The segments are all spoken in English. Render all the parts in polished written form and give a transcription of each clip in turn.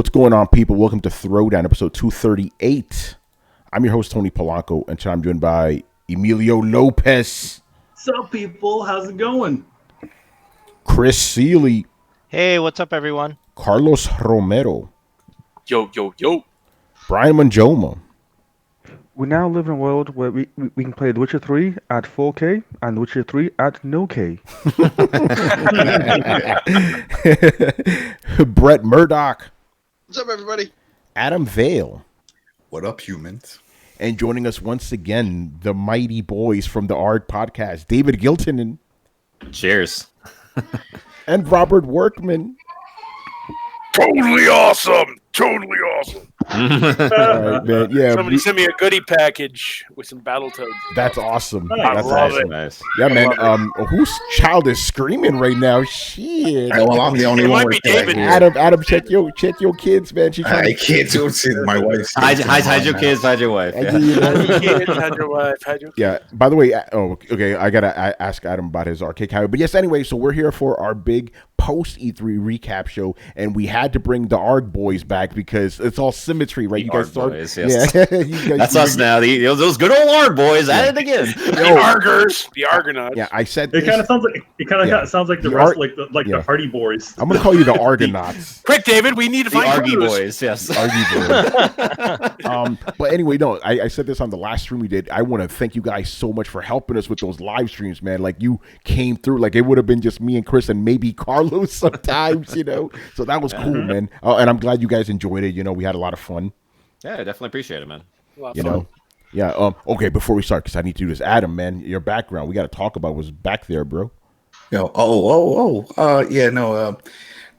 What's going on, people? Welcome to Throwdown, episode 238. I'm your host, Tony Polanco, and today I'm joined by Emilio Lopez. What's up, people? How's it going? Chris Seeley. Hey, what's up, everyone? Carlos Romero. Yo, yo, yo. Brian Manjoma. We now live in a world where we can play The Witcher 3 at 4K and The Witcher 3 at no K. Brett Murdoch. What's up, everybody? Adam Vale. What up, humans? And joining us once again, the mighty boys from the ARG Podcast, David Gilton. Cheers. And Robert Workman. Totally awesome. Totally awesome. All right, man. Yeah, Somebody sent me a goodie package with some Battletoads. that's awesome. I That's love awesome. it. Nice. Yeah, man. Whose child is screaming right now? Shit. Well, I'm the only It one might with be that David. here. Adam, check your kids, man. She's trying I can't do it. My wife. Hide your kids, hide your wife. to. Yeah. Had your wife, had your... Yeah. By the way, okay. I gotta ask Adam about his arcade cabinet. But yes, anyway. So we're here for our big Post-E3 recap show, and we had to bring the ARG boys back because it's all symmetry, right? You guys ARG boys, yes. Yeah. You guys- That's us now. Those good old ARG boys at it again. The Argers, the Argonauts. Yeah, I said It this. kind of sounds like sounds like the The rest, Ar- like yeah. the Hardy Boys. I'm gonna call you the Argonauts. Quick, David, we need to The find ARGy clues. boys, yes. But anyway, no, I said this on the last stream we did. I want to thank you guys so much for helping us with those live streams, man. Like, you came through. Like, it would have been just me and Chris and maybe Carlos sometimes, So that was cool, man. And I'm glad you guys enjoyed it. We had a lot of fun. Yeah, I definitely appreciate it, man. A lot of You fun. know. Yeah. Okay. Before we start, because I need to do this, Adam, man, your background. We got to talk about what's back there, bro. I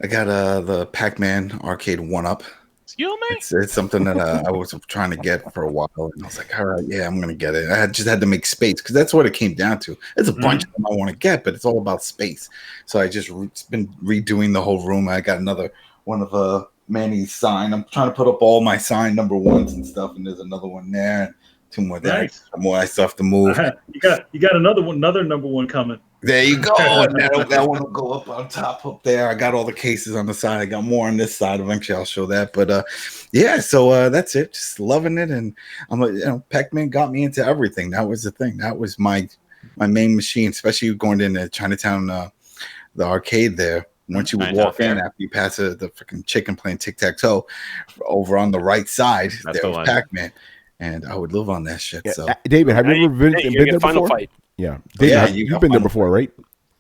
got the Pac-Man arcade 1-up. Excuse me? It's something that I was trying to get for a while, and I was like, all right, yeah, I'm gonna get it. I just had to make space because that's what it came down to. There's a bunch of them I want to get, but it's all about space. So I just been redoing the whole room. I got another one of Manny's sign. I'm trying to put up all my sign number ones and stuff, and there's another one there, and two more there. Nice. More I still have to move. You got another number one coming. There you go. And that one will go up on top up there. I got all the cases on the side. I got more on this side. Eventually, I'll show that. But so that's it. Just loving it. And I'm like, Pac-Man got me into everything. That was the thing. That was my main machine, especially going into Chinatown, the arcade there. Once you would walk in after you pass the freaking chicken playing tic-tac-toe, over on the right side, That's there the was one. Pac-Man. And I would live on that shit. Yeah. So David, have you ever been there Final before? Fight. Yeah. David, Yeah, you've been there before, right?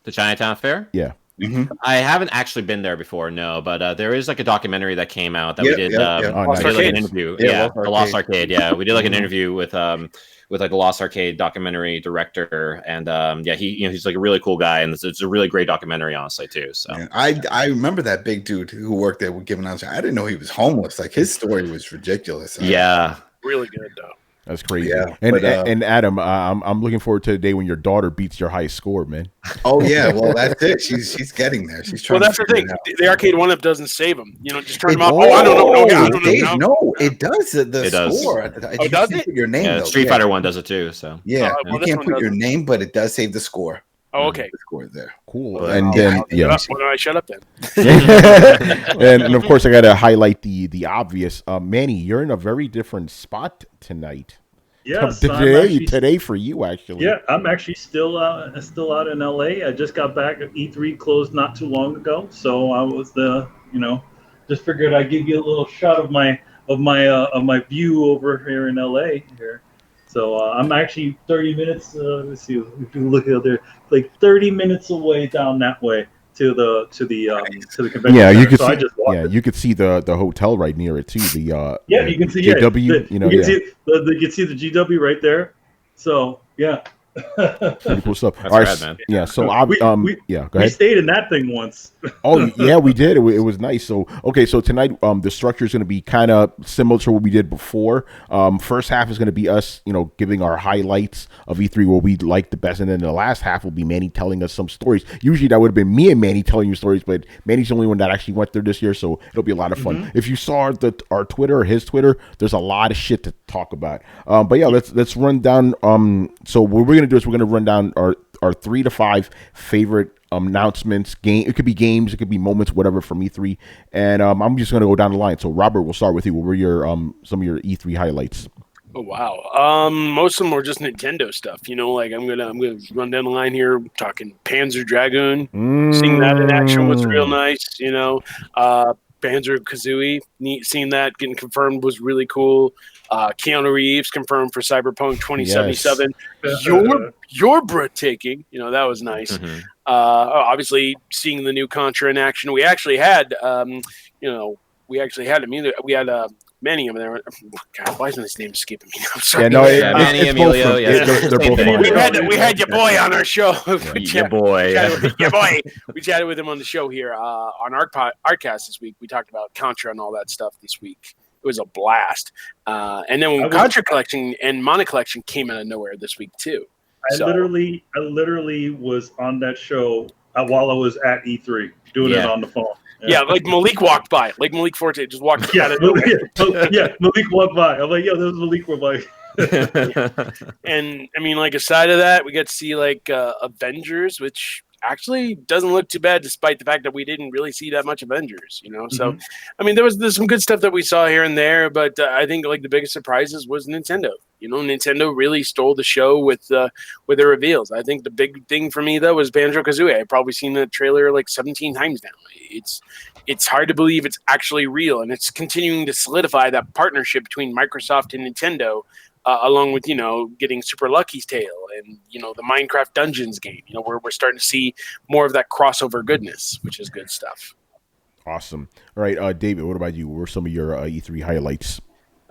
The Chinatown Fair? Yeah. mhm. I haven't actually been there before, no, but there is like a documentary that came out that Yeah, we did. yeah, yeah. Oh, We nice. did like an Arcades. interview. Yeah, Yeah, Lost the Lost Arcade. Arcade. Yeah, we did like an interview with like the Lost Arcade documentary director, and he's like a really cool guy, and it's a really great documentary, honestly, too. So Yeah, I remember that big dude who worked there giving out. I didn't know he was homeless. Like, his story was ridiculous. yeah. Really good, though. That's crazy. Yeah, and but, and Adam, I'm looking forward to the day when your daughter beats your highest score, man. Oh yeah, well that's it. She's getting there. She's trying. Well, that's to the figure thing. it out. The arcade 1-up doesn't save them. Just turn It- them off. Oh, I don't know. No, I don't Dave, know. no, it does. The It does. score. Oh, does it? Put your name. Yeah, though. Street Yeah. Fighter 1 does it too. So Yeah, well, you this can't one put your doesn't. name, but it does save the score. Oh, okay. The score is there. Cool. But, And yeah, then, yeah. Why don't I shut up then? and of course, I got to highlight the obvious. Manny, you're in a very different spot tonight. Yes, Today for you, actually. Yeah, I'm actually still out in LA. I just got back. E3 closed not too long ago, so I was just figured I'd give you a little shot of my view over here in LA here. So I'm actually 30 minutes. Let's see if you look out there, like 30 minutes away down that way to the convention. Yeah, you center. could So I see. just walked Yeah, it. you could see the hotel right near it too. The Yeah, you can see JW. you can Yeah, see the GW right there. So yeah. pretty cool stuff. That's All right, rad, man. Yeah, so yeah, go We ahead. stayed in that thing once. Oh yeah, we did. It was nice. So okay, so tonight the structure is going to be kind of similar to what we did before. First half is going to be us, giving our highlights of E3, what we liked the best, and then the last half will be Manny telling us some stories. Usually that would have been me and Manny telling you stories, but Manny's the only one that actually went there this year, so it'll be a lot of fun. If you saw our Twitter or his Twitter, there's a lot of shit to talk about. But yeah, let's run down. So what we're gonna do is we're gonna run down our 3 to 5 favorite announcements, it could be games, it could be moments, whatever from E3. And I'm just gonna go down the line. So Robert, we'll start with you. What were your some of your E3 highlights? Oh wow. Most of them were just Nintendo stuff. Like I'm gonna run down the line here, talking Panzer Dragoon. Seeing that in action was real nice. Banjo-Kazooie, seeing that getting confirmed was really cool. Keanu Reeves confirmed for Cyberpunk 2077. Yes. You're breathtaking. That was nice. Mhm. Obviously, seeing the new Contra in action, we actually had, we had many of them there. God, why isn't his name escaping me? I'm sorry. Manny, Emilio. They're both fine. We had your boy on our show. Your boy. We chatted with him on the show here on ARGcast this week. We talked about Contra and all that stuff this week. It was a blast. And then when Contra Collection and Mana Collection came out of nowhere this week too. I literally was on that show while I was at E3 doing it on the phone. Yeah, like Malik walked by. Like Malik Forte just walked by. Malik walked by. I'm like, yo, this is Malik walked by. And I mean, like aside of that, we got to see like Avengers, which actually doesn't look too bad despite the fact that we didn't really see that much Avengers, So, I mean, there's some good stuff that we saw here and there, but I think like the biggest surprises was Nintendo. Nintendo really stole the show with their reveals. I think the big thing for me though was Banjo-Kazooie. I've probably seen the trailer like 17 times now. It's hard to believe it's actually real, and it's continuing to solidify that partnership between Microsoft and Nintendo. Along with getting Super Lucky's Tale and the Minecraft Dungeons game, where we're starting to see more of that crossover goodness, which is good stuff. Awesome. All right, David, what about you? What were some of your E3 highlights?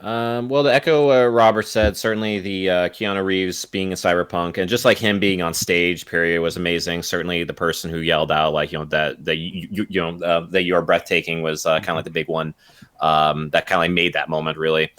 Well, to echo Robert said, certainly the Keanu Reeves being in Cyberpunk and just like him being on stage, period, was amazing. Certainly, the person who yelled out like that you are breathtaking was kind of like the big one that kind of like made that moment really.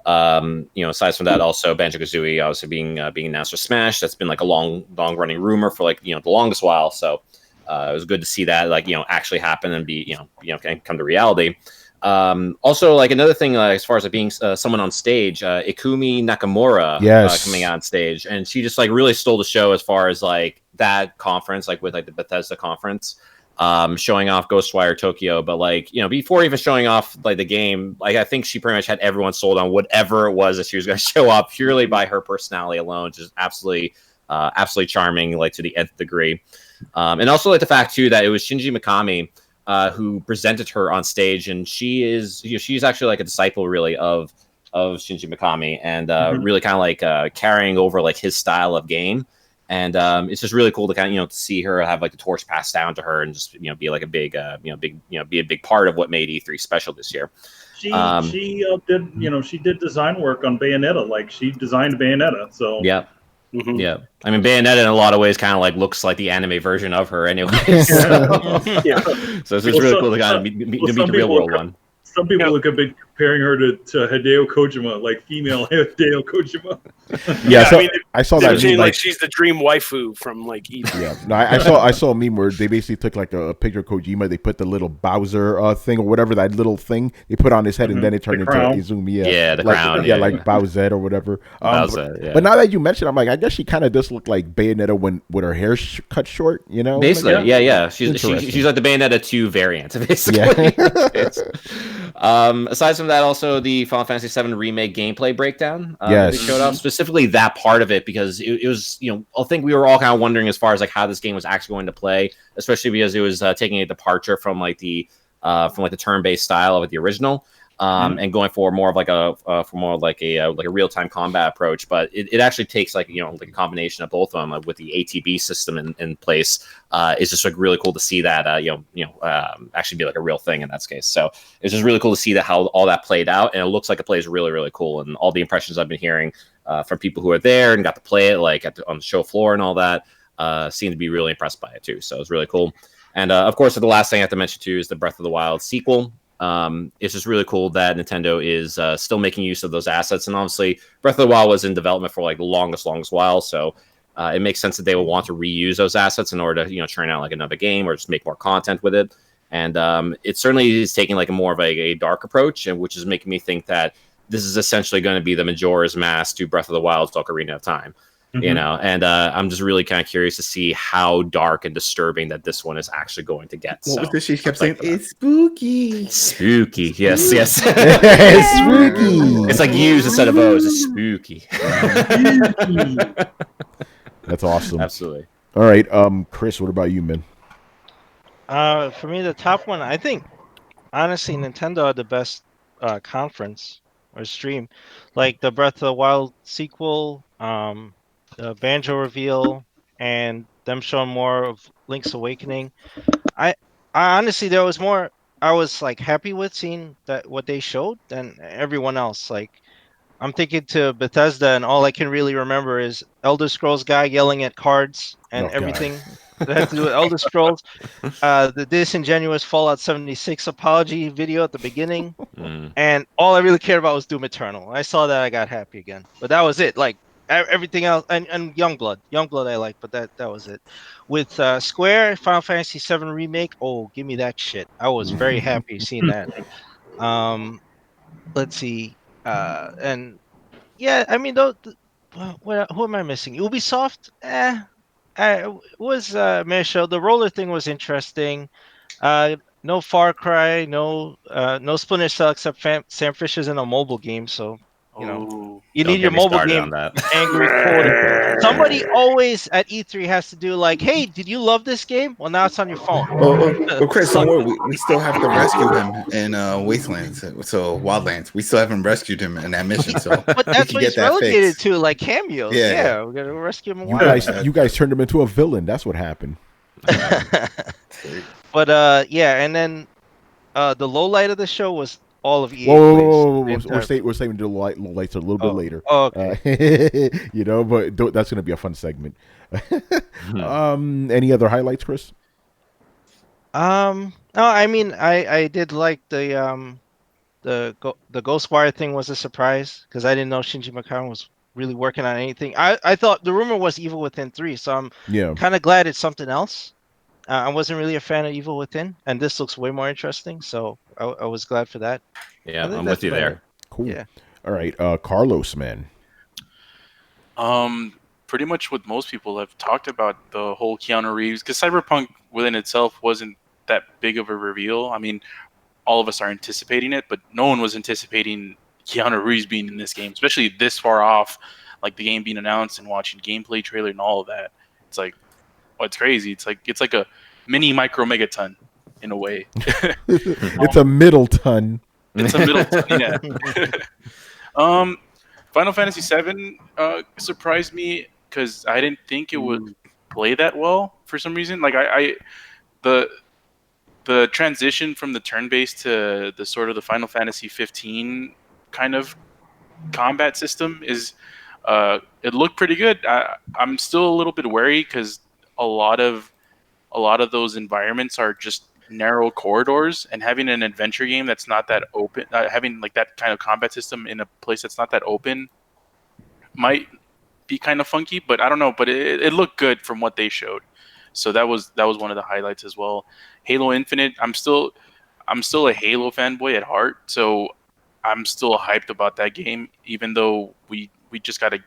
Aside from that, also Banjo-Kazooie obviously being announced for Smash. That's been like a long running rumor for like the longest while. So it was good to see that actually happen and be can come to reality. Also, like another thing, as far as like being someone on stage, Ikumi Nakamura coming on stage, and she just like really stole the show as far as like that conference, like with like the Bethesda conference. Showing off Ghostwire Tokyo, but like before even showing off like the game, like I think she pretty much had everyone sold on whatever it was that she was going to show off purely by her personality alone. Just absolutely charming, like to the nth degree. And also like the fact too that it was Shinji Mikami who presented her on stage, and she's actually like a disciple really of Shinji Mikami, and really kind of like carrying over like his style of game. And it's just really cool to kind of to see her have like the torch passed down to her and just be like a big be a big part of what made E3 special this year. She did design work on Bayonetta, like she designed Bayonetta. So yeah. Yeah, I mean Bayonetta in a lot of ways kind of like looks like the anime version of her anyway. So it's just really cool to kind of meet the real world one. Some people have been comparing her to Hideo Kojima, like female Hideo Kojima. I saw that. Saying like she's the dream waifu from like E3. Yeah, no, I saw a meme where they basically took like a picture of Kojima. They put the little Bowser thing or whatever, that little thing they put on his head, and then it turned into Izumi. The crown. Yeah, like Bowser or whatever. Bowser, but now that you mention, I'm like, I guess she kind of does look like Bayonetta with her hair cut short. Basically, like, yeah. She's like the Bayonetta 2 variant, basically. Yeah. Aside from that, also the Final Fantasy VII remake gameplay breakdown. They showed off specifically that part of it because it was, I think we were all kind of wondering as far as like how this game was actually going to play, especially because it was taking a departure from like the turn-based style of the original. And going for more of like a real-time combat approach, but it actually takes like like a combination of both of them with the ATB system in place. It's just like really cool to see that actually be like a real thing in that case. So it's just really cool to see that how all that played out, and it looks like it plays really really cool. And all the impressions I've been hearing from people who are there and got to play it like on the show floor and all that seem to be really impressed by it too. So it's really cool. And of course, the last thing I have to mention too is the Breath of the Wild sequel. It's just really cool that Nintendo is still making use of those assets, and obviously Breath of the Wild was in development for like the longest while, so it makes sense that they will want to reuse those assets in order to churn out like another game or just make more content with it. And it certainly is taking like a more of a dark approach, and which is making me think that this is essentially going to be the Majora's Mask to Breath of the Wild's Ocarina of Time. You know, and I'm just really kind of curious to see how dark and disturbing that this one is actually going to get. What was this? She kept I'm saying, psyched for that. "It's spooky." Spooky, yes, yes. Spooky. It's like U's instead of O's. It's spooky. That's awesome. Absolutely. All right, Chris, what about you, man? For me, the top one, I think, honestly, Nintendo had the best conference or stream, like the Breath of the Wild sequel, the Banjo reveal, and them showing more of Link's Awakening. I honestly, there was more. I was like happy with seeing that what they showed than everyone else. Like, I'm thinking to Bethesda, and all I can really remember is Elder Scrolls guy yelling at cards and Oh, God. everything that had to do with Elder Scrolls. The disingenuous Fallout 76 apology video at the beginning, and all I really cared about was Doom Eternal. I saw that, I got happy again. But that was it. Like everything else, and Youngblood I like, but that was it. With Square, Final Fantasy VII Remake, oh, give me that shit. I was very happy seeing that. Let's see. And yeah, I mean, who am I missing? Ubisoft, was show. The roller thing was interesting. No Far Cry, no Splinter Cell, except Sam Fisher's in a mobile game, so you know you Don't need your get me mobile started game. on that. Angry quote. Somebody always at E3 has to do like, "Hey, did you love this game? Well, now it's on your phone." Well, Chris, don't worry. We still have to rescue him in Wastelands. So Wildlands. We still haven't rescued him in that mission. So But that's what he's relegated to, like cameos. Yeah. Yeah, we're gonna rescue him. You guys turned him into a villain. That's what happened. But yeah, and then the low light of the show was all of EA. Whoa. We're saving the lights a little bit later. Oh, okay. You know, but that's going to be a fun segment. Any other highlights, Chris? No, I mean, I did like the Ghostwire thing was a surprise because I didn't know Shinji Mikami was really working on anything. I thought the rumor was Evil Within 3, so I'm kind of glad it's something else. I wasn't really a fan of Evil Within, and this looks way more interesting, so I was glad for that. Yeah, I'm with you there. Cool. Yeah. All right, Carlos, man. Pretty much what most people have talked about, the whole Keanu Reeves, because Cyberpunk within itself wasn't that big of a reveal. I mean, all of us are anticipating it, but no one was anticipating Keanu Reeves being in this game, especially this far off, like the game being announced and watching gameplay trailer and all of that. It's like, it's crazy. It's like a mini Micro Megaton in a way. It's a middle ton. It's a middle ton, yeah. Final Fantasy VII surprised me because I didn't think it would play that well for some reason. Like the transition from the turn-based to the sort of the Final Fantasy 15 kind of combat system is it looked pretty good. I'm still a little bit wary because a lot of those environments are just narrow corridors, and having an adventure game that's not that open, having like that kind of combat system in a place that's not that open might be kind of funky. But I don't know. But it looked good from what they showed, so that was one of the highlights as well. Halo Infinite, I'm still a Halo fanboy at heart, so I'm still hyped about that game, even though we just got a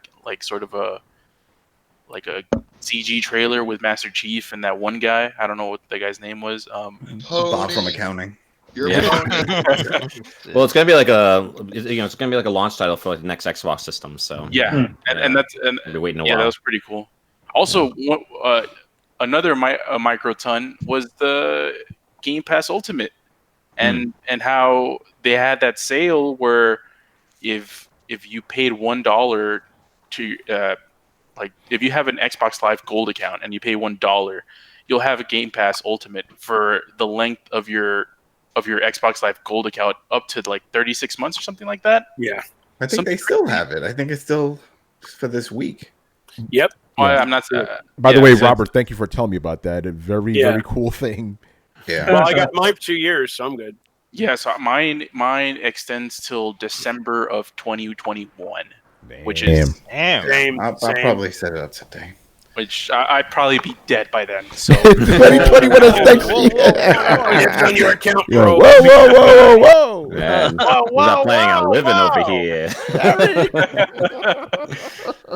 CG trailer with Master Chief and that one guy. I don't know what the guy's name was. Bob from accounting. Well, it's gonna be like it's gonna be like a launch title for like the next Xbox system. So yeah, and we're waiting a while. while. That was pretty cool. Also, another microton was the Game Pass Ultimate, and how they had that sale where if you paid $1 to like if you have an Xbox Live Gold account and you pay $1, you'll have a Game Pass Ultimate for the length of your Xbox Live Gold account up to like 36 months or something like that. Yeah, I think they still have it. I think it's still for this week. Yep. Yeah. I'm not. By the way, Robert, thank you for telling me about that. A very cool thing. Yeah. Well, I got mine for 2 years, so I'm good. Yeah, so mine extends till December of 2021, which is I'll probably set it up today. Which I'd probably be dead by then. So 2021 is next year. It's on your account, bro. Whoa! Man, not planning on living over here.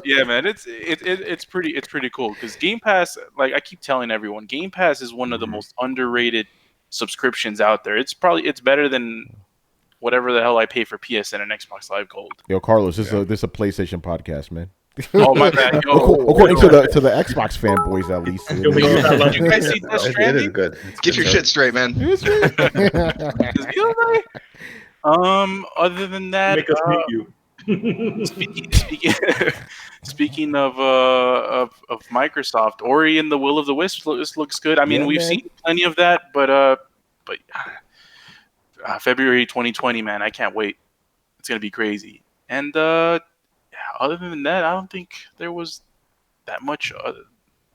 Yeah, man, it's pretty cool because Game Pass, like I keep telling everyone, Game Pass is one of the most underrated subscriptions out there. It's better than whatever the hell I pay for PSN and Xbox Live Gold. Yo, Carlos, this is a PlayStation podcast, man. Oh my bad. According to the Xbox fanboys, at least. Did you guys see Death Stranding? It is good. Get your shit straight, man. Other than that, Make us meet you. speaking of Microsoft, Ori and the Will of the Wisps looks good. I mean, we've seen plenty of that, but February 2020, man, I can't wait. It's gonna be crazy. And other than that, I don't think there was that much.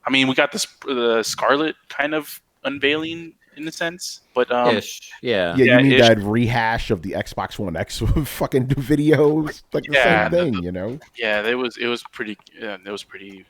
I mean, we got the Scarlet kind of unveiling in a sense, but yeah. You mean that rehash of the Xbox One X fucking videos, like the same thing, you know? Yeah, it was pretty. It was pretty,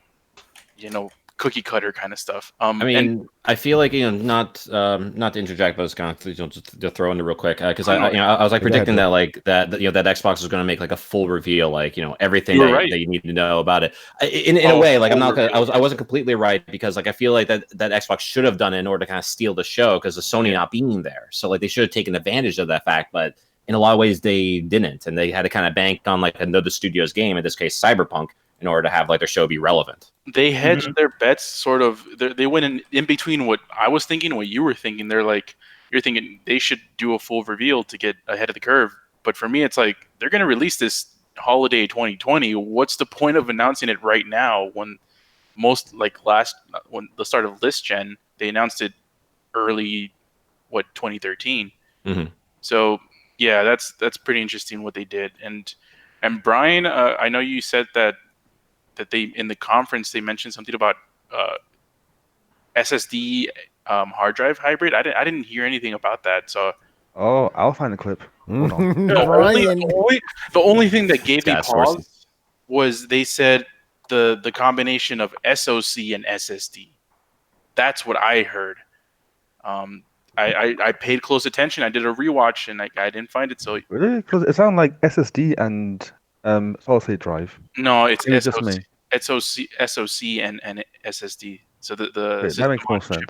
cookie cutter kind of stuff. I mean, I feel like not to interject, but I was going to just to throw in real quick because I was like predicting that that Xbox was going to make like a full reveal, like everything that you need to know about it. In a way, like I wasn't completely right because like I feel like that Xbox should have done it in order to kind of steal the show because of Sony not being there. So like they should have taken advantage of that fact, but in a lot of ways they didn't, and they had to kind of bank on like another studio's game, in this case Cyberpunk, in order to have like their show be relevant. They hedged their bets, sort of. They went in between what I was thinking and what you were thinking. They're like, you're thinking they should do a full reveal to get ahead of the curve. But for me, it's like they're going to release this holiday 2020. What's the point of announcing it right now when when the start of this gen, they announced it early, 2013. So yeah, that's pretty interesting what they did. And Brian, I know you said that they in the conference they mentioned something about SSD hard drive hybrid. I didn't hear anything about that. So I'll find the clip. Hold on. The only thing that gave me pause was they said the combination of SoC and SSD. That's what I heard. I paid close attention. I did a rewatch and I didn't find it. So really, because it sounded like SSD and solid state drive. No, it's just me. SoC and SSD. So that makes more sense.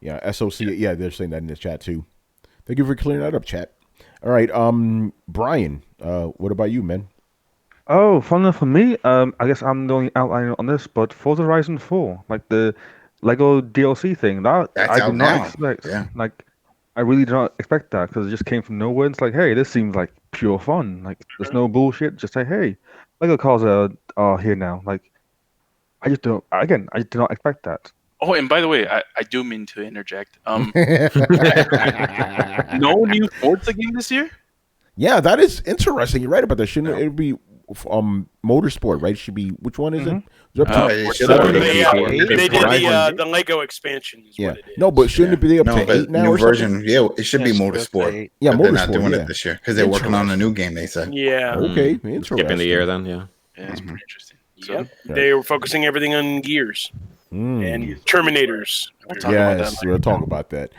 Yeah, SoC. Yeah, they're saying that in the chat too. Thank you for clearing that up, chat. All right, Brian, what about you, man? Oh, fun enough for me. I guess I'm the only outliner on this, but Forza Horizon 4, like the Lego DLC thing, that's I did not expect. Yeah. Like, I really did not expect that because it just came from nowhere. And it's like, hey, this seems like pure fun. Like, there's no bullshit. Just say, hey, Lego cars are here now. Like, I just did not expect that. Oh, and by the way, I do mean to interject. No new Forza game this year? Yeah, that is interesting. You're right about that. Shouldn't it be Motorsport, right? It should be, which one is it? They did the Lego expansion. Yeah. No, but shouldn't it be up to 8 now? New version. Yeah, it should be Motorsport. Yeah, Motorsport. They're not doing it this year because they're working on a new game, they said. Yeah. Okay, interesting. Skipping the year then, yeah. Yeah, it's pretty interesting. Yep. They were focusing everything on Gears and Terminators. We'll talk about that.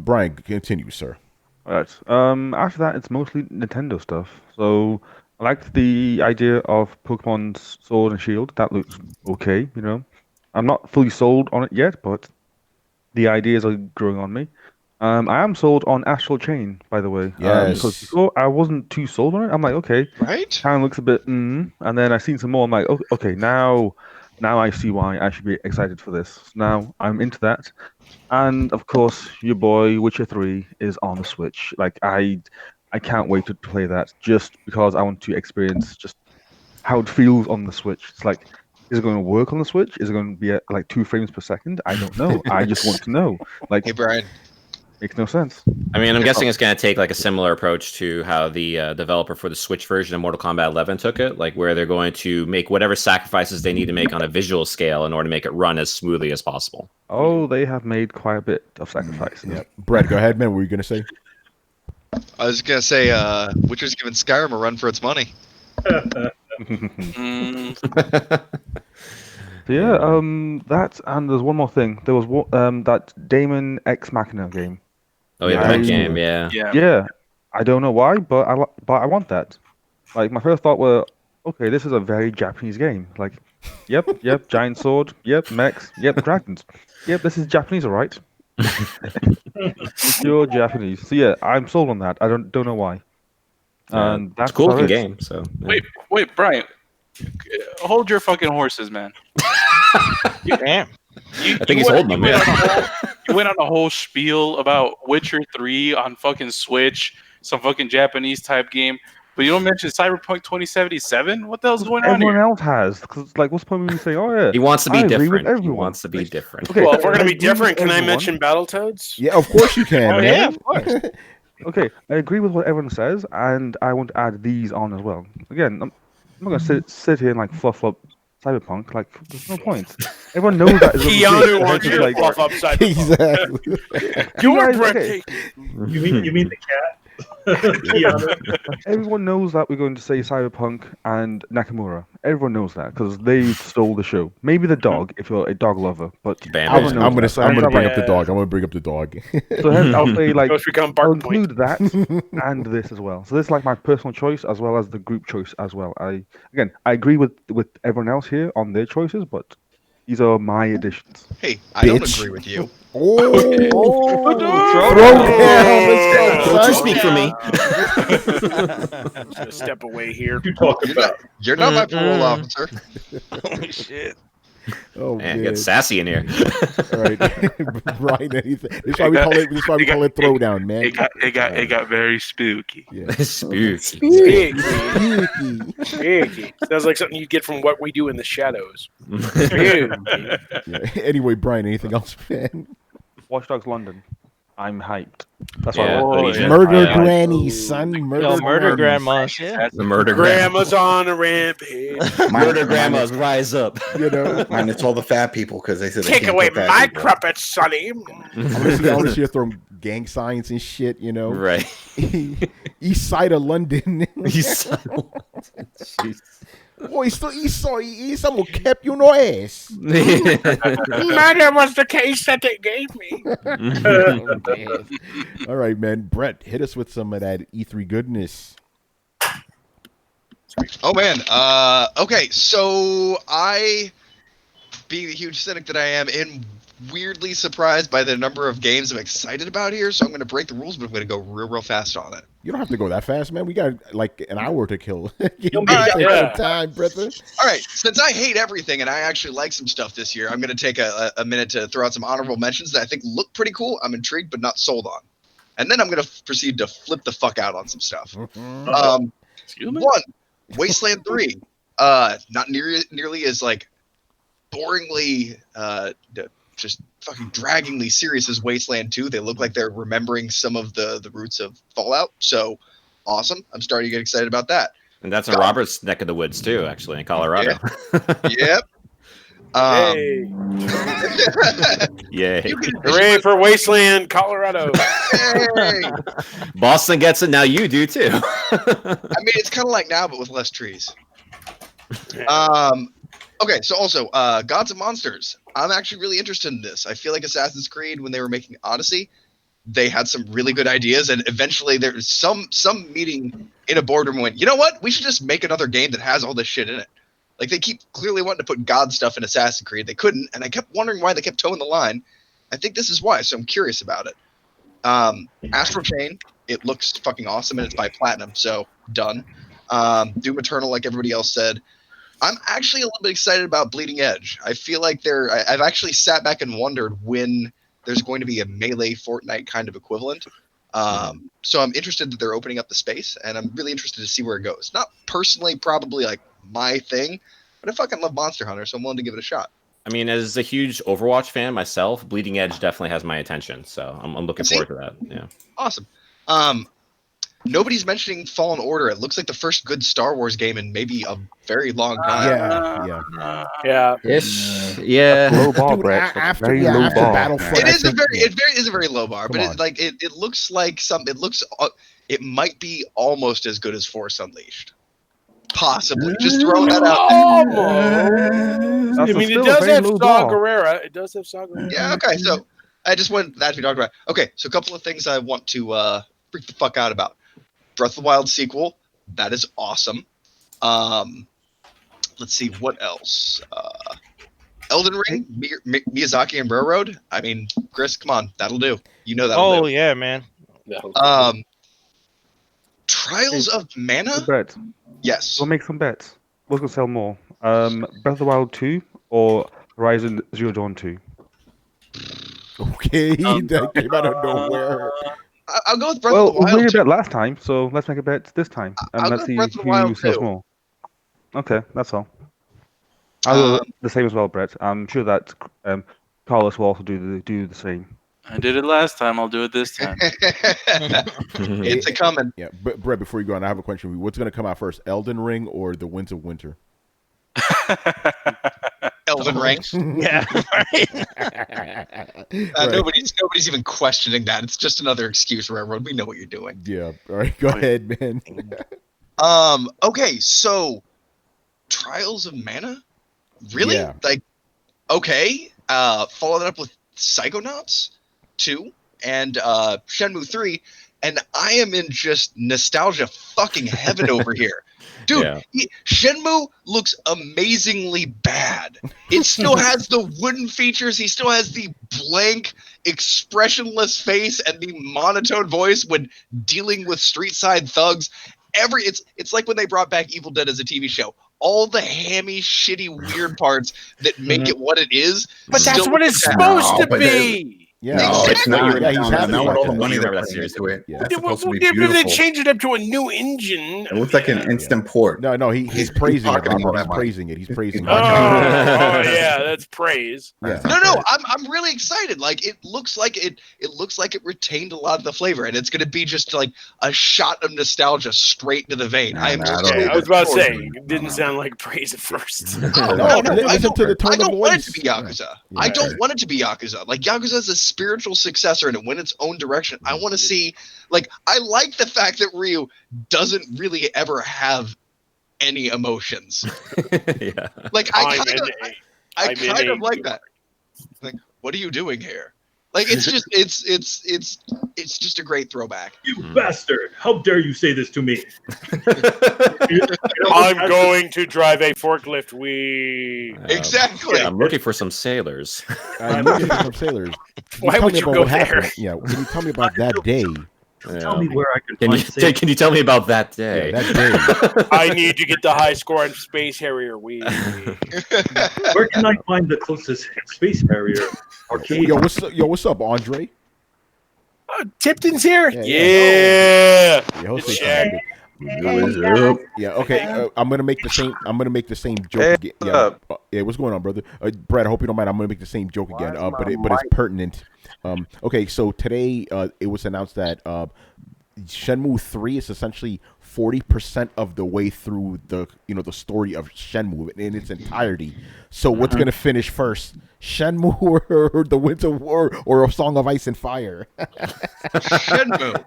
Brian, continue, sir. All right. After that, it's mostly Nintendo stuff. So I liked the idea of Pokemon's Sword and Shield. That looks okay, I'm not fully sold on it yet, but the ideas are growing on me. I am sold on Astral Chain, by the way. Yes. Because before I wasn't too sold on it. I'm like, okay, right? Kind of looks a bit, and then I seen some more. I'm like, okay, now I see why I should be excited for this. Now I'm into that, and of course, your boy Witcher 3 is on the Switch. Like I can't wait to play that just because I want to experience just how it feels on the Switch. It's like, is it going to work on the Switch? Is it going to be at like 2 frames per second? I don't know. I just want to know. Like, hey, Brian. Makes no sense. I mean, I'm guessing it's going to take like a similar approach to how the developer for the Switch version of Mortal Kombat 11 took it, like where they're going to make whatever sacrifices they need to make on a visual scale in order to make it run as smoothly as possible. Oh, they have made quite a bit of sacrifices. Yeah. Brett, go ahead, man. What were you going to say? I was going to say, Witcher's giving Skyrim a run for its money. Yeah, that, and there's one more thing. There was that Daemon Ex Machina game. Oh yeah, that game, yeah. Yeah, I don't know why, but I want that. Like, my first thought were, okay, this is a very Japanese game. Like, yep, giant sword, yep, mechs, yep, dragons. Yep, this is Japanese, all right. It's pure Japanese. So yeah, I'm sold on that. I don't know why. And it's that's a cool about looking it. game. So yeah. Wait, Brian, hold your fucking horses, man. Damn. I think he's holding them. Yeah. You went on a whole spiel about Witcher 3 on fucking Switch, some fucking Japanese type game, but you don't mention Cyberpunk 2077. What the hell's going on Everyone here? else has. Because like, what's the point of me saying, oh yeah, He wants to be I agree with different. He everyone. wants to be different. Okay, Well, if we're I gonna be agree with different, can I everyone. mention Battletoads? Yeah, of course you can, Oh man. yeah, of course. Okay, I agree with what everyone says, and I want to add these on as well. Again, I'm not gonna sit here and like fluff up Cyberpunk. Like, there's no point. Everyone knows that. Keanu wants you to like, fluff up Cyberpunk. Exactly. You're guys- okay. breathtaking. You mean the cat? Keanu. Everyone knows that we're going to say Cyberpunk and Nakamura. Everyone knows that because they stole the show. Maybe the dog, if you're a dog lover, but Bam. I'm everyone knows that. gonna bring Yeah. up the dog. I'm gonna bring up the dog. So hence I'll say like Ghost Recon I'll Bark Point. include that and this as well. So this is like my personal choice as well as the group choice as well. I agree with everyone else here on their choices, but these are my additions. Hey, I don't Bitch. agree with you. Throwdown. Let's go, Don't you son. speak for me. I'm just gonna step away here. You talk You're not, about. you're not my parole officer. Holy shit. Oh Man, man. get sassy in here. All right, Brian. Anything? This is why we call it. This is why we call it Throwdown, man. It got very spooky. Yeah. Spooky. Spooky. Spooky. Spooky. Sounds like something you get from What We Do in the Shadows. Yeah. Anyway, Brian. Anything else, man? Watch Dogs London. I'm hyped. That's Yeah, why. Legion. Murder Yeah. Granny, son. Murder, Yo, murder grannies. grandmas. Yeah. The murder Grandma's on a rampage. Murder grandmas rise up. You know. Mine, it's all the fat people because they said they Take can't away get fat my people. crumpets, Sonny. I want to see her throw gang signs and shit. You know. Right. East side of London. He's Oh, he's still he's some kept you no ass. Murder was the case that they gave me. All right, man. Brett, hit us with some of that E3 goodness. Oh man. Okay, so I, being the huge cynic that I am, weirdly surprised by the number of games I'm excited about here. So I'm going to break the rules, but I'm going to go real fast on it. You don't have to go that fast, man. We got like an hour to kill. Give All me right, some yeah. time, brother. All right, since I hate everything and I actually like some stuff this year, I'm going to take a minute to throw out some honorable mentions that I think look pretty cool. I'm intrigued, but not sold on. And then I'm going to proceed to flip the fuck out on some stuff. Excuse me? One, Wasteland 3. Not nearly as like boringly, just fucking draggingly serious as Wasteland 2. They look like they're remembering some of the roots of Fallout. So awesome. I'm starting to get excited about that. And that's in Robert's neck of the woods too, actually, in Colorado. Yep. Hey. Yeah. You can Hooray for Wasteland, Colorado. Hey! Boston gets it, now you do too. I mean, it's kind of like now, but with less trees. Okay, so also, Gods and Monsters. I'm actually really interested in this. I feel like Assassin's Creed, when they were making Odyssey, they had some really good ideas, and eventually there's some meeting in a boardroom went, you know what? We should just make another game that has all this shit in it. Like, they keep clearly wanting to put God stuff in Assassin's Creed. They couldn't, and I kept wondering why they kept towing the line. I think this is why, so I'm curious about it. Astral Chain, it looks fucking awesome, and it's by Platinum, so done. Doom Eternal, like everybody else said. I'm actually a little bit excited about Bleeding Edge. I feel like I've actually sat back and wondered when there's going to be a Melee Fortnite kind of equivalent. So I'm interested that they're opening up the space, and I'm really interested to see where it goes. Not personally probably like my thing, but I fucking love Monster Hunter, so I'm willing to give it a shot. I mean, as a huge Overwatch fan myself, Bleeding Edge definitely has my attention, so I'm looking forward to that. Yeah. Awesome. Nobody's mentioning Fallen Order. It looks like the first good Star Wars game in maybe a very long time. Yeah. Ish. Yeah. Low bar, Dude, Brett. after Very low after bar. Battlefront, It I is a think- very low bar, but Come it, like it looks like it might be almost as good as Force Unleashed. Possibly. Just throwing that out there. I mean, it does have Saw Gerrera. It does have Saw Gerrera. Yeah, okay. So I just wanted that to be talked about. Okay, so a couple of things I want to freak the fuck out about. Breath of the Wild sequel. That is awesome. let's see what else. Elden Ring, Miyazaki and Railroad. I mean, Chris, come on, that'll do. You know that'll do. yeah, man. Trials of Mana. Bet. Yes. We'll make some bets. What's gonna sell more? Breath of the Wild 2 or Horizon Zero Dawn 2? Okay, that came out of nowhere. I'll go with Breath of the Wild. We made a bet last time, so let's make a bet this time, and let's see who sells more. Okay, that's all. I'll do the same as well, Brett. I'm sure that Carlos will also do the same. I did it last time. I'll do it this time. It's a coming. Yeah, but Brett, before you go on, I have a question for you. What's going to come out first, Elden Ring or The Winds of Winter? Elden Ring. Yeah. Nobody's even questioning that. It's just another excuse, Railroad. We know what you're doing. Yeah. All right. Go ahead, man. Okay. So, Trials of Mana. Really? Yeah. Like, okay. Follow that up with Psychonauts 2 and Shenmue 3, and I am in just nostalgia fucking heaven over here. Dude, Shenmue looks amazingly bad. It still has the wooden features. He still has the blank, expressionless face and the monotone voice when dealing with street side thugs. It's like when they brought back Evil Dead as a TV show. All the hammy, shitty, weird parts that make it what it is. But that's what it's supposed to be. Yeah, no, it's not. Yeah, he's happy Not with about all the that. money they're Remember that putting series. into it. Yeah. That's supposed to be They beautiful. changed it up to a new engine. It looks like an instant port. No, he's praising it. pocketing all He's that money. praising it. He's praising it. Oh, yeah, that's praise. Yeah. No, I'm really excited. Like it looks like it retained a lot of the flavor, and it's going to be just like a shot of nostalgia straight into the vein. I am just. I was about to say, it didn't sound like praise at first. No, I don't want it to be Yakuza. Yeah. I don't want it to be Yakuza. Like Yakuza is a spiritual successor, and it went its own direction. I want to see, like, I like the fact that Ryu doesn't really ever have any emotions. Yeah. Like I kind of like that. Like, what are you doing here? Like it's just it's just a great throwback. You bastard! How dare you say this to me? I'm going to drive a forklift. Exactly. I'm looking for some sailors. I'm looking for some sailors. Why would you go there? Yeah, can you tell me about that day? Tell me where I can Can find you tell me about that day? Yeah, that day. I need to get the high score on Space Harrier. Where can I find the closest Space Harrier arcade? Yo, what's up, Andre? Tipton's here. Yeah, he'll It's say Shaq. something good. Yeah, okay. I'm gonna make the same joke again. Yeah, what's going on, brother? Brad, I hope you don't mind. I'm gonna make the same joke again, but it's pertinent. Okay, so today it was announced that Shenmue 3 is essentially 40% of the way through the story of Shenmue in its entirety. So what's gonna finish first, Shenmue or the Winds of War or A Song of Ice and Fire? Shenmue.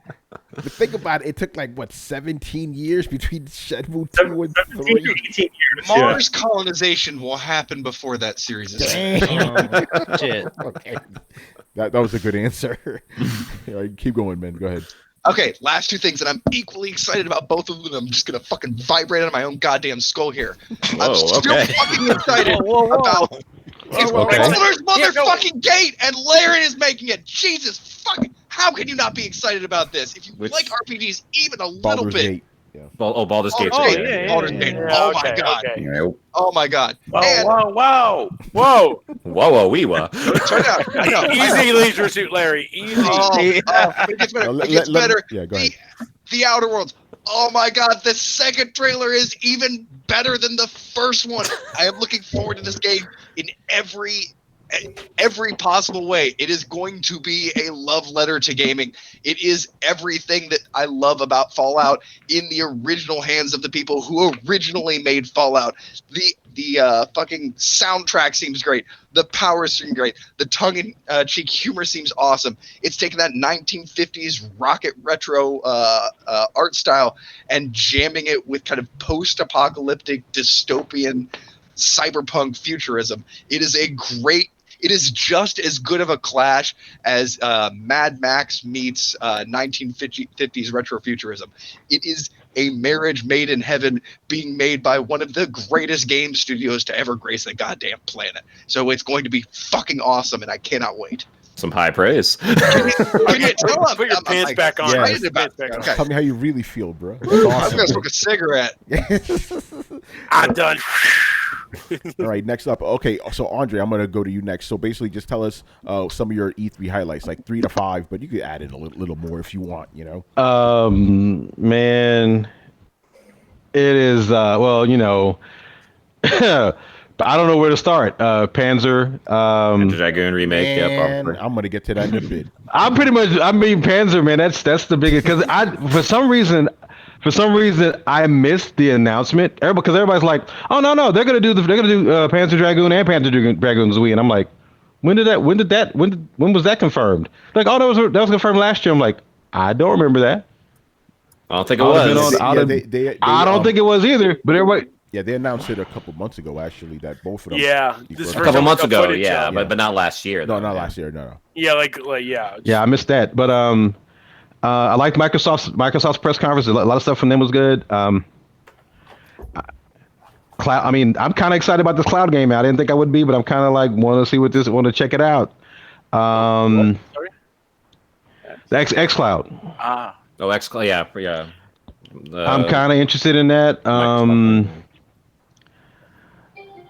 But think about it. It took 17 years between Shenmue 2 and 3. 18 years. Mars colonization will happen before that series is Damn. Shit. Okay. That was a good answer. All right, keep going, man. Go ahead. Okay, last two things, and I'm equally excited about both of them. I'm just gonna fucking vibrate out of my own goddamn skull here. I'm still fucking excited about Controller's motherfucking gate, and Laren is making it. Jesus fucking! How can you not be excited about this? If you like RPGs even a little Baldur's bit. Gate. Yeah. Baldur's Gate. Baldur's Gate. Oh my god. Oh my god. Whoa. Turn out. Easy leisure suit, Larry. Easy. It gets better. It gets better. Yeah, go ahead. The Outer Worlds. Oh my god, the second trailer is even better than the first one. I am looking forward to this game in every possible way. It is going to be a love letter to gaming. It is everything that I love about Fallout in the original hands of the people who originally made Fallout. The fucking soundtrack seems great. The power seems great. The tongue-in-cheek humor seems awesome. It's taken that 1950s rocket retro art style and jamming it with kind of post-apocalyptic dystopian cyberpunk futurism. It is just as good of a clash as Mad Max meets 1950s retrofuturism. It is a marriage made in heaven being made by one of the greatest game studios to ever grace the goddamn planet. So it's going to be fucking awesome, and I cannot wait. Some high praise. Can you tell Put your pants back on. Yes. Okay. Tell me how you really feel, bro. That's I'm awesome. gonna smoke a cigarette. I'm done. All right, next up. Okay, so Andre, I'm gonna go to you next. So basically, just tell us some of your E3 highlights, like 3 to 5, but you could add in a little more if you want. You know. Man, it is. Well, you know, I don't know where to start. Panzer. Panzer Dragoon remake. Man, Yep. I'm gonna get to that in a bit. I'm pretty much. I mean, Panzer, man. That's the biggest. Because for some reason, I missed the announcement. Because everybody's like, oh no, they're gonna do Panzer Dragoon and Panzer Dragoon Zui, and I'm like, when was that confirmed? Like, oh, that was confirmed last year. I'm like, I don't remember that. I don't think it was. I don't think it was either. But everybody. Yeah, they announced it a couple months ago, actually, that both of them. Yeah, a couple months ago. Footage, yeah, but not last year. No, not last year. No. Yeah, yeah. Yeah, I missed that. But I liked Microsoft's press conference. A lot of stuff from them was good. Cloud. I mean, I'm kind of excited about this cloud game. I didn't think I would be, but I'm kind of like want to see what want to check it out. Sorry. The xCloud. Oh, xCloud. Yeah. I'm kind of interested in that.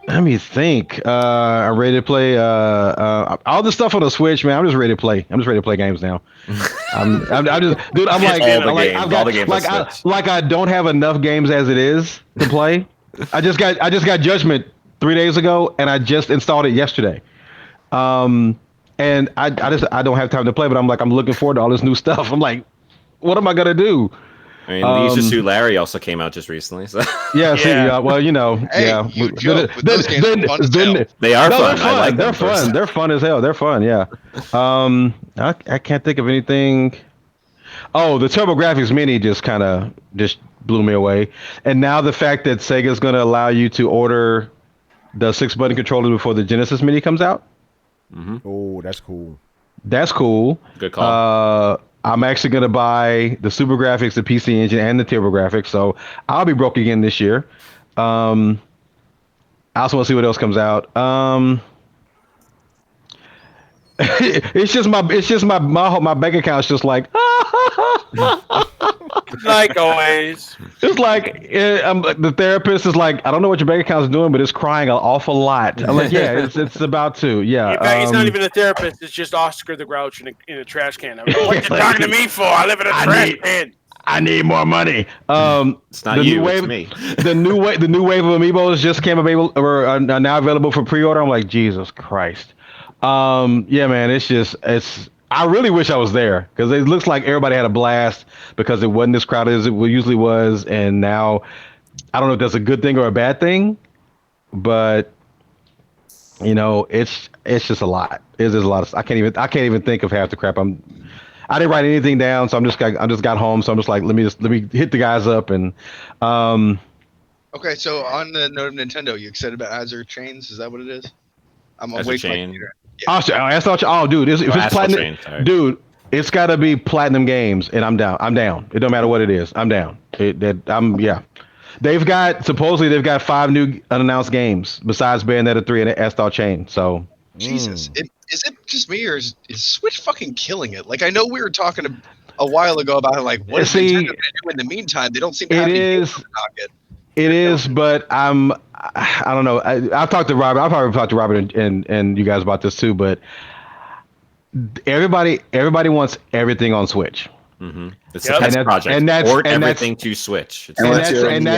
Let me think. I'm ready to play all the stuff on the Switch, man. I'm just ready to play. I'm just ready to play games now. I'm just, dude. I'm like, I don't have enough games as it is to play. I just got Judgment 3 days ago, and I just installed it yesterday. And I don't have time to play, but I'm looking forward to all this new stuff. I'm like, what am I gonna do? I mean, Leisure Suit Larry also came out just recently. So. Yeah, see, well, you know, Hey, yeah. you joke, but those games are fun as hell. They are fun. They're fun. I like they're them fun. personally. They're fun as hell. They're fun. Yeah. I can't think of anything. Oh, the TurboGrafx Mini just blew me away. And now the fact that Sega's going to allow you to order the 6-button controller before the Genesis Mini comes out. Mm-hmm. Oh, that's cool. That's cool. Good call. I'm actually going to buy the Super Graphics, the PC Engine, and the TurboGrafx, so I'll be broke again this year. I also want to see what else comes out. It's just my bank account's just like like always. It's like the therapist is like, I don't know what your bank account's doing, but it's crying an awful lot. I'm like, yeah, it's about to. Yeah. In fact, he's not even a therapist. It's just Oscar the Grouch in a trash can. I mean, what you talking to me for? I live in a trash can. I need more money. It's not you, it's me. The new wave of Amiibos just came available or are now available for pre-order. I'm like, Jesus Christ. Yeah, man, it's. I really wish I was there because it looks like everybody had a blast because it wasn't as crowded as it usually was, and now I don't know if that's a good thing or a bad thing, but you know, it's just a lot. It's just a lot of. I can't even think of half the crap. I didn't write anything down, so I just got home, so I'm just like, let me hit the guys up and. Okay, so on the note of Nintendo, you excited about Azure Chains? Is that what it is? I'm Azure waiting. Chain. Oh, dude, if it's platinum, dude, it's got to be platinum games, and I'm down. It don't matter what it is. I'm down. Yeah. They've got 5 new unannounced games besides Bayonetta 3 and Astral Chain. So Jesus, is it just me or is Switch fucking killing it? Like, I know we were talking a while ago about like what is Nintendo gonna do in the meantime. They don't seem to have any games to pocket. It is, but I don't know. I've talked to Robert. I'll probably talk to Robert and you guys about this too. But everybody wants everything on Switch. Mm-hmm. It's a pet project. Port everything to Switch. That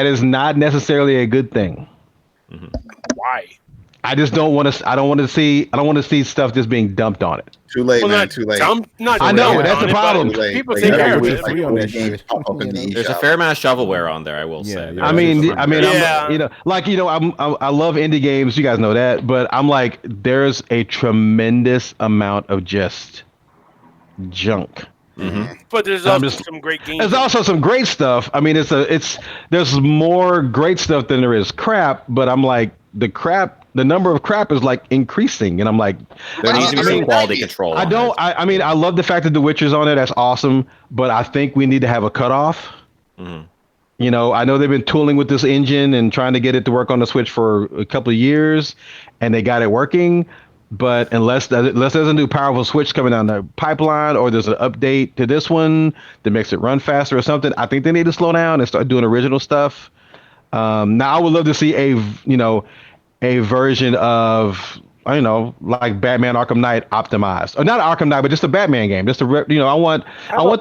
is not necessarily a good thing. Mm-hmm. Why? I just don't want to. I don't want to see stuff just being dumped on it. Too late, man. Too late. I know that's the problem. People take care of it. There's a fair amount of shovelware on there. I will say. I mean, I love indie games. You guys know that, but I'm like, there's a tremendous amount of just junk. Mm-hmm. But there's also some great games. There's also some great stuff. I mean, there's more great stuff than there is crap. But I'm like, the crap the number of crap is like increasing, and I'm like, There needs to be some quality control. I don't. I mean, I love the fact that The Witcher's on it. That's awesome, but I think we need to have a cutoff. Mm-hmm. You know, I know they've been tooling with this engine and trying to get it to work on the Switch for a couple of years, and they got it working. But unless there's a new powerful Switch coming down the pipeline, or there's an update to this one that makes it run faster or something, I think they need to slow down and start doing original stuff. Now I would love to see a version of, I don't know, like Batman Arkham Knight optimized, or not Arkham Knight, but just a Batman game. Just I want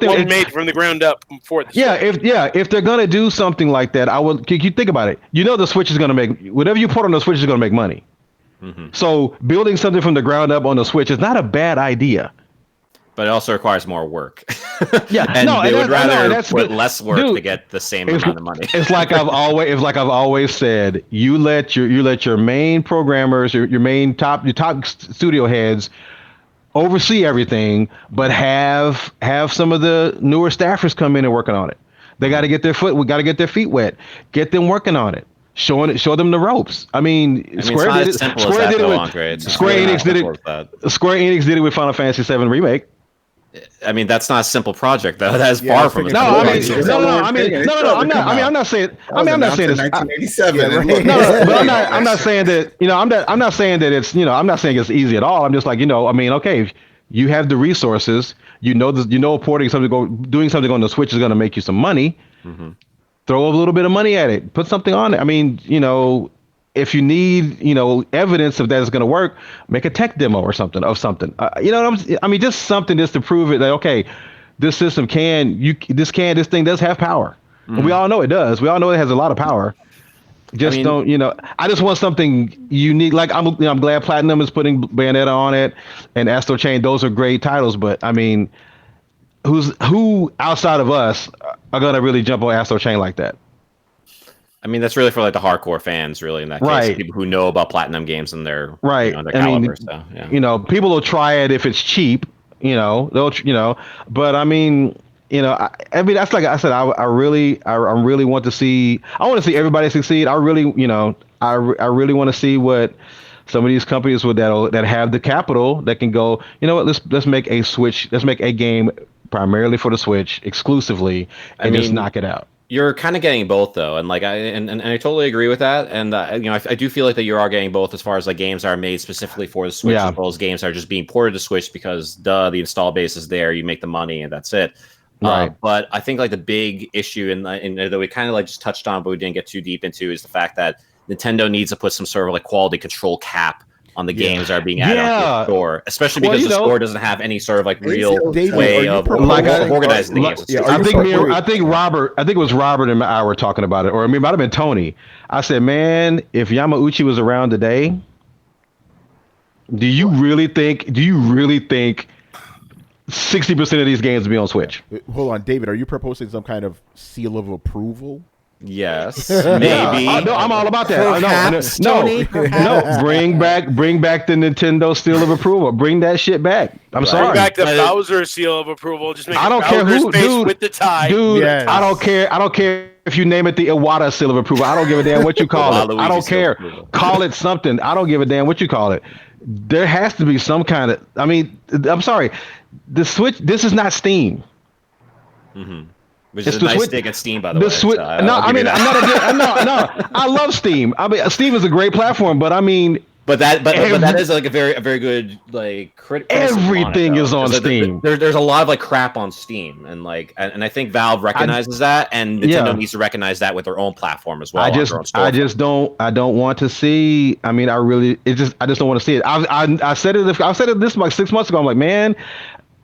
them one made from the ground up for the if they're gonna do something like that, I would. You think about it. You know, the Switch is gonna make whatever you put on the Switch is gonna make money. Mm-hmm. So building something from the ground up on the Switch is not a bad idea. But it also requires more work. Yeah, and they would rather put good. less work to get the same amount of money. It's like I've always said. You let your main programmers, your top studio heads oversee everything, but have some of the newer staffers come in and working on it. They got to get their feet wet. Get them working on it. Show them the ropes. I mean Square did it. Square Enix did it with Final Fantasy VII Remake. I mean, that's not a simple project, though. That is far from it. I'm not saying. I'm not saying it's 1987. But I'm not saying that. I'm not saying that it's. I'm not saying it's easy at all. I'm just like, I mean, okay, you have the resources. Doing something on the Switch is going to make you some money. Mm-hmm. Throw a little bit of money at it. Put something on it. I mean, if you need, evidence of that is going to work, make a tech demo or something of something. I mean, just something just to prove it that, okay, this system this thing does have power. Mm-hmm. And we all know it does. We all know it has a lot of power. I just want something unique. Like I'm glad Platinum is putting Bayonetta on it and Astral Chain. Those are great titles, but I mean, who outside of us are going to really jump on Astral Chain like that? I mean, that's really for like the hardcore fans, really. In that case, people who know about Platinum games and their their caliber. So, yeah. People will try it if it's cheap. But I mean, I mean, that's like I said. I really want to see. I want to see everybody succeed. I really want to see what some of these companies that have the capital that can go. You know what? Let's make a Switch. Let's make a game primarily for the Switch exclusively, and just knock it out. You're kind of getting both, though, and like I totally agree with that. And I do feel like that you are getting both, as far as like games that are made specifically for the Switch, as well as games that are just being ported to Switch because the install base is there, you make the money, and that's it. Right. But I think like the big issue, and that we kind of like just touched on, but we didn't get too deep into, is the fact that Nintendo needs to put some sort of like quality control cap on the games that are being added to the store, especially because the store doesn't have any sort of like real way of organizing the games. I think it was Robert and I were talking about it, or it might have been Tony. I said, man, if Yamauchi was around today, do you really think 60% of these games will be on Switch? Hold on, David, are you proposing some kind of seal of approval? Yes, maybe. No, I'm all about that. No. Bring back the Nintendo seal of approval. Bring that shit back. I'm sorry. Bring back the Bowser seal of approval. Just make I don't care who, dude, with the tie. Dude, yes. I don't care if you name it the Iwata seal of approval. I don't give a damn what you call it. I don't care. Call it something. I don't give a damn what you call it. There has to be some kind of. I mean, I'm sorry. The Switch. This is not Steam. Mm-hmm. Which is a nice dig at Steam, by the way. I love Steam. I mean, Steam is a great platform, but I mean, but that is like a very good like everything is on Steam. There's a lot of like crap on Steam, and I think Valve recognizes that, and Nintendo needs to recognize that with their own platform as well. I don't want to see. I mean, I just don't want to see it. I said this like 6 months ago. I'm like, man.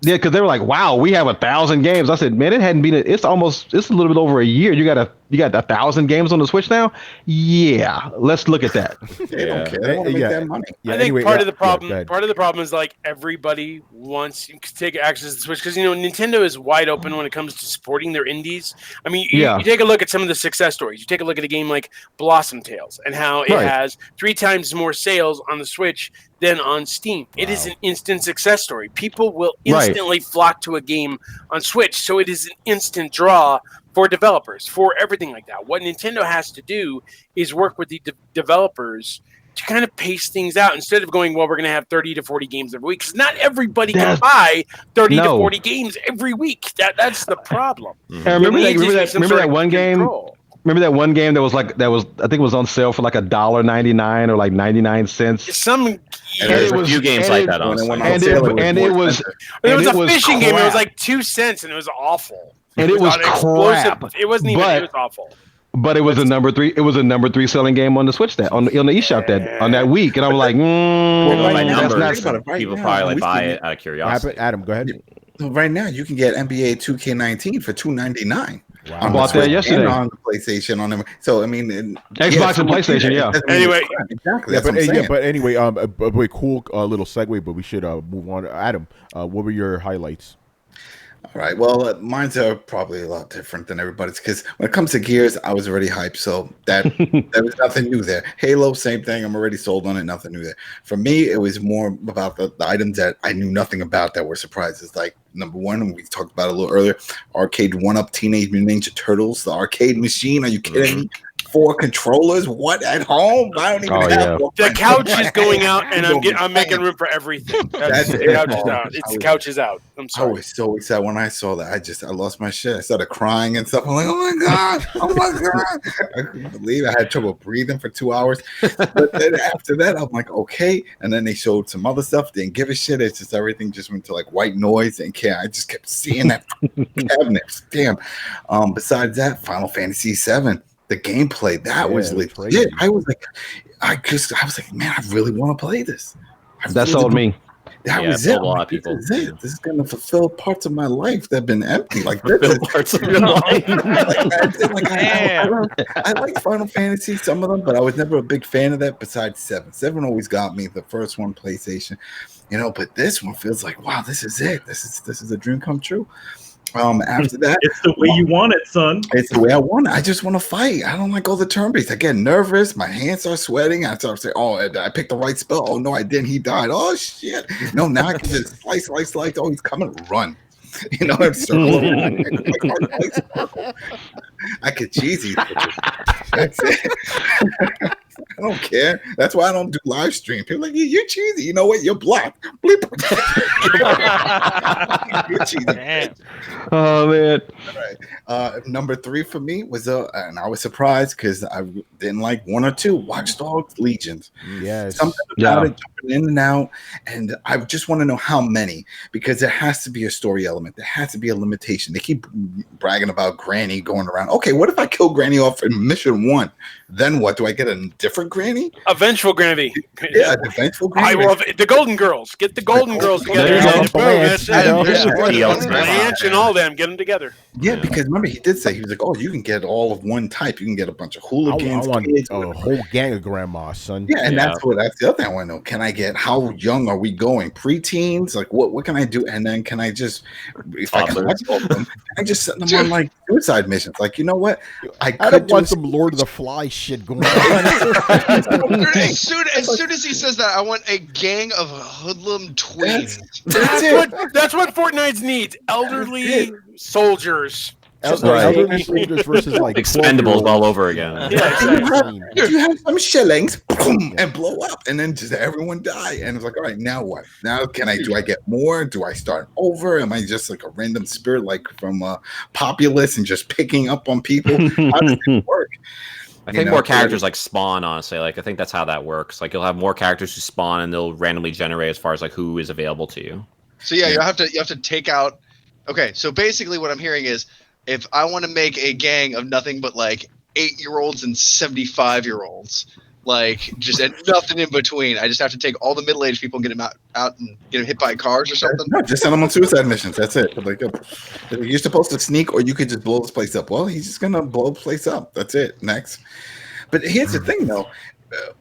Yeah, because they were like, "Wow, we have 1,000 games." I said, "Man, it hadn't been. It's a little bit over a year. You got 1,000 games on the Switch now. Yeah, let's look at that." They don't care. They want to make that money. Yeah, I think part of the problem is like everybody wants to take access to the Switch because Nintendo is wide open when it comes to supporting their indies. I mean, you take a look at some of the success stories. You take a look at a game like Blossom Tales and how it has 3 times more sales on the Switch than on Steam. Wow. It is an instant success story. People will instantly flock to a game on Switch, so it is an instant draw for developers, for everything like that. What Nintendo has to do is work with the developers to kind of pace things out instead of going, well, we're going to have 30 to 40 games every week, because not everybody can buy 30 to 40 games every week. That's the problem. And remember that one game? Remember that one game that was I think it was on sale for like $1.99 or like 99 cents. There's a few games like that. It was a fishing game. It was like 2 cents, and it was awful. And it was crap. It wasn't even. It was awful. But it was a number 3. It was a number 3 selling game on the Switch on the eShop on that week, and I was like, people probably buy it out of curiosity. Adam, go ahead. So right now, you can get NBA 2K19 for $2.99. Wow. I bought that yesterday on the PlayStation on them. So I mean, Xbox and PlayStation, yeah. Anyway, exactly. But anyway, cool little segue. But we should move on. Adam, what were your highlights? All right. Well, mine's are probably a lot different than everybody's because when it comes to Gears, I was already hyped. So there was nothing new there. Halo, same thing. I'm already sold on it. Nothing new there. For me, it was more about the items that I knew nothing about that were surprises. Like number one, and we talked about it a little earlier, arcade 1-up Teenage Mutant Ninja Turtles, the arcade machine. Are you kidding me? 4 controllers? What, at home? I don't even have one. The couch is going out, and I'm making room for everything. The couch is out. The couch is out. I'm sorry. I was so excited when I saw that. I lost my shit. I started crying and stuff. I'm like, oh my god, I couldn't believe it. I had trouble breathing for 2 hours. But then after that, I'm like, okay. And then they showed some other stuff. Didn't give a shit. It's just everything just went to like white noise and care. I just kept seeing that cabinet. Damn. Besides that, Final Fantasy VII. The gameplay that was legit. I was like, man, I really want to play this. That sold me. That was it. This is gonna fulfill parts of my life that have been empty. Like parts of your life. I like Final Fantasy, some of them, but I was never a big fan of that. Besides 7, 7 always got me. The first one, PlayStation, but this one feels like, wow, this is it. This is a dream come true. After that, it's the way you want it, son. It's the way I want it. I just want to fight. I don't like all the turn-based. I get nervous. My hands are sweating. I start saying, "Oh, I picked the right spell. Oh no, I didn't. He died. Oh shit! No, now I can just slice. Oh, he's coming. Run." And circle around. I could cheesy. That's it. I don't care. That's why I don't do live stream. People are like, you're cheesy. You know what? You're blocked. Bleep. You're cheesy. Man. Oh man. All right. Number 3 for me was and I was surprised because I didn't like 1 or 2 Watch Dogs Legions. Yes. Something about it, jumping in and out, and I just want to know how many, because there has to be a story element. There has to be a limitation. They keep bragging about Granny going around. Okay, what if I kill Granny off in mission 1? Then what? Do I get a different Granny? A vengeful Granny. Yeah, the vengeful Granny. I love it. The Golden Girls. Get the Golden Girls together. Blanche and all them. Get them together. Yeah, because remember he did say, he was like, oh, you can get all of one type. You can get a bunch of hooligans. I want a whole gang of grandmas, son. Yeah, and that's the other thing I want to know. Can I get, how young are we going? Preteens? Like what can I do? And then can I just, if I collect all of them, can I just set them on like suicide missions? Like, you know what? I don't want some Lord of the Flies shit going on. As soon as he says that, I want a gang of hoodlum tweens. That's what Fortnite needs. Elderly soldiers. Elderly soldiers versus like Expendables all over again. You have some shillings, boom, and blow up, and then just everyone die. And it's like, all right, now what? Now do I get more? Do I start over? Am I just like a random spirit, like from Populous, and just picking up on people? How does it work? I think more characters like spawn, honestly. Like I think that's how that works. Like you'll have more characters who spawn and they'll randomly generate as far as like who is available to you. So you have to take out. Okay, so basically what I'm hearing is if I want to make a gang of nothing but like 8-year-olds and 75-year-olds, like just nothing in between, I just have to take all the middle-aged people and get them out and get them hit by cars or something. No, just send them on suicide missions. That's it. Like you're supposed to sneak, or you could just blow this place up. Well, he's just gonna blow the place up. That's it. Next. But here's the thing, though.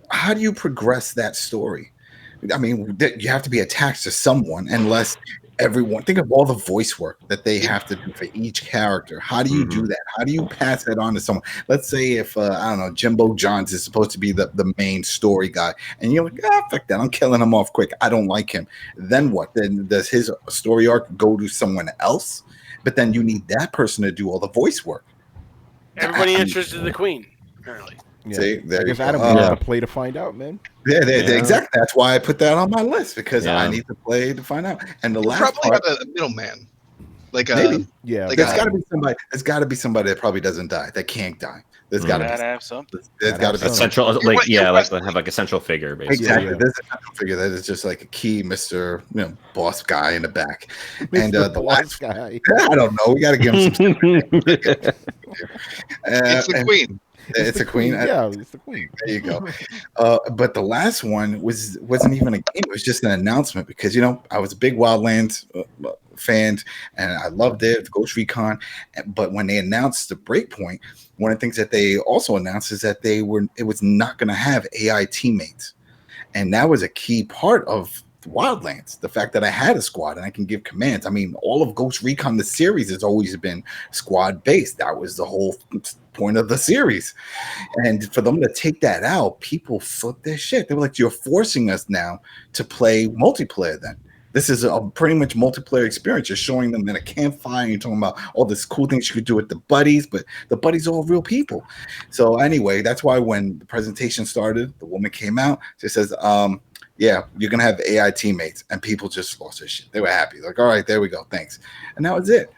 How do you progress that story? I mean, you have to be attached to someone, unless everyone. Think of all the voice work that they have to do for each character. How do you do that? How do you pass that on to someone? Let's say if I don't know, Jimbo Johns is supposed to be the main story guy, and you're like, fuck that, I'm killing him off quick. I don't like him. Then what? Then does his story arc go to someone else? But then you need that person to do all the voice work. Everybody interested in the Queen, apparently. Yeah. See, there I you guess go. Adam will have to play to find out, man. Yeah, exactly. That's why I put that on my list because I need to play to find out. And the last probably part, have a middleman, like maybe, yeah, like there's got to be somebody. There's got to be somebody that probably doesn't die, that can't die. There's got to Gotta be. have something. There's got to be A central, something. like have like a central figure, basically. Exactly. Yeah. There's a central figure that is just like a key, Mr. Boss guy in the back. And the last guy. I don't know. We got to give him some. it's the queen. It's a queen. Yeah, it's the queen. There you go. But the last one wasn't even a game. It was just an announcement because I was a big Wildlands fan and I loved it, Ghost Recon. But when they announced the Breakpoint, one of the things that they also announced is that it was not going to have AI teammates, and that was a key part of Wildlands. The fact that I had a squad and I can give commands. I mean, all of Ghost Recon, the series, has always been squad based. That was the whole point of the series. And for them to take that out, people flipped their shit. They were like, "You're forcing us now to play multiplayer then." This is a pretty much multiplayer experience. You're showing them in a campfire. You're talking about all this cool things you could do with the buddies, but the buddies are all real people. So anyway, that's why when the presentation started, the woman came out. She says, "Yeah, you're gonna have AI teammates," and people just lost their shit. They were happy, like, "All right, there we go, thanks," and that was it.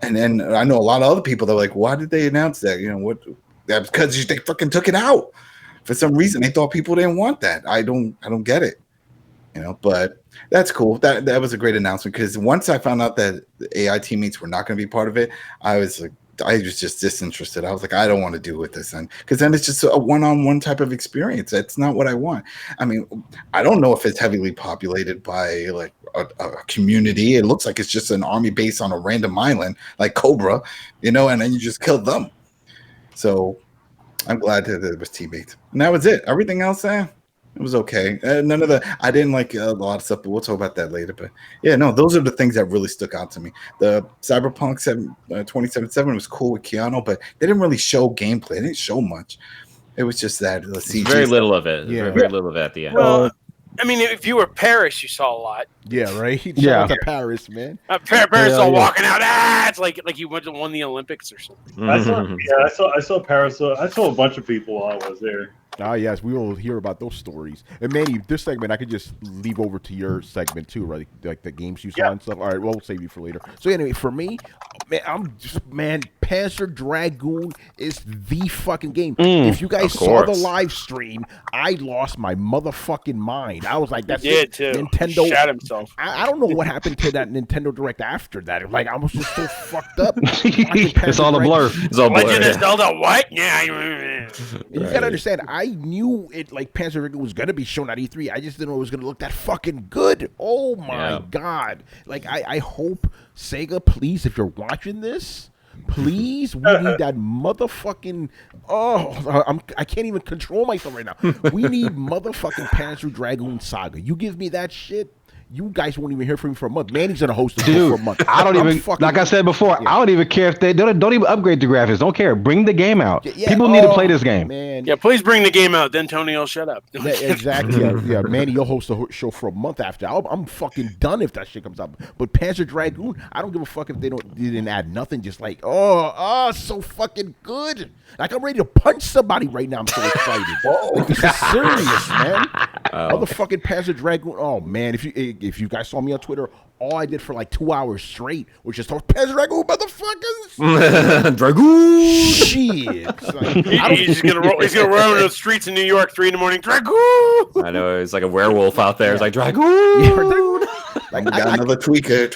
And then I know a lot of other people that are like, "Why did they announce that?" What? That's because they fucking took it out for some reason. They thought people didn't want that. I don't get it. But that's cool. That was a great announcement because once I found out that the AI teammates were not going to be part of it, I was just disinterested. I was like, I don't want to deal with this, and because then it's just a one-on-one type of experience. That's not what I want. I mean, I don't know if it's heavily populated by like a community. It looks like it's just an army base on a random island, like Cobra, and then you just kill them. So I'm glad that it was teammates, and that was it. Everything else, it was okay. None of I didn't like a lot of stuff, but we'll talk about that later. But yeah, no, those are the things that really stuck out to me. The Cyberpunk 2077 was cool with Keanu, but they didn't really show gameplay. They didn't show much. It was just that CG very little of it. Yeah. Very little of it at the end. Well, I mean, if you were Paris, you saw a lot. Yeah, right. Shout Yeah. out to Paris, man. Paris all walking out. It's like he won the Olympics or something. I saw Paris. I saw a bunch of people while I was there. Ah, yes, we will hear about those stories. And Manny, this segment I could just leave over to your segment too, right? Like the games you saw and stuff. All right, we'll save you for later. So anyway, for me, man, Panzer Dragoon is the fucking game. If you guys saw the live stream, I lost my motherfucking mind. I was like, "That's it." Too. Nintendo He shot himself. I don't know what happened to that Nintendo Direct after that. Like I was just so fucked up. It's all a blur. It's all blur. Legend of Zelda, what? Yeah. You gotta understand, I knew it like Panzer Dragoon was gonna be shown at E3. I just didn't know it was gonna look that fucking good. Oh my god! Like I hope Sega, please, if you're watching this, please, we need that motherfucking. I can't even control myself right now. We need motherfucking Panzer Dragoon Saga. You give me that shit. You guys won't even hear from me for a month. Manny's gonna host the show for a month. I don't even like I said before. I don't even care if they don't even upgrade the graphics. Don't care. Bring the game out. People need to play this game. Man. Yeah, please bring the game out. Then Tony will shut up. Yeah, exactly. Yeah, Manny, you'll host the show for a month after. I'm fucking done if that shit comes out. But Panzer Dragoon, I don't give a fuck if they didn't add nothing. Just like so fucking good. Like I'm ready to punch somebody right now. I'm so excited. Like, this is serious, man. Motherfucking Panzer Dragoon. Oh man, if you guys saw me on Twitter, all I did for like 2 hours straight was just talk Panzer Dragoon, motherfuckers. Dragoon. Shit. Like, He's gonna run on the streets in New York 3 a.m. Dragoon. I know it's like a werewolf out there. It's like Dragoon. Yeah, Dragoon. Like, I got another tweaker.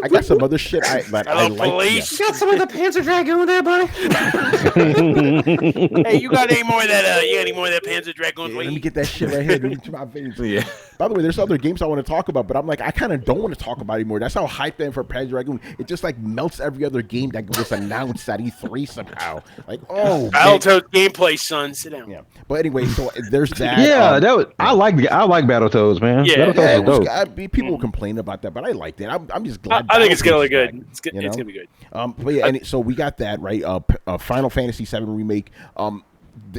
I got some other shit I like. Police. You got some of the Panzer Dragoon there, buddy. Hey, you got any more of that? You got any more of that Panzer Dragoon? Let me get that shit right here into my veins. Yeah. By the way, there's other games I want to talk about, but I'm like, I kind of don't want to talk about it anymore. That's how hyped I am for Panzer Dragoon. It just like melts every other game that was announced at E3 somehow. Like, Battletoads gameplay, son. Sit down. Yeah. But anyway, so there's that. Yeah, I like Battletoads, man. Yeah, Battletoads is dope. People complain about that, but I liked it. I'm just glad. I think it's gonna look good. Back, it's gonna be good. But yeah, so we got that right. Final Fantasy VII remake.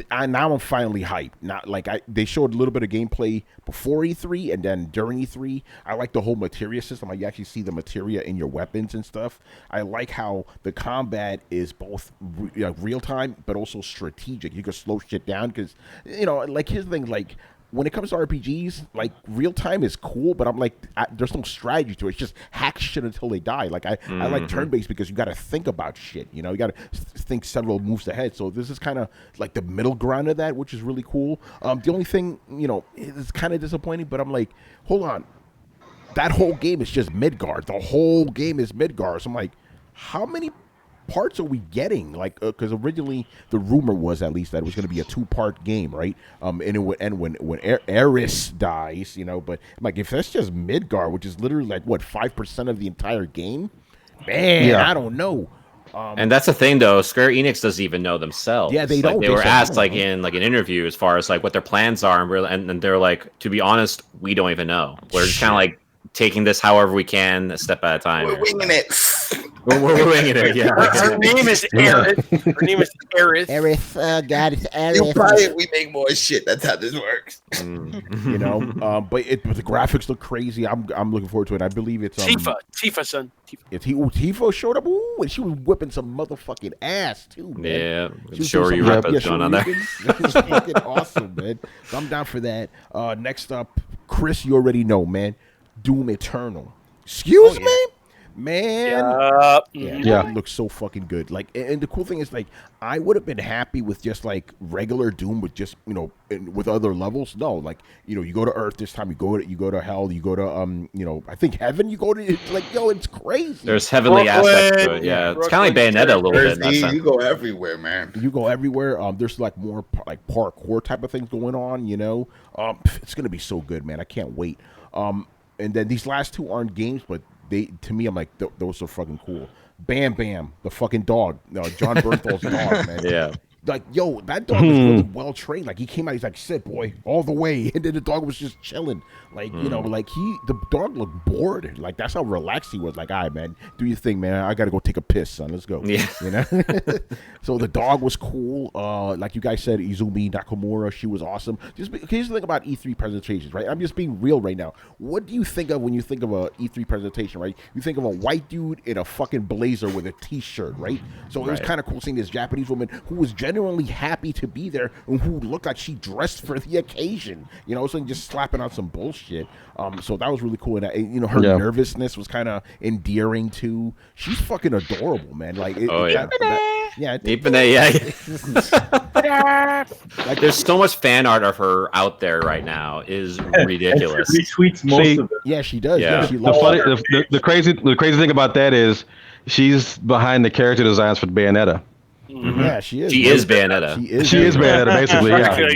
now I'm finally hyped. Not like they showed a little bit of gameplay before E3 and then during E3. I like the whole materia system. Like you actually see the materia in your weapons and stuff. I like how the combat is both real time but also strategic. You can slow shit down because like here's the thing, like. When it comes to RPGs, like real time is cool, but I'm like, there's no strategy to it. It's just hack shit until they die. Like I like turn based because you got to think about shit. You got to think several moves ahead. So this is kind of like the middle ground of that, which is really cool. The only thing, it's kind of disappointing, but I'm like, hold on, that whole game is just Midgard. The whole game is Midgard. So I'm like, how many parts are we getting? Like, because originally the rumor was at least that it was going to be a 2-part game, right? And it would end when Eris dies, But I'm like, if that's just Midgard, which is literally like what 5% of the entire game, man, I don't know. And that's the thing, though. Square Enix doesn't even know themselves. Yeah, they don't. They were asked in an interview as far as like what their plans are, and they're like, to be honest, we don't even know. We're just kind of like taking this however we can, a step at a time. We're winging it. We're winging it. Yeah. Her name is Aerith. Her name is Aerith. Aerith, God, it's Aerith. You buy it, we make more shit. That's how this works. But the graphics look crazy. I'm looking forward to it. I believe it's Tifa, son. Tifa showed up. Ooh, and she was whipping some motherfucking ass too, man. Yeah, sure you rep what's going on there. That was fucking awesome, man. So I'm down for that. Next up, Chris, you already know, man. Doom Eternal. Excuse me? Man, it looks so fucking good. Like, and the cool thing is, like, I would have been happy with just like regular Doom with just with other levels. No, like you go to Earth this time, you go to Hell, you go to I think Heaven. You go to it's crazy. There's heavenly aspects to it. Yeah, it's kind of like Bayonetta a little bit. In that sense. You go everywhere, man. You go everywhere. There's like more like parkour type of things going on. It's gonna be so good, man. I can't wait. And then these last two aren't games, but to me, I'm like, those are fucking cool. Bam Bam, the fucking dog, John Bernthal's dog, man. Yeah. Like, yo, that dog was really well trained. Like, he came out, he's like, sit, boy, all the way. And then the dog was just chilling. Like, the dog looked bored. Like, that's how relaxed he was. Like, all right, man, do your thing, man. I got to go take a piss, son. Let's go. Yeah. So the dog was cool. Like you guys said, Izumi Nakamura, she was awesome. Here's the thing about E3 presentations, right? I'm just being real right now. What do you think of when you think of a E3 presentation, right? You think of a white dude in a fucking blazer with a t-shirt, right? So it was kind of cool seeing this Japanese woman who was genuinely happy to be there and who looked like she dressed for the occasion, so just slapping on some bullshit. So that was really cool. And her nervousness was kind of endearing too. She's fucking adorable, man. Like, like, there's so much fan art of her out there right now. Is ridiculous. She retweets most of it. Yeah, she does. Yeah. She loves the crazy thing about that is she's behind the character designs for Bayonetta. Mm-hmm. Yeah, she is. She is Bayonetta. She is Bayonetta, basically.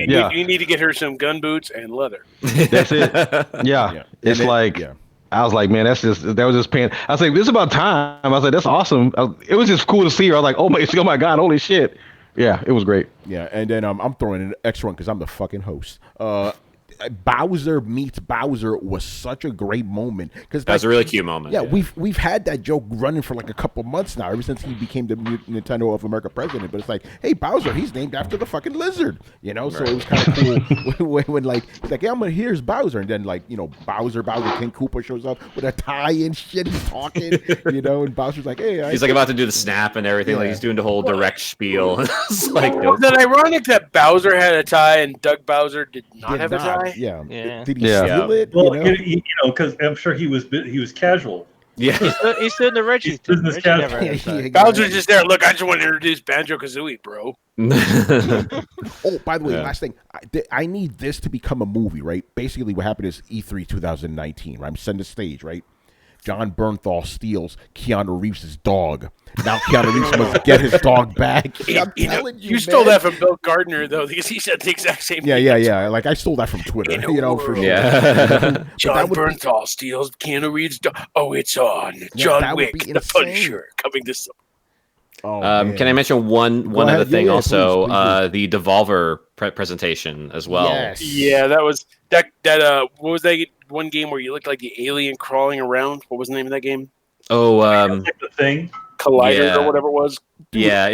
Yeah. You need to get her some gun boots and leather. That's it. Yeah. It's I was like, man, that was just pain. I was like, this is about time. I was like, that's awesome. It was just cool to see her. I was like, oh my God, holy shit. Yeah, it was great. Yeah, and then I'm throwing in an extra one because I'm the fucking host. Bowser meets Bowser was such a great moment because that's a really cute moment. Yeah, we've had that joke running for like a couple months now, ever since he became the Nintendo of America president. But it's like, hey, Bowser, he's named after the fucking lizard, So it was kind of cool when like he's like, yeah, here's Bowser, and then like Bowser King Koopa shows up with a tie and shit, he's talking, and Bowser's like, hey, he's like about to do the snap and everything, like he's doing the whole direct spiel. It's like, was that ironic that Bowser had a tie and Doug Bowser did not have a tie? Yeah. Did he Yeah. steal it? Well, because I'm sure he was casual. Yeah. He's doing the Reggie thing. business Reggie casual. never had a tie. Bowser's just there. Look, I just want to introduce Banjo-Kazooie, bro. Oh, by the way, last thing. I need this to become a movie, right? Basically, what happened is E3 2019, right? I'm setting the stage, right? John Bernthal steals Keanu Reeves' dog. Now Keanu Reeves must get his dog back. I'm telling you, stole that from Bill Gardner, though, because he said the exact same thing. Yeah. Like, I stole that from Twitter, for sure. Yeah. John Bernthal steals Keanu Reeves' dog. Oh, it's on. John Wick, the Punisher, coming this summer. Can I mention one other thing also? Please. The Devolver presentation as well. Yes. Yeah, that was that. What was that one game where you looked like the alien crawling around? What was the name of that game? Oh, The Thing. Collider or whatever it was. Yeah,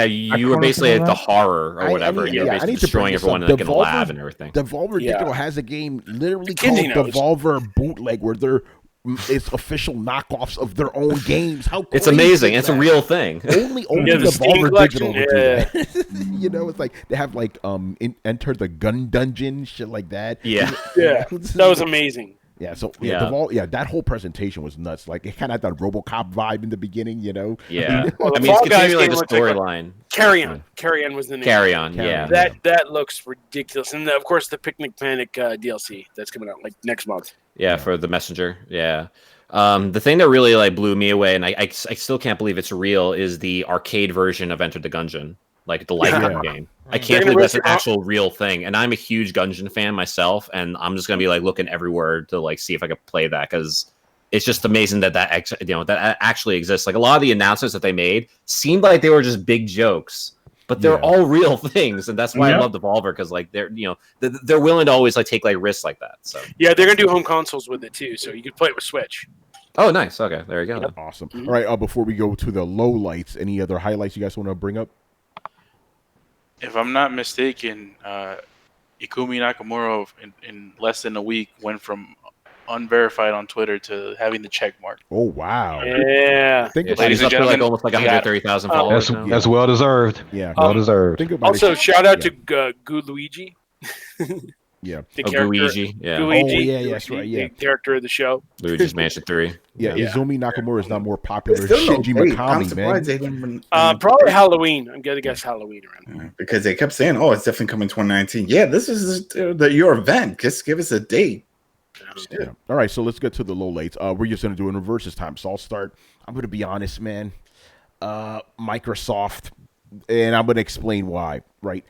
you were basically at the horror or whatever. I You're need basically to destroying bring this everyone up. like in the lab and everything. Devolver Digital has a game literally McKinsey called knows. Devolver Bootleg, where it's official knockoffs of their own games. How It's crazy amazing. is It's a that? real thing. Only the Steam Devolver Digital would do collection, that. You know, it's like they have like Enter the Gun Dungeon, shit like that. Yeah. Yeah, that was amazing. Yeah, so Yeah. that whole presentation was nuts. Like it kind of had that RoboCop vibe in the beginning, you know. Yeah. Well, I the mean, it's Fall Guys continuing like game the looks like a- storyline. Carry On was the name. Carry On, yeah. That looks ridiculous, and of course the Picnic Panic DLC that's coming out like next month. Yeah, for the Messenger. Yeah. The thing that really like blew me away, and I still can't believe it's real, is the arcade version of Enter the Gungeon, like the Lifetime game. I can't believe that's an actual real thing. And I'm a huge Gungeon fan myself, and I'm just gonna be like looking everywhere to like see if I could play that, because it's just amazing that that actually exists. Like a lot of the announcements that they made seemed like they were just big jokes, but they're all real things, and that's why I love Devolver, because like they're they're willing to always like take like risks like that. So yeah, they're gonna do home consoles with it too, so you can play it with Switch. Oh, nice. Okay, there you go. Yep. Awesome. All right. Before we go to the low lights, any other highlights you guys want to bring up? If I'm not mistaken, Ikumi Nakamura in less than a week went from unverified on Twitter to having the check mark. Oh wow! Yeah. Think about he's up to like almost like 130,000 followers. That's well deserved. Yeah, well deserved. Think about Also, it. shout out to Goo Luigi. Yeah. The Oh, character. Luigi, yeah. Luigi, Oh, yeah, that's right, yeah. The character of the show. Luigi's Mansion 3. Yeah, Izumi Nakamura is not more popular It's than still no Shinji date. I'm Mikami, surprised they man. didn't even, Probably Halloween. I'm gonna guess Halloween around. because they kept saying, "Oh, it's definitely coming 2019." Yeah, this is your event. Just give us a date. Yeah. All right, so let's get to the low lights. We're just gonna do it in reverse this time. So I'll start. I'm gonna be honest, man. Microsoft, and I'm gonna explain why. Right,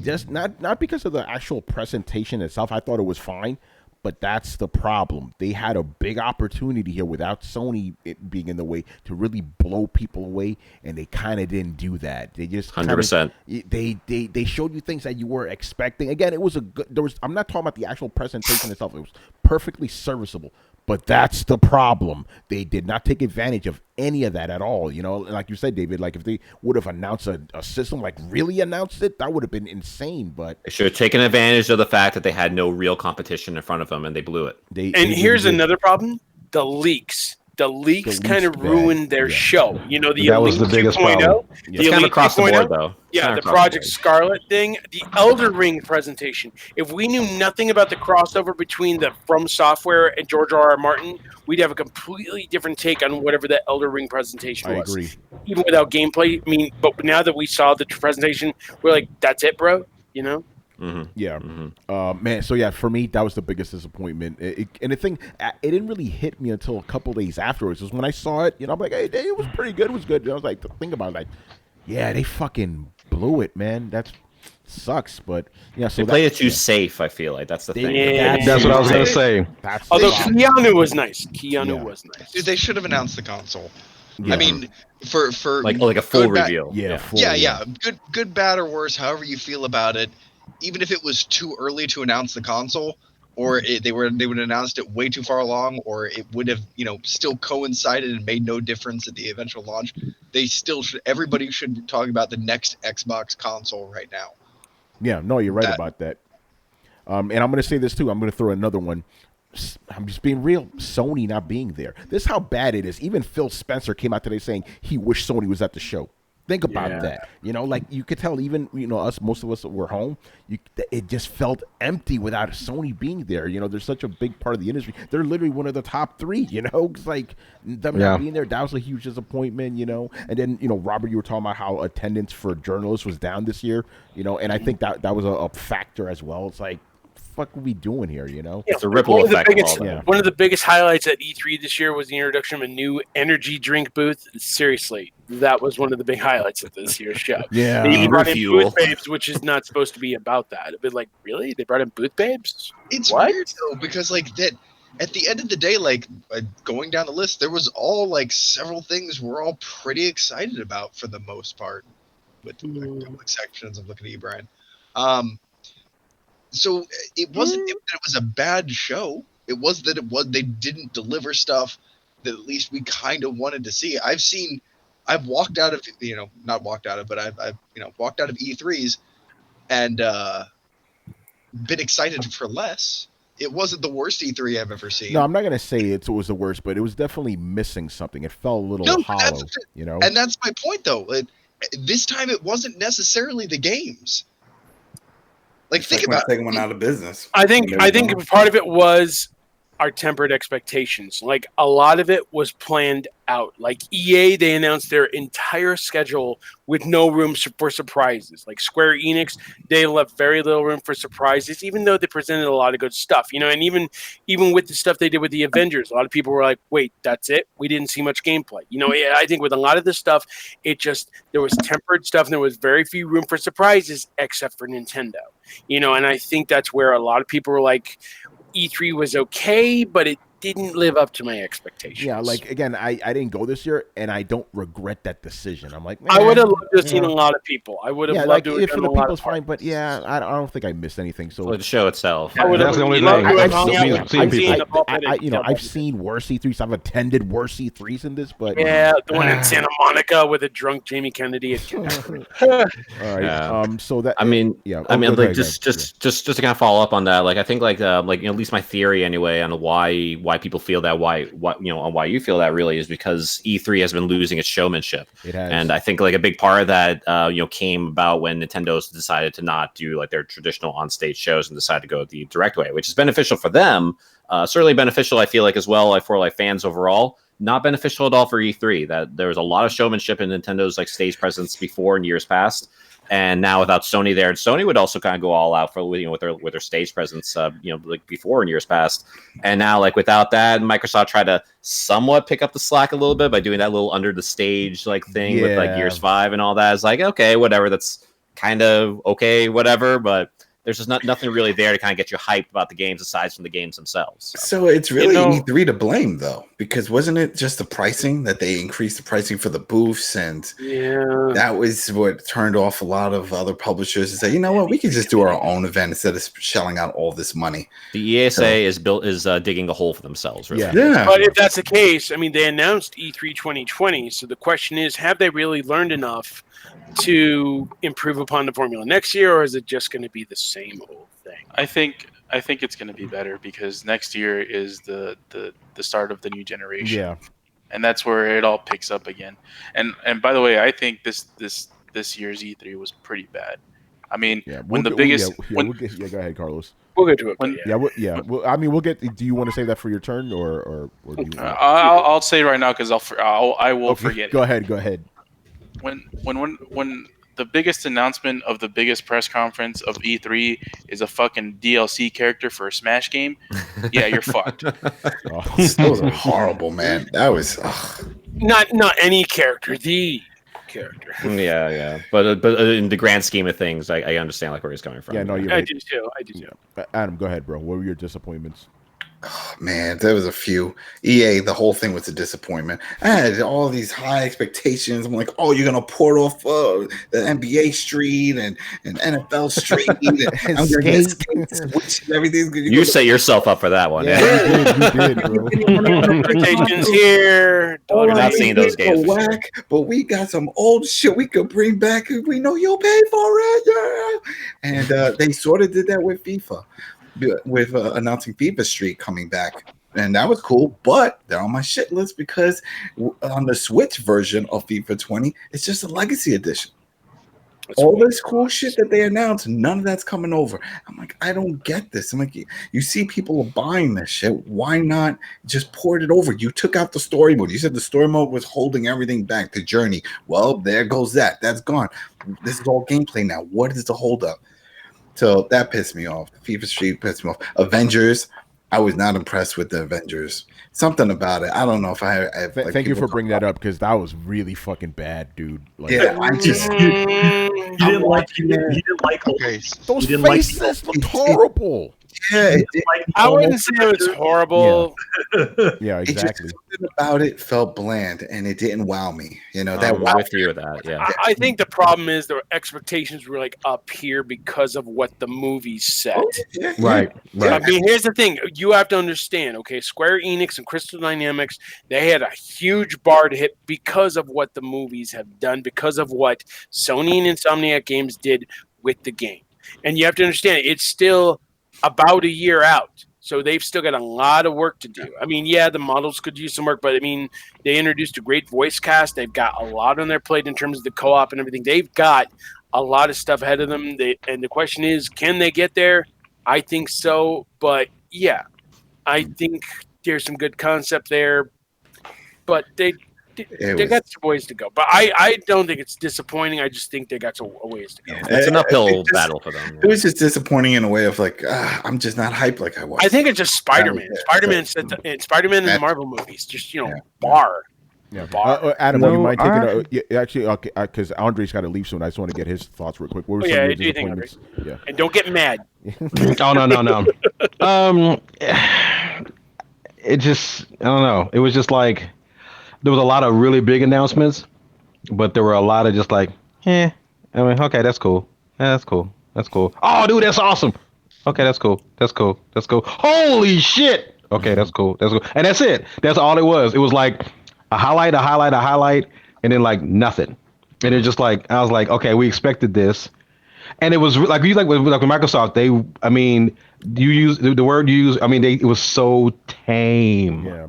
just not because of the actual presentation itself. I thought it was fine, but that's the problem. They had a big opportunity here without Sony being in the way to really blow people away, and they kind of didn't do that. They just 100%. They showed you things that you were expecting. Again, it was a good. I'm not talking about the actual presentation itself. It was perfectly serviceable. But that's the problem. They did not take advantage of any of that at all. You know, like you said, David, like if they would have announced a system, like really announced it, that would have been insane. But They should have taken advantage of the fact that they had no real competition in front of them, and they blew it. Here's another problem: the leaks. The leaks kind of ruined their show. You know, the That was Elite the biggest 2.0. problem. It's kind of across the board, though. Yeah, the Project Scarlet thing, the Elder Ring presentation. If we knew nothing about the crossover between the From Software and George R.R. Martin, we'd have a completely different take on whatever the Elder Ring presentation I was. agree. Even without gameplay. I mean, but now that we saw the presentation, we're like, that's it, bro. You know? Mm-hmm. Yeah, man. So yeah, for me, that was the biggest disappointment. And the thing, it didn't really hit me until a couple days afterwards. Because when I saw it, you know, I'm like, hey, it was pretty good. It was good. And I was like, think about it, like, yeah, they fucking blew it, man. That sucks. But yeah, so They played it too safe. I feel like that's the thing. Yeah. That's what I was gonna say. That's Although the problem. Keanu was nice. Keanu was nice. Dude, they should have announced the console. Yeah. I mean, for like a full good, bad- reveal. Yeah, full, yeah. Good, bad, or worse, however you feel about it. Even if it was too early to announce the console, or they would have announced it way too far along, or it would have still coincided and made no difference at the eventual launch. They still should. Everybody should be talking about the next Xbox console right now. Yeah, no, you're right about that. And I'm going to say this too. I'm going to throw another one. I'm just being real. Sony not being there. This is how bad it is. Even Phil Spencer came out today saying he wished Sony was at the show. Think about that. You know, like you could tell even, us, most of us that were home, it just felt empty without Sony being there. You know, they're such a big part of the industry. They're literally one of the top three, you know. It's like them not being there, that was a huge disappointment, you know. And then, Robert, you were talking about how attendance for journalists was down this year, and I think that was a factor as well. It's like, fuck are we doing here, you know? It's a ripple effect of all that. One of the biggest highlights at E3 this year was the introduction of a new energy drink booth. Seriously, that was one of the big highlights of this year's show. Yeah. They even brought in Fuel. Booth Babes, which is not supposed to be about that. A bit like, really? They brought in Booth Babes? It's What? weird though, because like that at the end of the day, like going down the list, there was all like several things we're all pretty excited about for the most part, with the couple exceptions of looking at you, Brian. So it wasn't that it was a bad show. It was that they didn't deliver stuff that at least we kind of wanted to see. I've seen I've walked out of not walked out of, but I've walked out of E3s and been excited for less. It wasn't the worst E3 I've ever seen. No, I'm not gonna say it was the worst, but it was definitely missing something. It felt a little hollow, And that's my point, though. This time, it wasn't necessarily the games. Like, think about taking one out of business. I think part of it was our tempered expectations. Like, a lot of it was planned out. Like EA, they announced their entire schedule with no room for surprises. Like Square Enix, they left very little room for surprises, even though they presented a lot of good stuff, and even with the stuff they did with the Avengers, a lot of people were like, wait, that's it? We didn't see much gameplay. I think with a lot of this stuff, there was tempered stuff and there was very few room for surprises except for Nintendo, and I think that's where a lot of people were like, E3 was okay, but it didn't live up to my expectations. Yeah, like, again, I didn't go this year, and I don't regret that decision. I'm like, I would have loved to have seen a lot of people. I would have loved to have for done the a lot people's of fine, but yeah, I don't think I missed anything. So the show itself. That's the only thing. I've seen worse E3s. I've attended worse E3s in this, but the one in Santa Monica with a drunk Jamie Kennedy. All right. So that just to kind of follow up on that, like I think at least my theory anyway on why people feel that on why you feel that really is because E3 has been losing its showmanship. It has. And I think like a big part of that came about when Nintendo's decided to not do like their traditional on-stage shows and decided to go the direct way, which is beneficial for them. Certainly beneficial, I feel like, as well, like for like fans overall. Not beneficial at all for E3. That there was a lot of showmanship in Nintendo's like stage presence before in years past. And now without Sony there, and Sony would also kind of go all out for with their stage presence, like before in years past. And now, like without that, Microsoft tried to somewhat pick up the slack a little bit by doing that little under the stage like thing with like Gears 5 and all that. It's like, okay, whatever, that's kind of okay, whatever, but there's just nothing really there to kind of get you hyped about the games aside from the games themselves. So it's really E3 to blame, though, because wasn't it just the pricing that they increased the pricing for the booths, and that was what turned off a lot of other publishers to say, you know what, we can just do our own event instead of shelling out all this money. The ESA is digging a hole for themselves. Really. Yeah. But if that's the case, I mean, they announced E3 2020, so the question is, have they really learned enough to improve upon the formula next year, or is it just going to be the same old thing? I think it's going to be better because next year is the start of the new generation. Yeah, and that's where it all picks up again. And by the way, I think this year's E3 was pretty bad. I mean, go ahead, Carlos. We'll get to it. We'll get. Do you want to save that for your turn, or do you? I'll say right now because I will forget. Go ahead. When the biggest announcement of the biggest press conference of E3 is a fucking DLC character for a Smash game, yeah, you're fucked. Those are horrible, man. That was not any character, the character. Yeah. But in the grand scheme of things, I understand like where he's coming from. Yeah, no, you're I right. do too. Adam, go ahead, bro. What were your disappointments? Oh, man, there was a few. EA, the whole thing was a disappointment. I had all these high expectations. I'm like, oh, you're gonna port off the NBA Street and NFL Street, and I'm gonna get Switch and everything. You set yourself up for that one. Yeah. You did, bro. Expectations here. You're not seeing those games. But we got some old shit we could bring back, and we know you'll pay for it. Yeah. And they sort of did that with FIFA. With announcing FIFA Street coming back, and that was cool, but they're on my shit list because on the Switch version of FIFA 20, it's just a legacy edition. All this cool shit that they announced, none of that's coming over. I'm like, I don't get this. I'm like, you see people are buying this shit. Why not just port it over? You took out the story mode. You said the story mode was holding everything back, the journey. Well, there goes that. That's gone. This is all gameplay now. What is the holdup? So that pissed me off. FIFA Street pissed me off. Avengers, I was not impressed with the Avengers. Something about it. I don't know if I thank you for bringing that up because that was really fucking bad, dude. Like, yeah, I just you didn't like. Okay, those faces looked horrible. Yeah, I wouldn't say it was horrible. Yeah, it just exactly. something about it felt bland, and it didn't wow me. You know that. I'm Wow. with you with that. Yeah. I think the problem is the expectations were like up here because of what the movie said. Yeah, Right. I mean, here's the thing. You have to understand, okay, Square Enix and Crystal Dynamics, they had a huge bar to hit because of what the movies have done, because of what Sony and Insomniac Games did with the game. And you have to understand, it's still about a year out. So they've still got a lot of work to do. I mean, yeah, the models could use some work, but I mean, they introduced a great voice cast. They've got a lot on their plate in terms of the co-op and everything. They've got a lot of stuff ahead of them. And the question is, can they get there? I think so. But yeah, I think there's some good concept there. But they got some ways to go. But I don't think it's disappointing. I just think they got a ways to go. It's an uphill battle for them. It was just disappointing in a way of like, I'm just not hyped like I was. I think it's just Spider-Man. Spider-Man in the Marvel movies. Just, bar. Yeah, Adam, you mind taking actually, okay, because Andre's got to leave soon. I just want to get his thoughts real quick. What were some of your disappointments? Yeah, and don't get mad. Oh no. It just, I don't know. It was just like there was a lot of really big announcements, but there were a lot of just like, I mean, okay, that's cool. Yeah, that's cool. That's cool. Oh, dude, that's awesome. Okay, that's cool. That's cool. That's cool. Holy shit. Okay, that's cool. That's cool. And that's it. That's all it was. It was like a highlight, and then like nothing. And it's just like, I was like, okay, we expected this. And it was like, with Microsoft, you use the word you use. I mean, it was so tame. Yeah.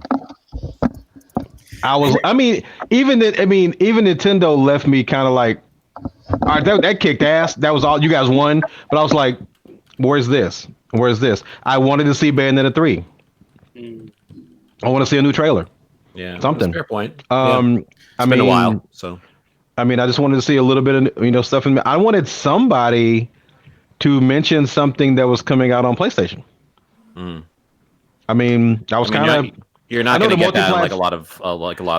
Even Nintendo left me kind of like, all right, that kicked ass. That was all. You guys won. But I was like, where's this? I wanted to see Bayonetta 3. I want to see a new trailer. Yeah, something. Fair point. It's been a while, so. I mean, I just wanted to see a little bit of stuff. I wanted somebody to mention something that was coming out on PlayStation. I mean, you're not going to get that like a lot of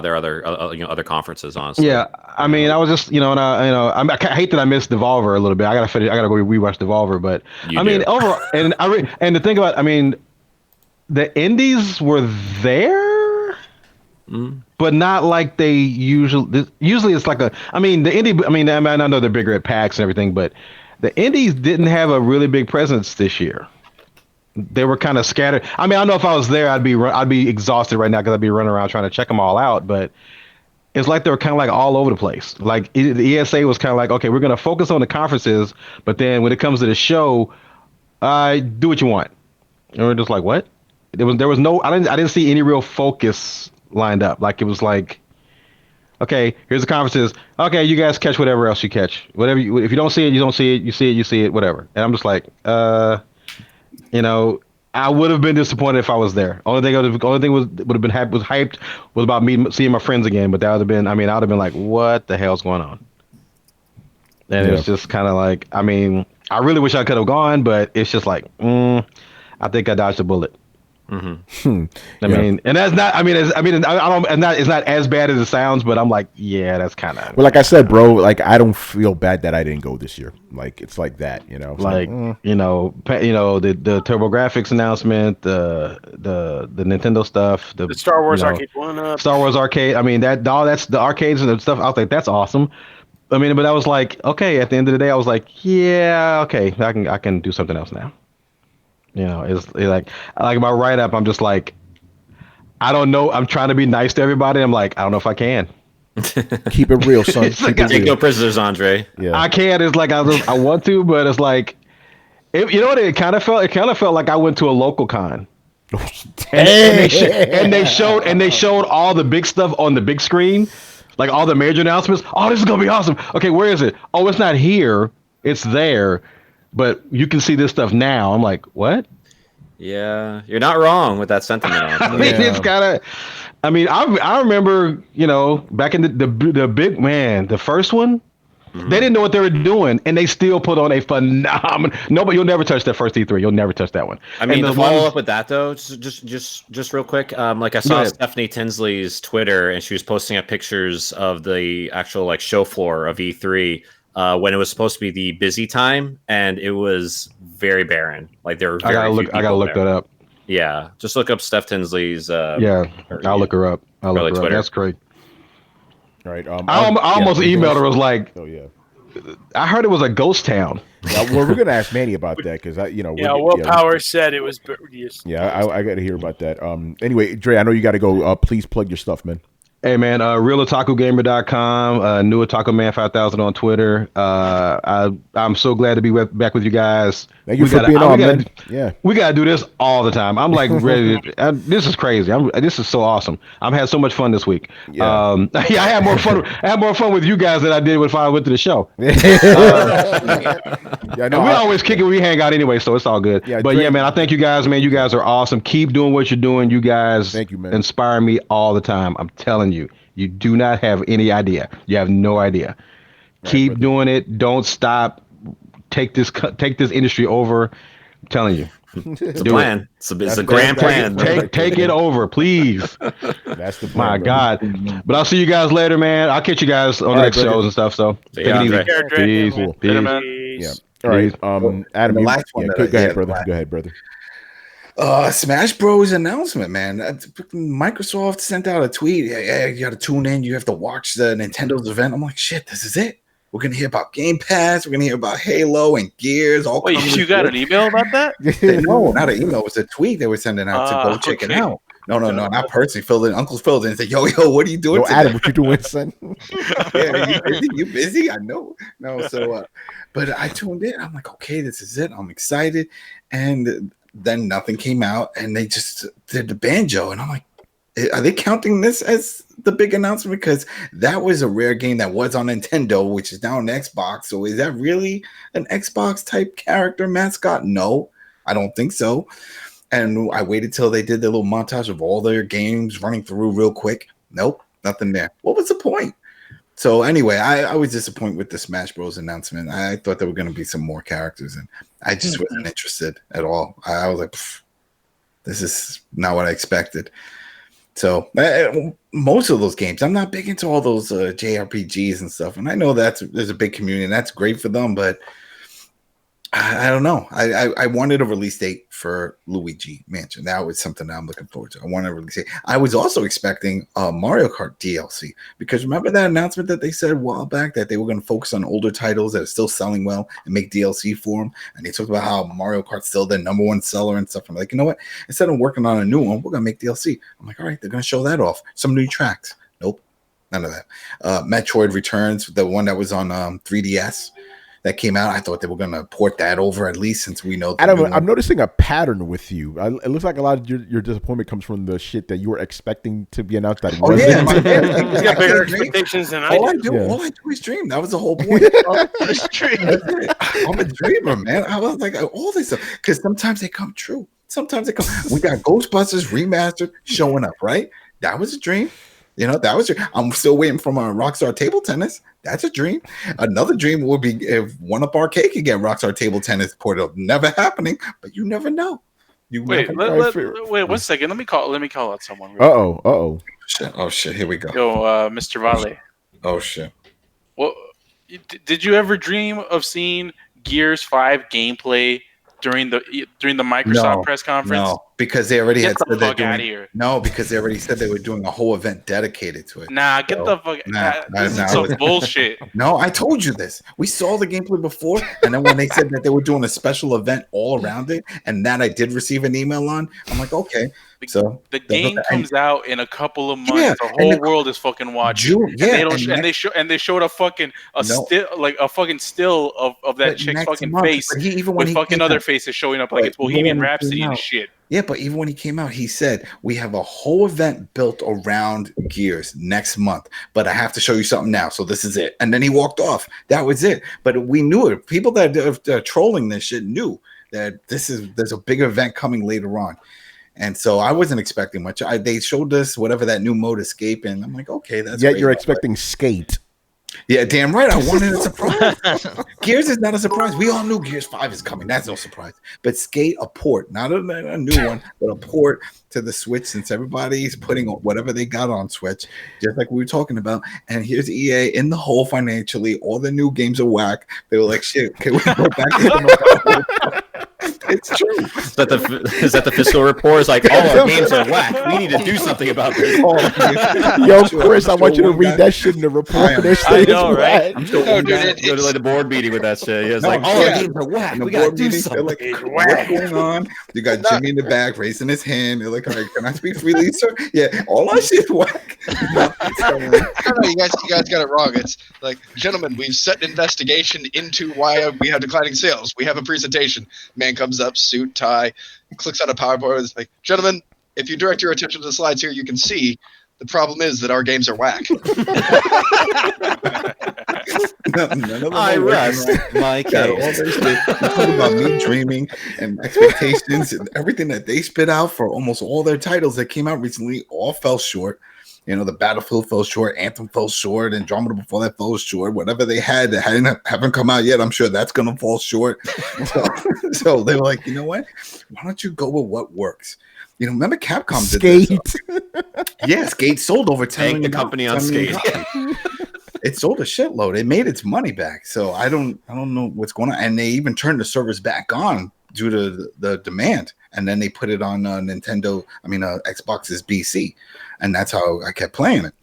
their other conferences, honestly. Yeah, I mean, I was just I hate that I missed Devolver a little bit. I gotta go rewatch Devolver, but overall, and to think about, the indies were there, but not like they usually. Usually, it's like the indie. I know they're bigger at PAX and everything, but the indies didn't have a really big presence this year. They were kind of scattered. I don't know if I was there, I'd be exhausted right now because I'd be running around trying to check them all out. But it's like they were kind of like all over the place. Like the ESA was kind of like, okay, we're going to focus on the conferences, but then when it comes to the show, do what you want. And we're just like, what? There was no. I didn't see any real focus lined up. Like it was like, okay, here's the conferences. Okay, you guys catch whatever else you catch. Whatever if you don't see it, you don't see it. You see it, you see it. Whatever. And I'm just like, I would have been disappointed if I was there. Only thing would have been hyped was about me seeing my friends again. But that would have been, I would have been like, what the hell's going on? And it was just kind of like, I really wish I could have gone, but it's just like, I think I dodged a bullet. Mm-hmm. And that's not. It's not as bad as it sounds, but I'm like, yeah, that's kind of. Well, like I said, bro, like I don't feel bad that I didn't go this year. Like it's like that, It's the TurboGrafx announcement, the Nintendo stuff, the Star Wars Arcade 1-Up, Star Wars Arcade. That's the arcades and the stuff. I was like, that's awesome. But I was like, okay. At the end of the day, I was like, yeah, okay, I can do something else now. It's like my write-up, I'm just like, I don't know. I'm trying to be nice to everybody. I'm like, I don't know if I can. Keep it real, son. Take no prisoners, Andre. Yeah. I can't. It's like I want to, but it's like, you know what? It kind of felt like I went to a local con. and they showed all the big stuff on the big screen, like all the major announcements. Oh, this is gonna be awesome. Okay, where is it? Oh, it's not here. It's there. But you can see this stuff now. I'm like, what? Yeah, you're not wrong with that sentiment. It's gotta. I remember, back in the big man, the first one, they didn't know what they were doing, and they still put on a phenomenal. Nobody, you'll never touch that first E3. You'll never touch that one. To follow up with that though, just real quick, I saw Stephanie Tinsley's Twitter, and she was posting up pictures of the actual show floor of E3. when it was supposed to be the busy time, and it was very barren. Like there were I gotta look that up. Yeah, just look up Steph Tinsley's. I'll look her up. I'll look her up. That's great. All right. I almost emailed her. Was like, oh yeah. I heard it was a ghost town. Well, we're gonna ask Manny about that because Power said it was. I got to hear about that. Anyway, Dre, I know you got to go. Please plug your stuff, man. Hey man, realotakugamer.com, new Otaku Man 5000 on Twitter. I'm so glad to be back with you guys. Thank you for being on, man. Yeah, we gotta do this all the time. I'm like ready. This is crazy. This is so awesome. I've had so much fun this week. Yeah. I had more fun. I had more fun with you guys than I did if I went to the show. We always kick it when we hang out anyway, so it's all good. Yeah, but man, I thank you guys, man. You guys are awesome. Keep doing what you're doing. You guys, thank you, man. Inspire me all the time. I'm telling you, you do not have any idea. You have no idea. Keep doing it. Don't stop. Take this industry over. I'm telling you. It's a plan. It's a grand plan. Take it over, please. That's the plan. My God. But I'll see you guys later, man. I'll catch you guys on the next shows and stuff. So take it easy. Peace. Yeah. All right. Adam, go ahead, brother. Go ahead, brother. Smash Bros. Announcement, man. Microsoft sent out a tweet. Yeah, you got to tune in. You have to watch the Nintendo's event. I'm like, shit, this is it. We're gonna hear about Game Pass. We're gonna hear about Halo and Gears. Wait, you got an email about that? No, not an email. It was a tweet they were sending out to go check it out. No, not personally. Filled in. Uncle filled in and said, "Yo, what are you doing? Yo, Adam, what you doing, son? Yeah, you busy? I know. No, so, but I tuned in. I'm like, okay, this is it. I'm excited, and then nothing came out, and they just did the banjo, and I'm like, are they counting this as the big announcement? Because that was a rare game that was on Nintendo, which is now on Xbox. So is that really an Xbox type character mascot? No, I don't think so. And I waited till they did the little montage of all their games running through real quick. Nope, nothing there. What was the point? So anyway, I was disappointed with the Smash Bros. Announcement. I thought there were going to be some more characters, and I just wasn't interested at all. I was like, this is not what I expected. So most of those games, I'm not big into all those JRPGs and stuff. And I know there's a big community and that's great for them, but I don't know. I wanted a release date for Luigi Mansion. That was something that I'm looking forward to. I wanted a release date. I was also expecting Mario Kart DLC because remember that announcement that they said a while back that they were going to focus on older titles that are still selling well and make DLC for them. And they talked about how Mario Kart's still the number one seller and stuff. I'm like, you know what? Instead of working on a new one, we're going to make DLC. I'm like, all right, they're going to show that off. Some new tracks. Nope, none of that. Metroid Returns, the one that was on 3DS. That came out. I thought they were going to port that over at least since we know. I'm noticing a pattern with you. It looks like a lot of your disappointment comes from the shit that you were expecting to be announced. That wasn't. He's got bigger expectations than I do. All I do is dream. That was the whole point. I'm a dreamer, man. I was like, all this stuff. Because sometimes they come true. Sometimes they come. We got Ghostbusters Remastered showing up, right? That was a dream. You know, that was. I'm still waiting for my Rockstar Table Tennis. That's a dream. Another dream would be if One Up Arcade could get Rockstar Table Tennis ported. Never happening, but you never know. Wait 1 second. Let me call out someone. Oh shit. Here we go. Yo, Mr. Vale. Oh shit. Well, did you ever dream of seeing Gears 5 gameplay during the Microsoft press conference? No, because they already had said they're doing. No, because they already said they were doing a whole event dedicated to it. Nah, get the fuck. This is some bullshit. No, I told you this. We saw the gameplay before, and then when they said that they were doing a special event all around it, and that I did receive an email on, I'm like, okay. So the game comes out in a couple of months. Yeah, the whole world is fucking watching. And they showed a fucking still of that chick's fucking face with fucking other faces showing up like it's Bohemian Rhapsody and shit. Yeah, but even when he came out, he said we have a whole event built around Gears next month, but I have to show you something now. So this is it. And then he walked off. That was it. But we knew it. People that are trolling this shit knew that there's a big event coming later on. And so I wasn't expecting much. They showed us whatever that new mode Escape, and I'm like, okay, that's. Yet you're expecting Skate. Yeah, damn right. I wanted a surprise. Gears is not a surprise. We all knew Gears 5 is coming. That's no surprise. But Skate, a port, not a new one, but a port to the Switch, since everybody's putting whatever they got on Switch, just like we were talking about. And here's EA in the hole financially. All the new games are whack. They were like, shit, can we go back to the It's true. Is that the fiscal report? It's like, all our games are whack. We need to do something about this. Yo, Chris, I want you to read that shit in the report. I know, right? Go to like the board meeting with that shit. Yeah, it's like, all our games are whack. We gotta do something. Like, what's going on? You got Jimmy in the back raising his hand. They're like, all right, can I speak freely, sir? Yeah, all our shit whack. No, you guys got it wrong. It's like, gentlemen, we've set an investigation into why we have declining sales. We have a presentation. Man comes up, suit, tie, clicks on a PowerPoint. It's like, gentlemen, if you direct your attention to the slides here, you can see the problem is that our games are whack. I rest my case. Talking about me dreaming and expectations and everything that they spit out for almost all their titles that came out recently all fell short. You know, the Battlefield fell short, Anthem fell short, Andromeda before that fell short. Whatever they had that haven't come out yet, I'm sure that's going to fall short. So they were like, you know what? Why don't you go with what works? You know, remember Capcom did Skate. Yeah, Skate sold over 10 million. The company on Skate. It sold a shitload. It made its money back. So I don't know what's going on. And they even turned the servers back on due to the demand. And then they put it on Xbox's BC. And that's how I kept playing it.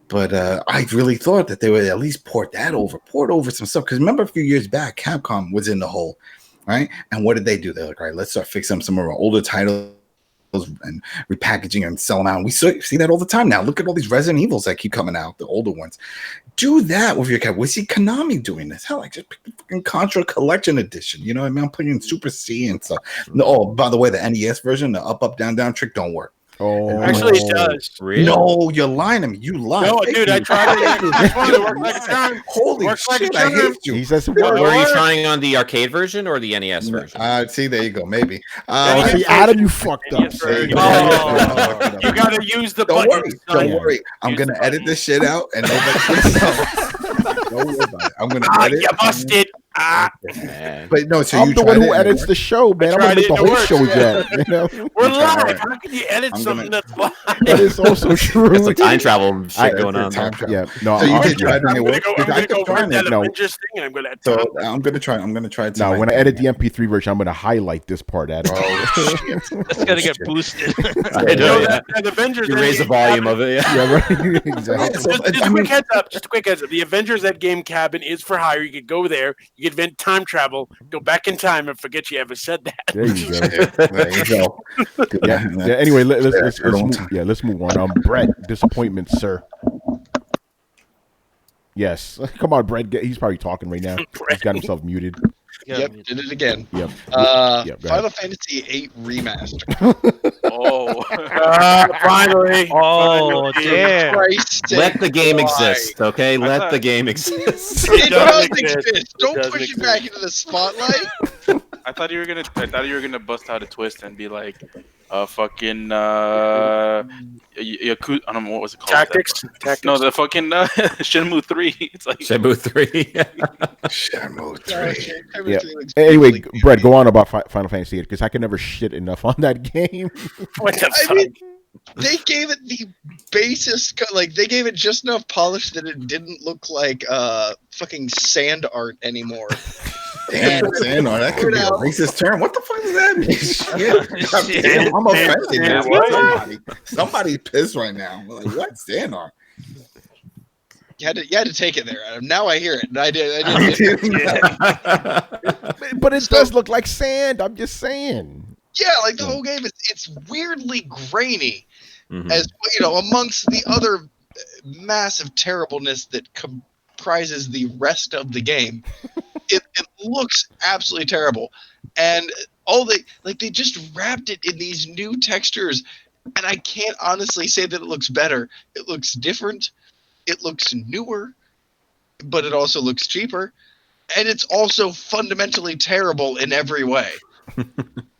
But I really thought that they would at least port over some stuff. Because remember a few years back, Capcom was in the hole, right? And what did they do? They're like, all right, let's start fixing some of our older titles and repackaging and selling out. And we see that all the time now. Look at all these Resident Evils that keep coming out, the older ones. Do that with your cat. We see Konami doing this. Hell, like just pick the fucking Contra Collection Edition. You know what I mean? I'm putting in Super C and stuff. Oh, by the way, the NES version, the up, down, down trick don't work. Oh, actually, it does. Really? No, you're lying to me. You lied. No, dude, I tried it. It worked like a charm. Holy Works like shit, a I charm. hate you. he says it Were works. you trying on the arcade version or the NES version? See, there you go. Maybe. Oh, see, Adam, you fucked up. There you go. Oh, you gotta use the Don't button. worry. Don't worry. I'm going to edit this shit out and don't worry about it. I'm going to edit. You busted. But no, so I'm you the one tried who it edits the show, man. I'm gonna make the whole show yet. You know, We're live. How can you edit something that's live? that is also true. It's like time travel shit going on. Time travel. Yeah, no, So you I- did try it and it I'm worked? gonna I go kept trying that it. No. Avengers thing, and I'm gonna. So I'm going to try. I'm going to try it. No, tonight. when I edit the MP3 version, I'm going to highlight this part, Adam. Oh, shit. It's gonna get boosted. I know, yeah. And Avengers. You raise the volume of it. Yeah. Yeah, right. Exactly. Just a quick heads up. Just a quick heads up. The Avengers That Game cabin is for hire. You could go there. You could invent time travel. Go back in time and forget you ever said that. There you go. There you go. Yeah. Anyway, let's move on. Brett, disappointment, sir. Yes. Come on, Brett. He's probably talking right now. He's got himself muted. Yep, did it again. Yep. Final Fantasy VIII Remaster. Oh, Finally. Oh, damn. Christ, Let the game Why? exist, okay? Let the game exist. it does does exist. exist. Don't It does push exist. it back into the spotlight. I thought you were gonna bust out a twist and be like, fucking Yakuza. I don't know what was it called. Tactics. No, the fucking Shenmue 3. It's like Shenmue 3. Shenmue 3. Everything looks Anyway, really Brett, go on about Final Fantasy VIII because I can never shit enough on that game. What the I fuck? mean, they gave it the basis, like they gave it just enough polish that it didn't look like fucking sand art anymore. Damn, that could be a racist term. What the fuck does that mean? Shit. Damn, I'm offended now. Somebody's pissed right now. I'm like, what? Stand on. You had to take it there, Adam. Now I hear it. And I did. But it does look like sand. I'm just saying. Yeah, like the whole game, it's weirdly grainy, Mhm. as you know, amongst the other massive terribleness that comprises the rest of the game. It looks absolutely terrible, and they just wrapped it in these new textures, and I can't honestly say that it looks better. It looks different, it looks newer, but it also looks cheaper, and it's also fundamentally terrible in every way.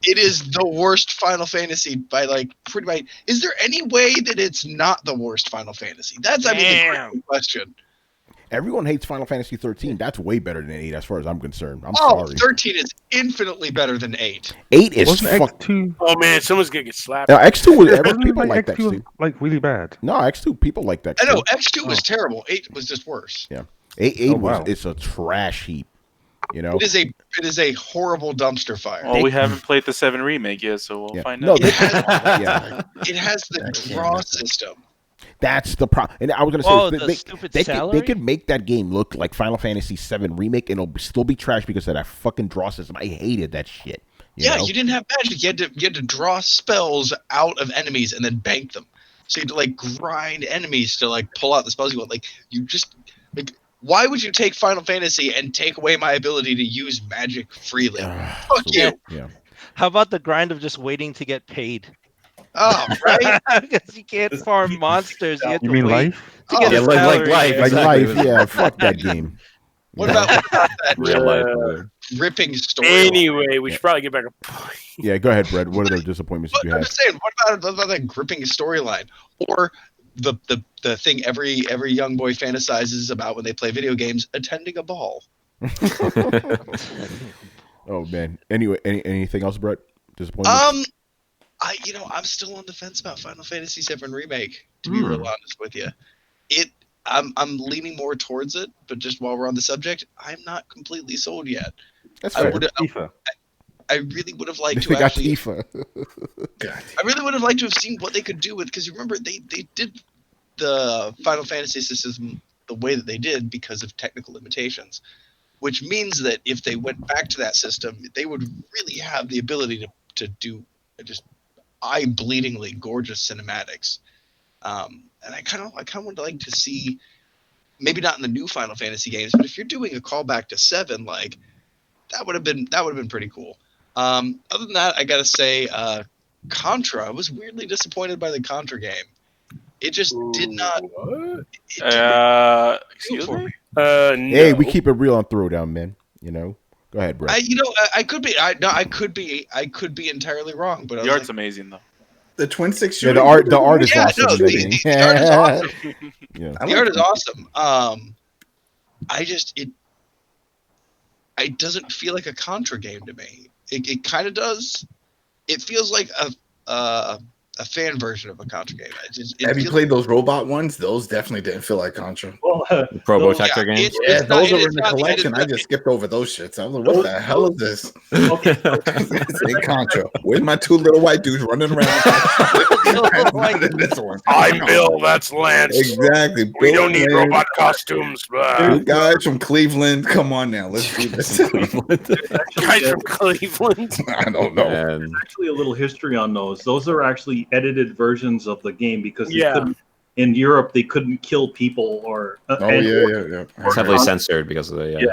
It is the worst Final Fantasy by pretty much. Is there any way that it's not the worst Final Fantasy? That's the question. Everyone hates Final Fantasy 13. That's way better than 8 as far as I'm concerned. I'm Oh, sorry. 13 is infinitely better than 8. 8 is Wasn't fuck. X2? Oh man, someone's gonna get slapped. No, X2 was Wasn't people like X2 X2. like really bad? No, X2 people like that. I know X2 was terrible. 8 was just worse. Yeah, 8 wow. it's a trash heap. You know, It is a horrible dumpster fire. Well, we haven't played the 7 remake yet, so we'll find no, out. yeah, It has the draw system. that's the problem. And I was gonna say Oh, the stupid they salary? could make that game look like Final Fantasy 7 remake, and it'll still be trash because of that fucking draw system. I hated that shit. You know? You didn't have magic. You had to draw spells out of enemies and then bank them. So you had to like grind enemies to like pull out the spells you want. Like you just like. Why would you take Final Fantasy and take away my ability to use magic freely? Fuck you. Yeah. How about the grind of just waiting to get paid? Oh, right? Because you can't farm monsters. You, have You to mean wait life? to get Yeah, a like salary. life. Like Exactly. life, yeah. Fuck that game. What about that Real life. ripping story? Anyway, we should probably get back to Yeah, go ahead, Brett. What are the disappointments that you I'm had? just saying, what about that gripping storyline? Or the thing every young boy fantasizes about when they play video games, attending a ball. Oh man. Anyway, anything else, Brett? Disappointments? I'm still on the fence about Final Fantasy VII Remake, to be real honest with you. I'm leaning more towards it, but just while we're on the subject, I'm not completely sold yet. That's I fair. Tifa. I really would have liked to They got actually. Tifa. I really would have liked to have seen what they could do with, because remember they did the Final Fantasy system the way that they did because of technical limitations, which means that if they went back to that system, they would really have the ability to do just eye-bleedingly gorgeous cinematics. And I kind of would like to see, maybe not in the new Final Fantasy games, but if you're doing a callback to 7, like that would have been pretty cool. Other than that, I gotta say, Contra. I was weirdly disappointed by the Contra game. It just did not. Excuse me? No. Hey, we keep it real on Throwdown, man. You know. Go ahead, Brett. I could be. I could be entirely wrong. But I The was art's like, amazing, though. The twin six Yeah, shooter. the art is Yeah, awesome. no, in that the game. art is awesome. Yeah. the art is awesome. It doesn't feel like a Contra game to me. It kind of does. It feels like a fan version of a Contra game. Have you played those robot ones? Those definitely didn't feel like Contra. Well, Probotector games. Those are in the collection. I just skipped over those shits. I was like, what the hell is this? okay. It's in Contra. Where's my two little white dudes running around? This one. I'm Bill. That's Lance. Exactly. We Bill don't need Lance, robot costumes. two guys from Cleveland. Come on now. Let's do this. Guys from Cleveland. I don't know. And Actually, a little history on those. Those are actually edited versions of the game because they Yeah. couldn't, in Europe they couldn't kill people or. Oh yeah. it's heavily censored because of the.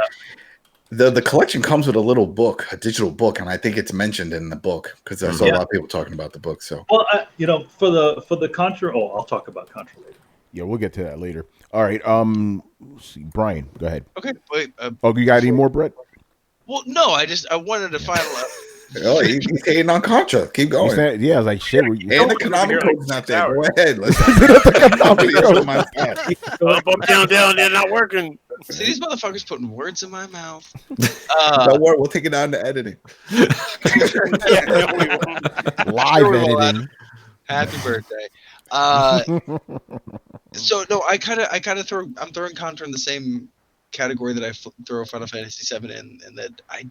The collection comes with a little book, a digital book, and I think it's mentioned in the book because I saw a lot of people talking about the book. So Well, for the Contra. Oh, I'll talk about Contra later. Yeah, we'll get to that later. All right. Let's see. Brian, go ahead. Okay, wait. Oh, you got any more, Brett? Well, no, I wanted to find out. oh, he's hating on Contra. Keep You going. said, yeah, I was like, shit. And the Konami code's not there. Go ahead. Let's Up, down, they're not working. See, these motherfuckers putting words in my mouth. Don't worry, we'll take it down to editing. Live editing. Happy birthday. So no, I'm throwing Contra in the same category that I throw Final Fantasy VII in, and that I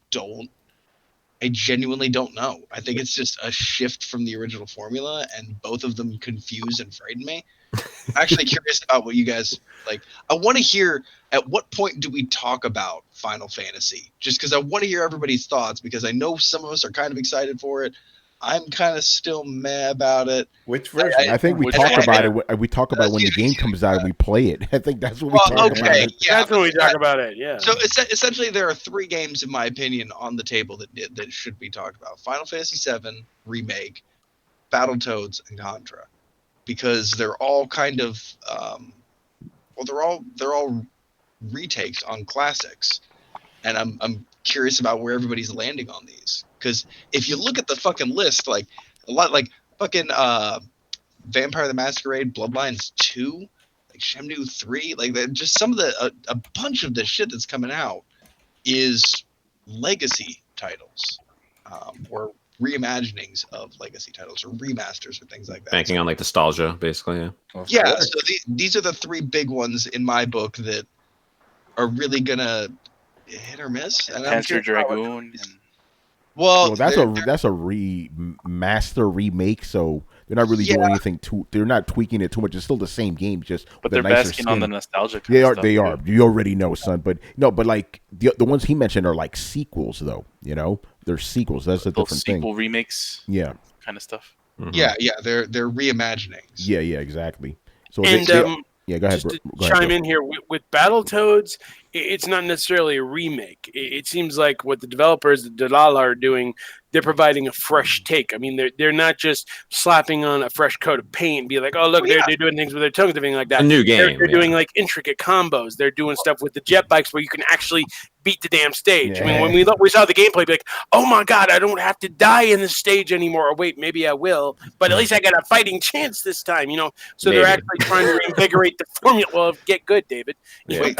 genuinely don't know. I think it's just a shift from the original formula, and both of them confuse and frighten me. I'm actually curious about what you guys like. I want to hear, at what point do we talk about Final Fantasy? Just because I want to hear everybody's thoughts, because I know some of us are kind of excited for it. I'm kind of still mad about it. Which version? I think we talk about it. We talk about when the game comes out and we play it. I think that's what we talk about. Yeah, That's when we talk about it. Yeah. So essentially, there are 3 games, in my opinion, on the table that should be talked about: Final Fantasy VII Remake, Battletoads, and Contra, because they're all kind of, they're all retakes on classics, and I'm curious about where everybody's landing on these. Because if you look at the fucking list, like a lot, like fucking Vampire the Masquerade Bloodlines 2, like Shenmue 3, like just some of the a bunch of the shit that's coming out is legacy titles, or reimaginings of legacy titles, or remasters, or things like that. Banking on like nostalgia, basically. Yeah. So these are the three big ones in my book that are really gonna hit or miss. And Panzer Dragoon. Well, that's a remaster remake, so they're not really doing anything they're not tweaking it too much. It's still the same game, just but with a they're nicer basking skin. on the nostalgia. They are. They are. You already know, son. But no, but like the ones he mentioned are like sequels, though. You know, they're sequels. That's a different thing. Sequel remakes. Yeah. Kind of stuff. Mm-hmm. Yeah, they're reimaginings. Yeah, exactly. So and yeah, go ahead. Just to chime in here with Battletoads, it's not necessarily a remake. It seems like what the developers, the Dalala, are doing, they're providing a fresh take. I mean, they're not just slapping on a fresh coat of paint and be like, oh, look, they're doing things with their tongues, everything like that. A new game. They're doing like intricate combos. They're doing stuff with the jet bikes where you can actually beat the damn stage. Yeah. I mean, when we saw the gameplay, be like, oh my god, I don't have to die in this stage anymore. Or wait, maybe I will, but at least I got a fighting chance this time. You know, so they're actually trying to reinvigorate the formula. Well, get good, David. Yeah.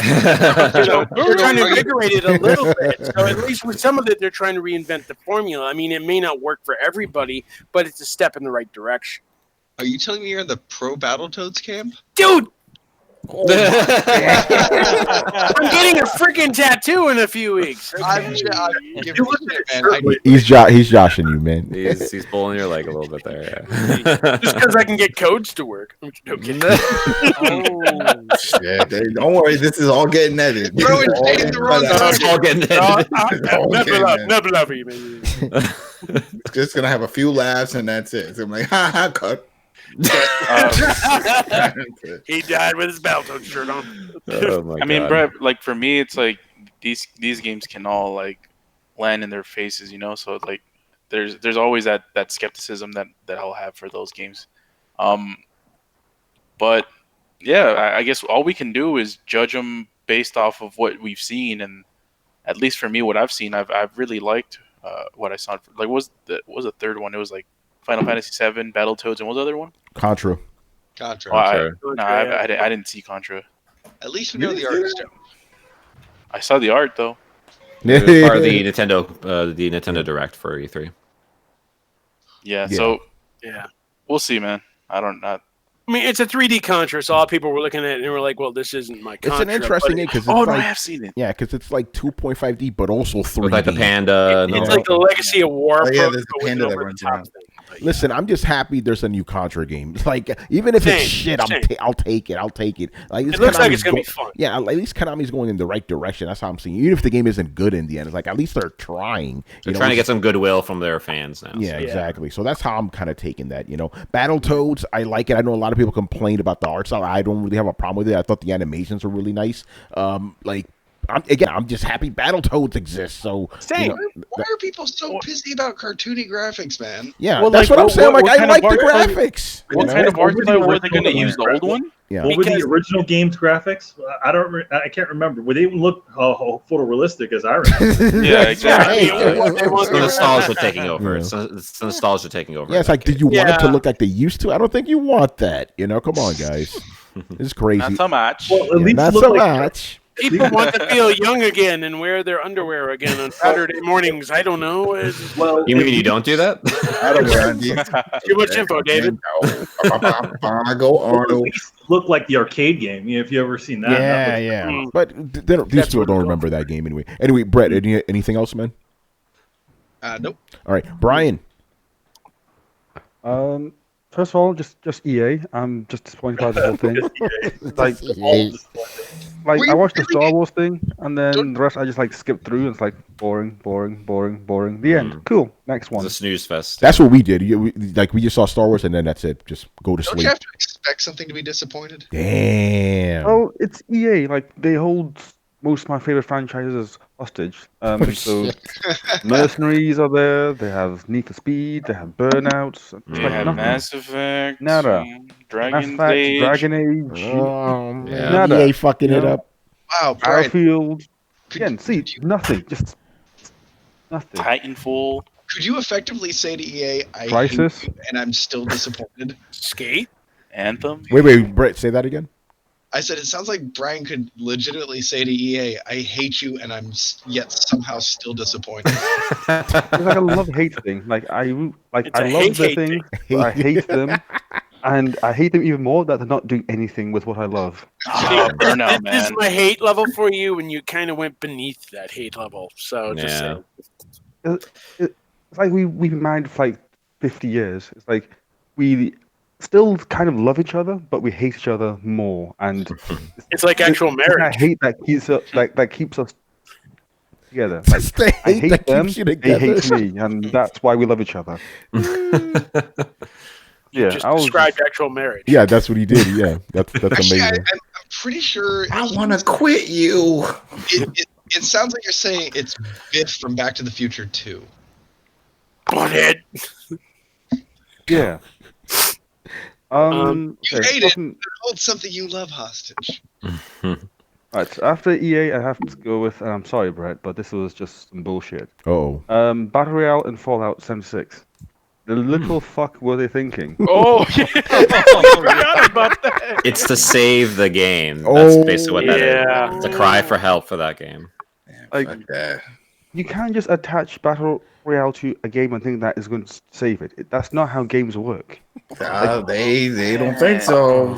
They're trying to invigorate it a little bit. So at least with some of it, they're trying to reinvent the formula. I mean, it may not work for everybody, but it's a step in the right direction. Are you telling me you're in the pro Battletoads camp? Dude! I'm getting a freaking tattoo in a few weeks. He's joshing you, man. He's pulling your leg a little bit there. Yeah. Just because I can get codes to work. No kidding. Yeah, don't worry. This is all getting edited. Bro, it's all getting edited. Just gonna have a few laughs and that's it. So I'm like, cut. He died with his Battletoads shirt on. Oh my I mean, Brett, like for me, it's like these games can all like land in their faces, you know. So like, there's always that skepticism that I'll have for those games. But yeah, I guess all we can do is judge them based off of what we've seen, and at least for me, what I've seen, I've really liked what I saw. Like, what was the third one? It was like Final Fantasy VII, Battletoads, and what was the other one? Contra. I didn't see Contra. At least we know the art stuff. I saw the art though. It was part of the Nintendo Direct for E3. Yeah. So we'll see, man. I mean, it's a 3D Contra, so a lot of people were looking at it and were like, well, this isn't my Contra. It's an interesting game because I have seen it. Yeah, because it's like 2.5D, but also 3D. With like the panda. It's like the Legacy of War. There's a panda that runs around. Listen, I'm just happy there's a new Contra game. Like, even if it's shit, I'll take it. I'll take it. Like, it looks like it's going to be fun. Yeah, at least Konami's going in the right direction. That's how I'm seeing it. Even if the game isn't good in the end, it's like, at least they're trying. They're trying to get some goodwill from their fans now. Yeah, exactly. So that's how I'm kind of taking that, you know. Battletoads, I like it. I know a lot of people complained about the art style. I don't really have a problem with it. I thought the animations were really nice. I'm just happy Battletoads exist. So same. Why are people so pissy about cartoony graphics, man? Yeah, well, that's what I'm saying. I like the graphics. What kind of art style were they going to use? The old one? Yeah. What were the original game's graphics? I can't remember. Would they even look photorealistic as I remember? Yeah, exactly. It's the nostalgia taking over. It's the nostalgia taking over. Yeah, it's like, did you want it to look like they used to? I don't think you want that. You know, come on, guys. It's crazy. Not so much. Well, at least not so much. People want to feel young again and wear their underwear again on Saturday mornings. I don't know. Well, you mean you don't do that? I don't wear Too much info, David. I go Arnold. Look like the arcade game. If you ever seen that. Yeah. But these people don't remember that game anyway. Anyway, Brett, anything else, man? Nope. All right, Brian. First of all, just EA. I'm just disappointed by the whole thing. Like I watched the Star Wars thing, and then the rest I just like skipped through. And it's like boring. The end. Cool. Next one. It's a snooze fest. That's what we did. We just saw Star Wars, and then that's it. Just go to Don't sleep. you have to expect something to be disappointed? Damn. Well, it's EA. Like they hold most of my favorite franchises hostage. So Mercenaries are there. They have Need for Speed. They have Burnouts. Mass Effect. Nada. Dragon Age. Dragon Age. Nada. EA fucking it up. Wow, Brian. Battlefield. Again, see, nothing. Just nothing. Titanfall. Could you effectively say to EA, I Crisis? hate you, and I'm still disappointed? Skate? Anthem. Wait, Brett, say that again. I said, it sounds like Brian could legitimately say to EA, I hate you, and I'm yet somehow still disappointed. It's like a love-hate thing. Like I love the thing, but I hate them, and I hate them even more that they're not doing anything with what I love. Oh, burnout, This is man. my hate level for you, and you kind of went beneath that hate level. So just saying. It's like we've been married for like 50 years. It's like we still kind of love each other, but we hate each other more. And it's like actual marriage. I hate that keeps us together. Like, It's the hate I hate that them, keeps you they together. hate me, and that's why we love each other. You just described actual marriage. Yeah, that's what he did. Yeah, that's Actually, amazing. I'm pretty sure. I want to quit you. It sounds like you're saying it's Biff from Back to the Future 2. Butthead. Yeah. You hate it, but hold something you love hostage. Right, after EA, I have to go with. I'm sorry, Brett, but this was just some bullshit. Oh. Battle Royale and Fallout 76. The little fuck were they thinking? Oh, yeah. I forgot about that. It's to save the game. That's basically what that yeah. is. It's a cry for help for that game. Like, you can't just attach Battle Royale to a game and think that is going to save it. That's not how games work. They don't think so.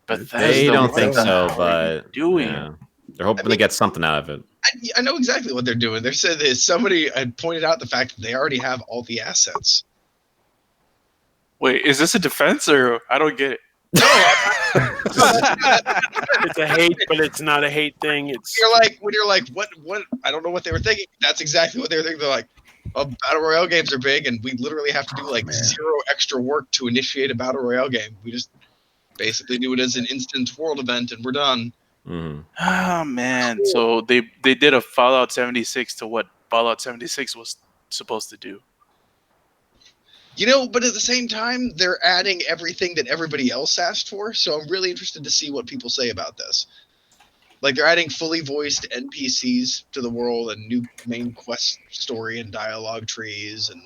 But They don't think so, but doing. Yeah. They're hoping to get something out of it. I know exactly what they're doing. They said that somebody had pointed out the fact that they already have all the assets. Wait, is this a defense or I don't get it? It's a hate, but it's not a hate thing. It's When you're like, what? I don't know what they were thinking. That's exactly what they were thinking. They're like, oh, battle royale games are big, and we literally have to do zero extra work to initiate a battle royale game. We just basically do it as an instant world event, and we're done. Mm-hmm. Oh man! So they did a Fallout 76 to what Fallout 76 was supposed to do. But at the same time, they're adding everything that everybody else asked for. So I'm really interested to see what people say about this. Like, they're adding fully voiced NPCs to the world and new main quest story and dialogue trees. And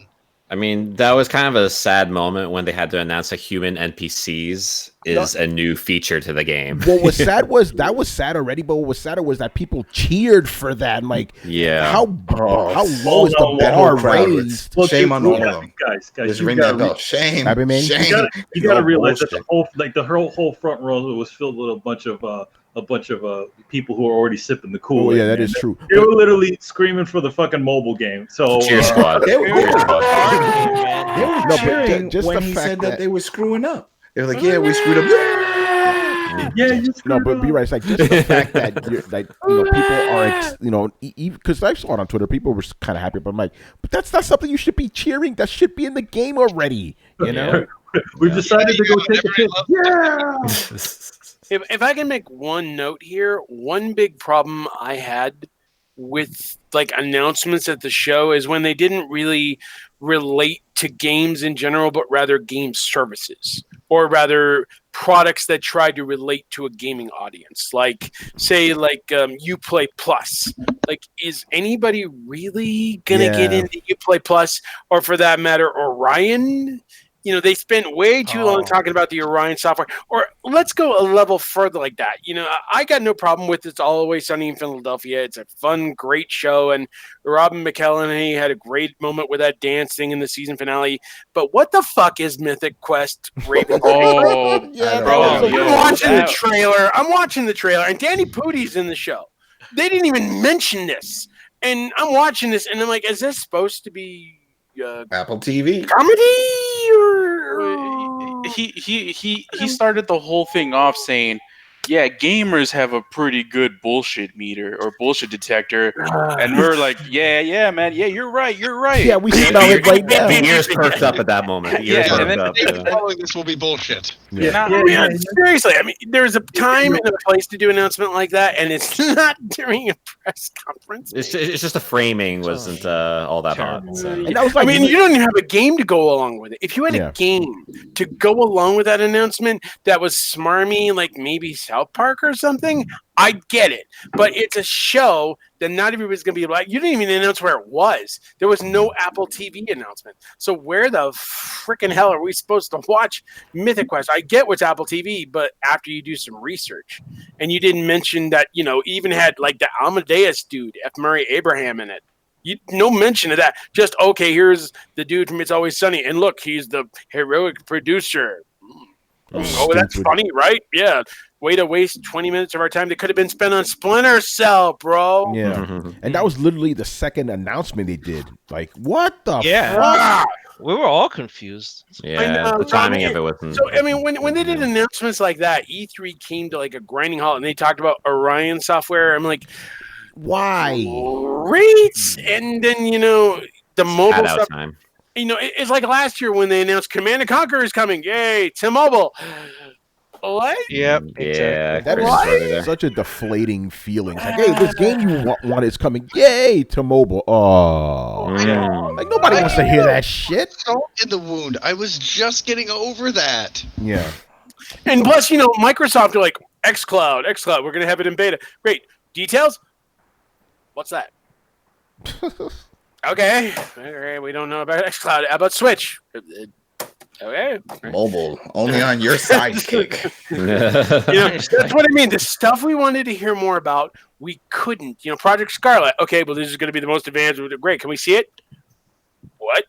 I mean, that was kind of a sad moment when they had to announce that human NPCs is a new feature to the game. What was sad was that was sad already, but what was sadder was that people cheered for that. And like, how low is the bar raised? Well, shame on all of them. Guys, just ring that bell. Shame. Shame. You gotta realize that the whole front row was filled with a bunch of people who are already sipping the Kool-Aid. Oh, yeah, that is true. They were literally screaming for the fucking mobile game. So Cheer Squad. They were No, cheering just when the he fact said that that they were screwing up. They were like, "Yeah, we screwed up." Yeah, you no, but be right. It's like just the fact that people are, because I saw it on Twitter, people were kind of happy, but I'm like, but that's not something you should be cheering. That should be in the game already. You know, we've decided to go take a piss. Yeah. If I can make one note here, one big problem I had with like announcements at the show is when they didn't really relate to games in general, but rather game services, or rather products that tried to relate to a gaming audience. Like, say, Uplay Plus. Like, is anybody really gonna get into Uplay Plus, or for that matter, Orion? They spent way too long talking about the Orion software. Or let's go a level further like that. I got no problem with It's Always Sunny in Philadelphia. It's a fun, great show. And Robin McElhenney had a great moment with that dance thing in the season finale. But what the fuck is Mythic Quest Raven's I'm watching the trailer. And Danny Pudi's in the show. They didn't even mention this. And I'm watching this, and I'm like, is this supposed to be Apple TV comedy? He started the whole thing off saying, yeah, gamers have a pretty good bullshit meter or bullshit detector. And we're like, yeah, man. Yeah, you're right. Yeah, we smell it right now. The ears perked up at that moment. and then following this will be bullshit. Seriously, I mean, there's a time and a place to do an announcement like that, and it's not during a press conference. It's just the framing wasn't all that hot. So. And that was like, you don't even have a game to go along with it. If you had a game to go along with that announcement that was smarmy, like maybe South Park or something. I get it, but it's a show that not everybody's going to be like. You didn't even announce where it was. There was no Apple TV announcement. So where the freaking hell are we supposed to watch Mythic Quest? I get what's Apple TV, but after you do some research, and you didn't mention that, even had like the Amadeus dude, F. Murray Abraham, in it. No mention of that. Just, okay, here's the dude from It's Always Sunny, and look, he's the heroic producer. Oh, that's funny, right? Yeah. Way to waste 20 minutes of our time that could have been spent on Splinter Cell, bro. Yeah. And that was literally the second announcement they did. Like, what the fuck? We were all confused. Yeah, the timing of it wasn't. So, when they did announcements like that, E3 came to like a grinding halt, and they talked about Orion software. I'm like, why? Great. And then, the mobile stuff. Time. It's like last year when they announced Command & Conquer is coming. Yay, to mobile. What? Yep. Yeah. That is such a deflating feeling. It's like, hey, this game you want is coming. Yay, to mobile. Oh. Like, nobody wants to hear that shit. Salt in the wound. I was just getting over that. Yeah. And plus, Microsoft are like, xCloud, we're going to have it in beta. Great. Details? What's that? Okay. All right. We don't know about xCloud. How about Switch? Okay. Mobile. Only on your sidekick. That's what I mean. The stuff we wanted to hear more about, we couldn't. Project Scarlet. Okay, well, this is going to be the most advanced. Great. Can we see it? What?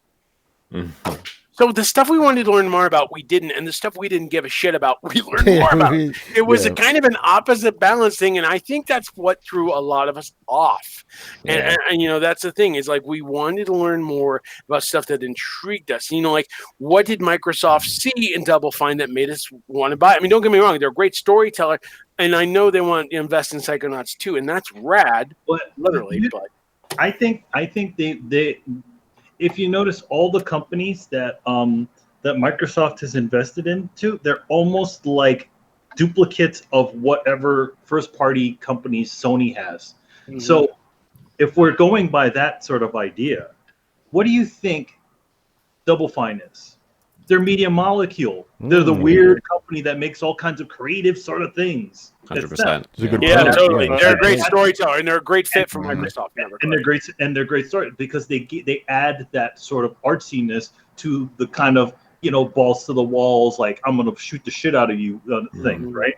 So the stuff we wanted to learn more about, we didn't, and the stuff we didn't give a shit about, we learned more about. It was a kind of an opposite balance thing, and I think that's what threw a lot of us off. And that's the thing, is like we wanted to learn more about stuff that intrigued us. Like what did Microsoft see in Double Fine that made us want to buy it? I mean, don't get me wrong, they're a great storyteller, and I know they want to invest in Psychonauts too, and that's rad, literally. But I think they if you notice, all the companies that that Microsoft has invested into, they're almost like duplicates of whatever first-party companies Sony has. Mm-hmm. So, if we're going by that sort of idea, what do you think Double Fine is? They're Media Molecule. They're the weird company that makes all kinds of creative sort of things. 100%. Yeah, totally. They're a great storyteller, and they're a great fit for Microsoft. And they're great story because they add that sort of artsiness to the kind of balls to the walls, like I'm gonna shoot the shit out of you thing, right?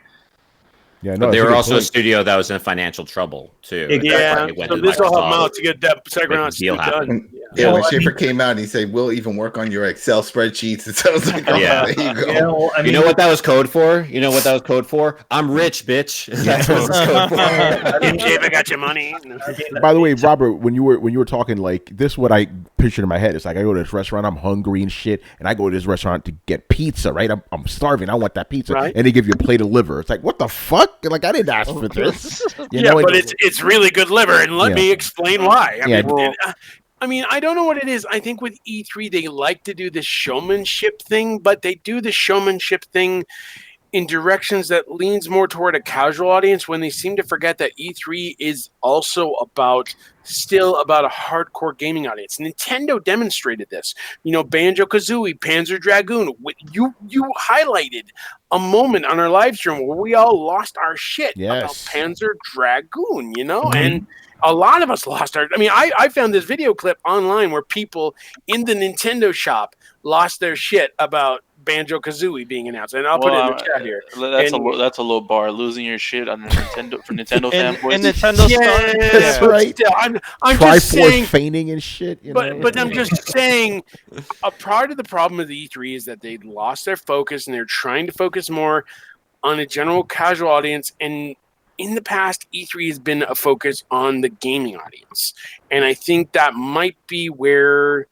Yeah, but they were also a studio that was in financial trouble too. Exactly. Yeah, so this will help them out to get that Psychonauts deal done. Yeah, when Schaefer came out, he said, "We'll even work on your Excel spreadsheets." And so I was like, "Oh, yeah. there you go." You know what that was code for? I'm rich, bitch. That's what it's code for. Schaefer got your money. By the way, Robert, when you were talking, like this, what I pictured in my head is like I go to this restaurant, I'm hungry and shit, and I go to this restaurant to get pizza. Right? I'm starving. I want that pizza, right? And they give you a plate of liver. It's like, what the fuck? Like I didn't ask for this. But it's really good liver, and let me explain why. I mean, I don't know what it is. I think with E3, they like to do the showmanship thing, but they do the showmanship thing in directions that leans more toward a casual audience, when they seem to forget that E3 is also still about a hardcore gaming audience. Nintendo demonstrated this. Banjo-Kazooie, Panzer Dragoon. You highlighted a moment on our live stream where we all lost our shit about Panzer Dragoon, and a lot of us lost our... I mean, I found this video clip online where people in the Nintendo shop lost their shit about Banjo-Kazooie being announced, and I'll put it in the chat here. That's a low bar. Losing your shit on Nintendo for Nintendo fanboys. And Nintendo That's right. Still, I'm just saying, feigning and shit. But I'm just saying, a part of the problem with the E3 is that they lost their focus, and they're trying to focus more on a general casual audience. And in the past, E3 has been a focus on the gaming audience, and I think that might be where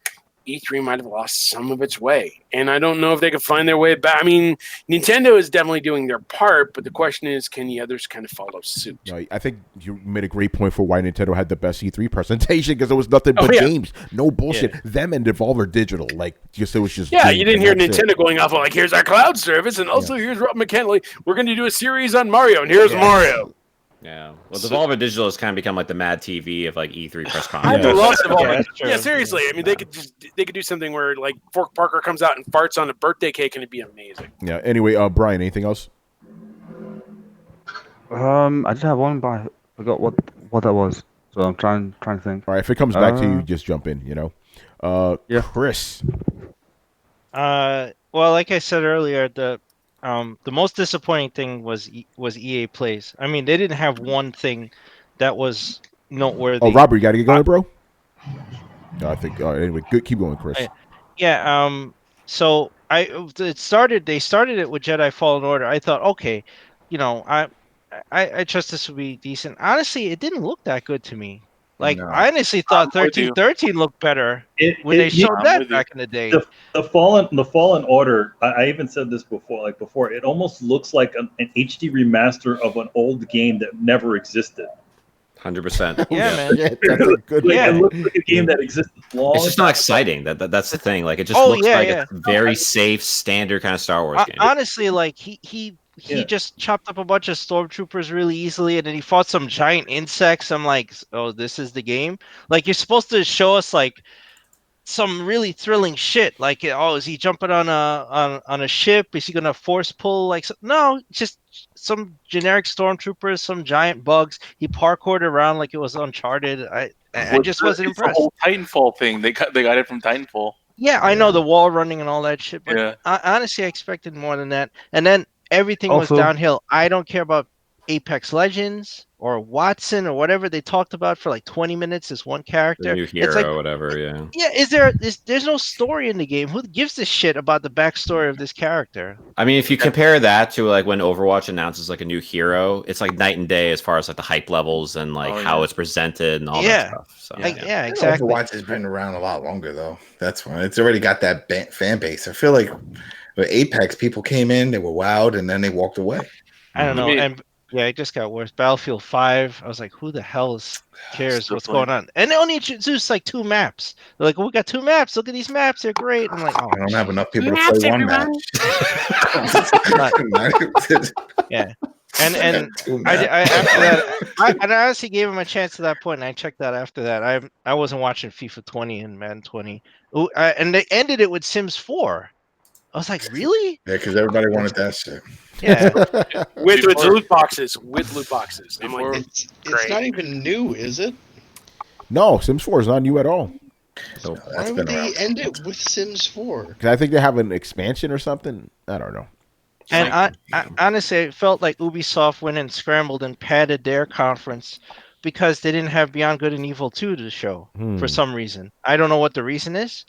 E3 might have lost some of its way, and I don't know if they can find their way back. I mean, Nintendo is definitely doing their part, but the question is, can the others kind of follow suit? No, I think you made a great point for why Nintendo had the best E3 presentation, because it was nothing but games, no bullshit. Them and Devolver Digital, it was just you didn't hear Nintendo going off on like, here's our cloud service, and also here's Rob McKinley. We're going to do a series on Mario, and here's Mario. Yeah, well, Devolver Digital has kind of become like the Mad TV of like E3 press conferences. I love Devolver. Yeah, seriously. I mean, they could do something where like Fork Parker comes out and farts on a birthday cake, and it'd be amazing. Yeah. Anyway, Brian, anything else? I did have one, but I forgot what that was. So I'm trying to think. All right, if it comes back to you, just jump in. Yeah. Chris. Well, like I said earlier, the most disappointing thing was EA Plays. I mean, they didn't have one thing that was noteworthy. Oh, Robert, you got to get going, bro. No, I think. Anyway, good. Keep going, Chris. Yeah. So they started it with Jedi Fallen Order. I thought, okay, I trust this would be decent. Honestly, it didn't look that good to me. Like, No. I honestly thought I'm with you. 1313 looked better when they showed I'm that with you. back in the day. The Fallen Order. I even said this before. It almost looks like an HD remaster of an old game that never existed. 100%. Yeah, man. Yeah, that's a good. Yeah. It looks like a game that existed long. It's just not exciting. That's the thing. Like, it just Oh, looks yeah, like yeah. a very safe, standard kind of Star Wars game. Honestly, like he Yeah. just chopped up a bunch of stormtroopers really easily, and then he fought some giant insects. I'm like, oh, this is the game. Like, you're supposed to show us like some really thrilling shit. Like, oh, is he jumping on a ship? Is he gonna force pull? Like, no, just some generic stormtroopers, some giant bugs. He parkoured around like it was Uncharted. I just wasn't It's impressed. the whole Titanfall thing. They got it from Titanfall. Yeah, I know the wall running and all that shit, but Yeah. honestly, I expected more than that. And then everything was Also- downhill. I don't care about Apex Legends or Watson or whatever they talked about for like 20 minutes as one The character. new It's hero, like, whatever. Yeah. yeah, there's no story in the game. Who gives a shit about the backstory of this character? I mean, if you compare that to like when Overwatch announces like a new hero, it's like night and day as far as like the hype levels and like how it's presented and all that stuff. So Like, yeah. yeah, exactly. Overwatch has been around a lot longer, though. That's why it's already got that fan base. I feel like with Apex, people came in, they were wowed, and then they walked away. I don't know. mean- And yeah, it just got worse. Battlefield 5, I was like, who the hell cares Still what's playing. going on? And they only introduced like 2 maps. They're like, we got 2 maps. Look at these maps. They're great. I'm like, oh, I don't have enough people to play one match. yeah. And Two I maps. after that, I honestly gave him a chance to that point, and I checked out after that. I wasn't watching FIFA 20 and Madden 20. Ooh, and they ended it with Sims 4. I was like, really? Yeah, because everybody wanted that shit. Yeah. With Before- loot boxes. With loot boxes. I'm Before- like, It's Great. not even new, is it? No, Sims 4 is not new at all. So Why that's would been they around. end it with Sims 4? 'Cause I think they have an expansion or something. I don't know. And I honestly, it felt like Ubisoft went and scrambled and padded their conference because they didn't have Beyond Good and Evil 2 to show for some reason. I don't know what the reason is.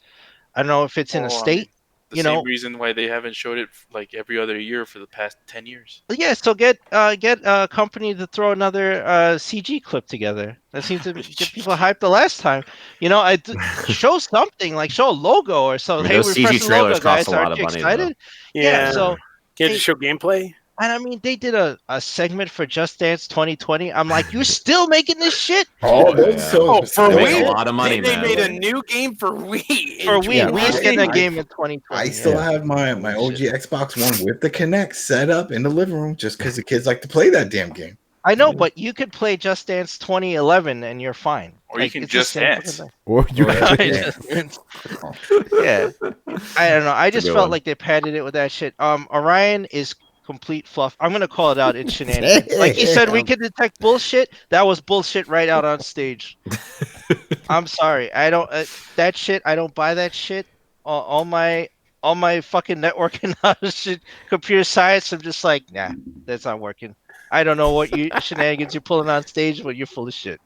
I don't know if it's in a Oh, I state. mean, the you same know- reason why they haven't showed it like every other year for the past 10 years. But yeah, so get a company to throw another CG clip together. That seemed to get people hyped the last time. Show something, like show a logo or something. I mean, Hey, those refresh CG the trailers logo, guys. cost a lot Aren't of you money, excited? though. Yeah. So can't Hey- just show gameplay? and I mean, they did a segment for Just Dance 2020. I'm like, you're still making this shit Oh, Yeah. those so Oh, for They make Wii? a lot of money, They man. made a new game for Wii. for Wii. Yeah. Wii's getting a game in 2020. I still yeah. have my OG Xbox One with the Kinect set up in the living room just because the kids like to play that damn game. I know, but you could play Just Dance 2011 and you're fine. Or you can it's the just same dance. fucking thing. Or you Yeah. Yeah, I don't know. I just good felt one. like they padded it with that shit. Orion is complete fluff. I'm gonna call it out. It's shenanigans. Like he said, we could detect bullshit. That was bullshit right out on stage. I'm sorry. I don't that shit. I don't buy that shit. All my fucking networking shit, computer science. I'm just like, nah, that's not working. I don't know what shenanigans you're pulling on stage, but you're full of shit.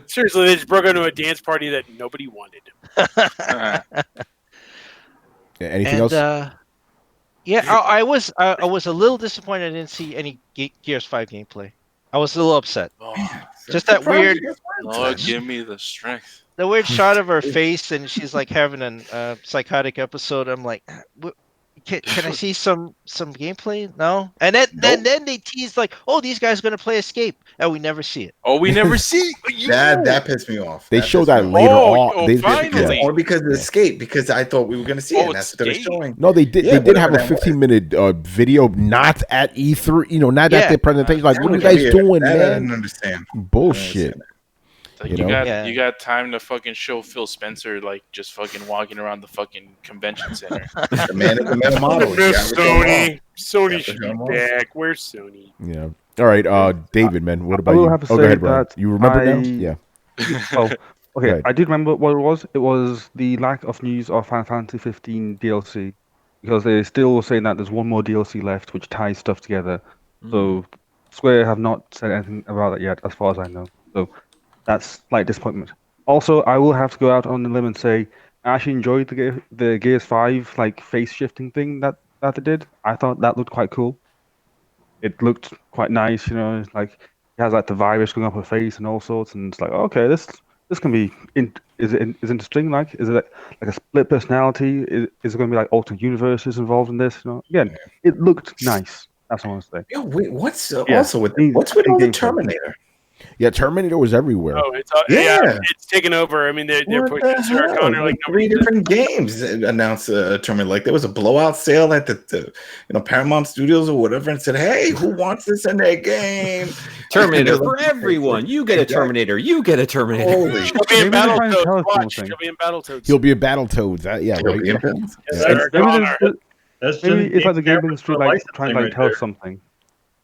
Seriously, they just broke into a dance party that nobody wanted. Yeah, anything else? Yeah, I was a little disappointed I didn't see any Gears 5 gameplay. I was a little upset. Oh, Just that weird, Lord, give me the strength. the weird shot of her face, and she's like having a psychotic episode. I'm like, can I see some gameplay? No. And then they tease like, oh, these guys are gonna play Escape, and we never see it. Oh, we never see That pissed me off. They That showed pissed that me off. later Oh, on. oh, They, finally. Only because of Escape, because I thought we were going to see it. Oh, And that's what they were Escape? showing. No, they did. Yeah, They did have a whatever that was. 15-minute video, not at E3. Not Yeah. at the presentation. Like, what are you guys Yeah, doing, that I didn't man? understand. Bullshit. Like, You you know? got Yeah. you got time to fucking show Phil Spencer like just fucking walking around the fucking convention center. The man is the metal model. You Miss gotta return Sony. Sony Yeah, should return be them all. back. Where's Sony? Yeah. All right, David, man, what I about will you? have to Go say ahead, Brian. that You remember now? I- Yeah. Oh, Go okay. ahead. I did remember what it was. It was the lack of news of Final Fantasy 15 DLC because they're still saying that there's one more DLC left which ties stuff together. So Square have not said anything about that yet, as far as I know. So that's slight disappointment. Also, I will have to go out on the limb and say I actually enjoyed the Gears 5 like face shifting thing that they did. I thought that looked quite cool. It looked quite nice, you know. It's like it has like the virus going up her face and all sorts, and it's like okay, this can be is interesting. Like, is it like a split personality? Is it going to be like alternate universes involved in this? You know, again, it looked nice. That's what I want to say. Yo, wait, what's Yeah, also with in- what's with in all the gameplay. Terminator? Yeah, Terminator was everywhere. Oh, it's Yeah. it's taken over. I mean, they're What pushing the Sarah hell? Connor like Like 3 different games announced a tournament. Like there was a blowout sale at the Paramount Studios or whatever, and said, "Hey, who wants this in their game?" Terminator And they're for like, everyone. You get a Exactly. Terminator. You get a Terminator. Holy She'll be in Maybe they're trying to Battletoads. tell us Watch, something. she'll be in Battletoads. He'll be a Battletoads. Yeah, He'll right. be in Yeah. Battletoads. Yeah, Yeah. that's, Maybe that's, there's, that's maybe just it's like the game Cameron industry for like licensing trying to like right tell there. us something.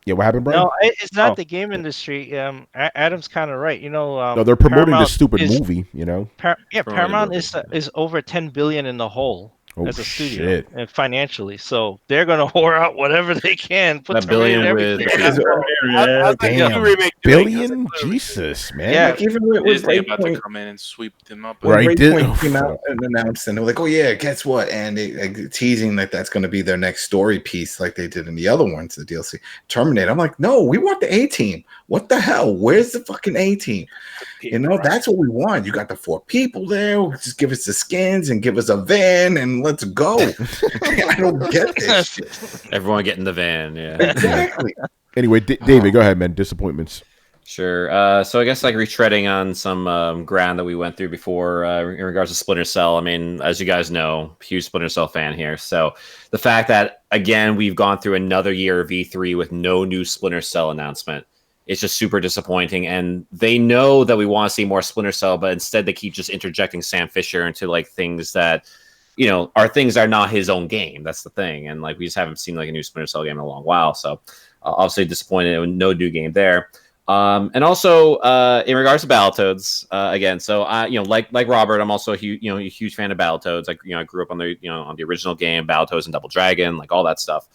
Yeah, what happened, Brian? No, it's not Oh. the game industry. Adam's kind of right. You know, No, they're promoting Paramount this stupid is- movie. You know. Promoting Paramount the is over 10 billion in the hole Oh as a studio shit. and financially. So they're gonna whore out whatever they can. Put That billion Terminator with everything. How's that Damn. new remake Billion? Jesus, man. Yeah. Like even with Disney about to Breakpoint, come in and sweep them up. when Right, Breakpoint came out and announced, and they were like, "Oh yeah, guess what?" And they like, teasing like that's going to be their next story piece, like they did in the other ones, the DLC Terminator. I'm like, no, we want the A team. What the hell? Where's the fucking A team? You know, that's what we want. You got the 4 people there. Just give us the skins and give us a van and let's go. I don't get this shit. Everyone get in the van. Yeah. Exactly. Anyway, David, go ahead, man. Disappointments. Sure. So I guess like retreading on some ground that we went through before in regards to Splinter Cell. I mean, as you guys know, huge Splinter Cell fan here. So the fact that again we've gone through another year of E3 with no new Splinter Cell announcement, it's just super disappointing. And they know that we want to see more Splinter Cell, but instead they keep just interjecting Sam Fisher into like things that are not his own game. That's the thing. And like we just haven't seen like a new Splinter Cell game in a long while. So obviously disappointed with no new game there. And also in regards to Battletoads, again, so I, like Robert, I'm also a huge fan of Battletoads. Like, I grew up on the original game, Battletoads and Double Dragon, like all that stuff.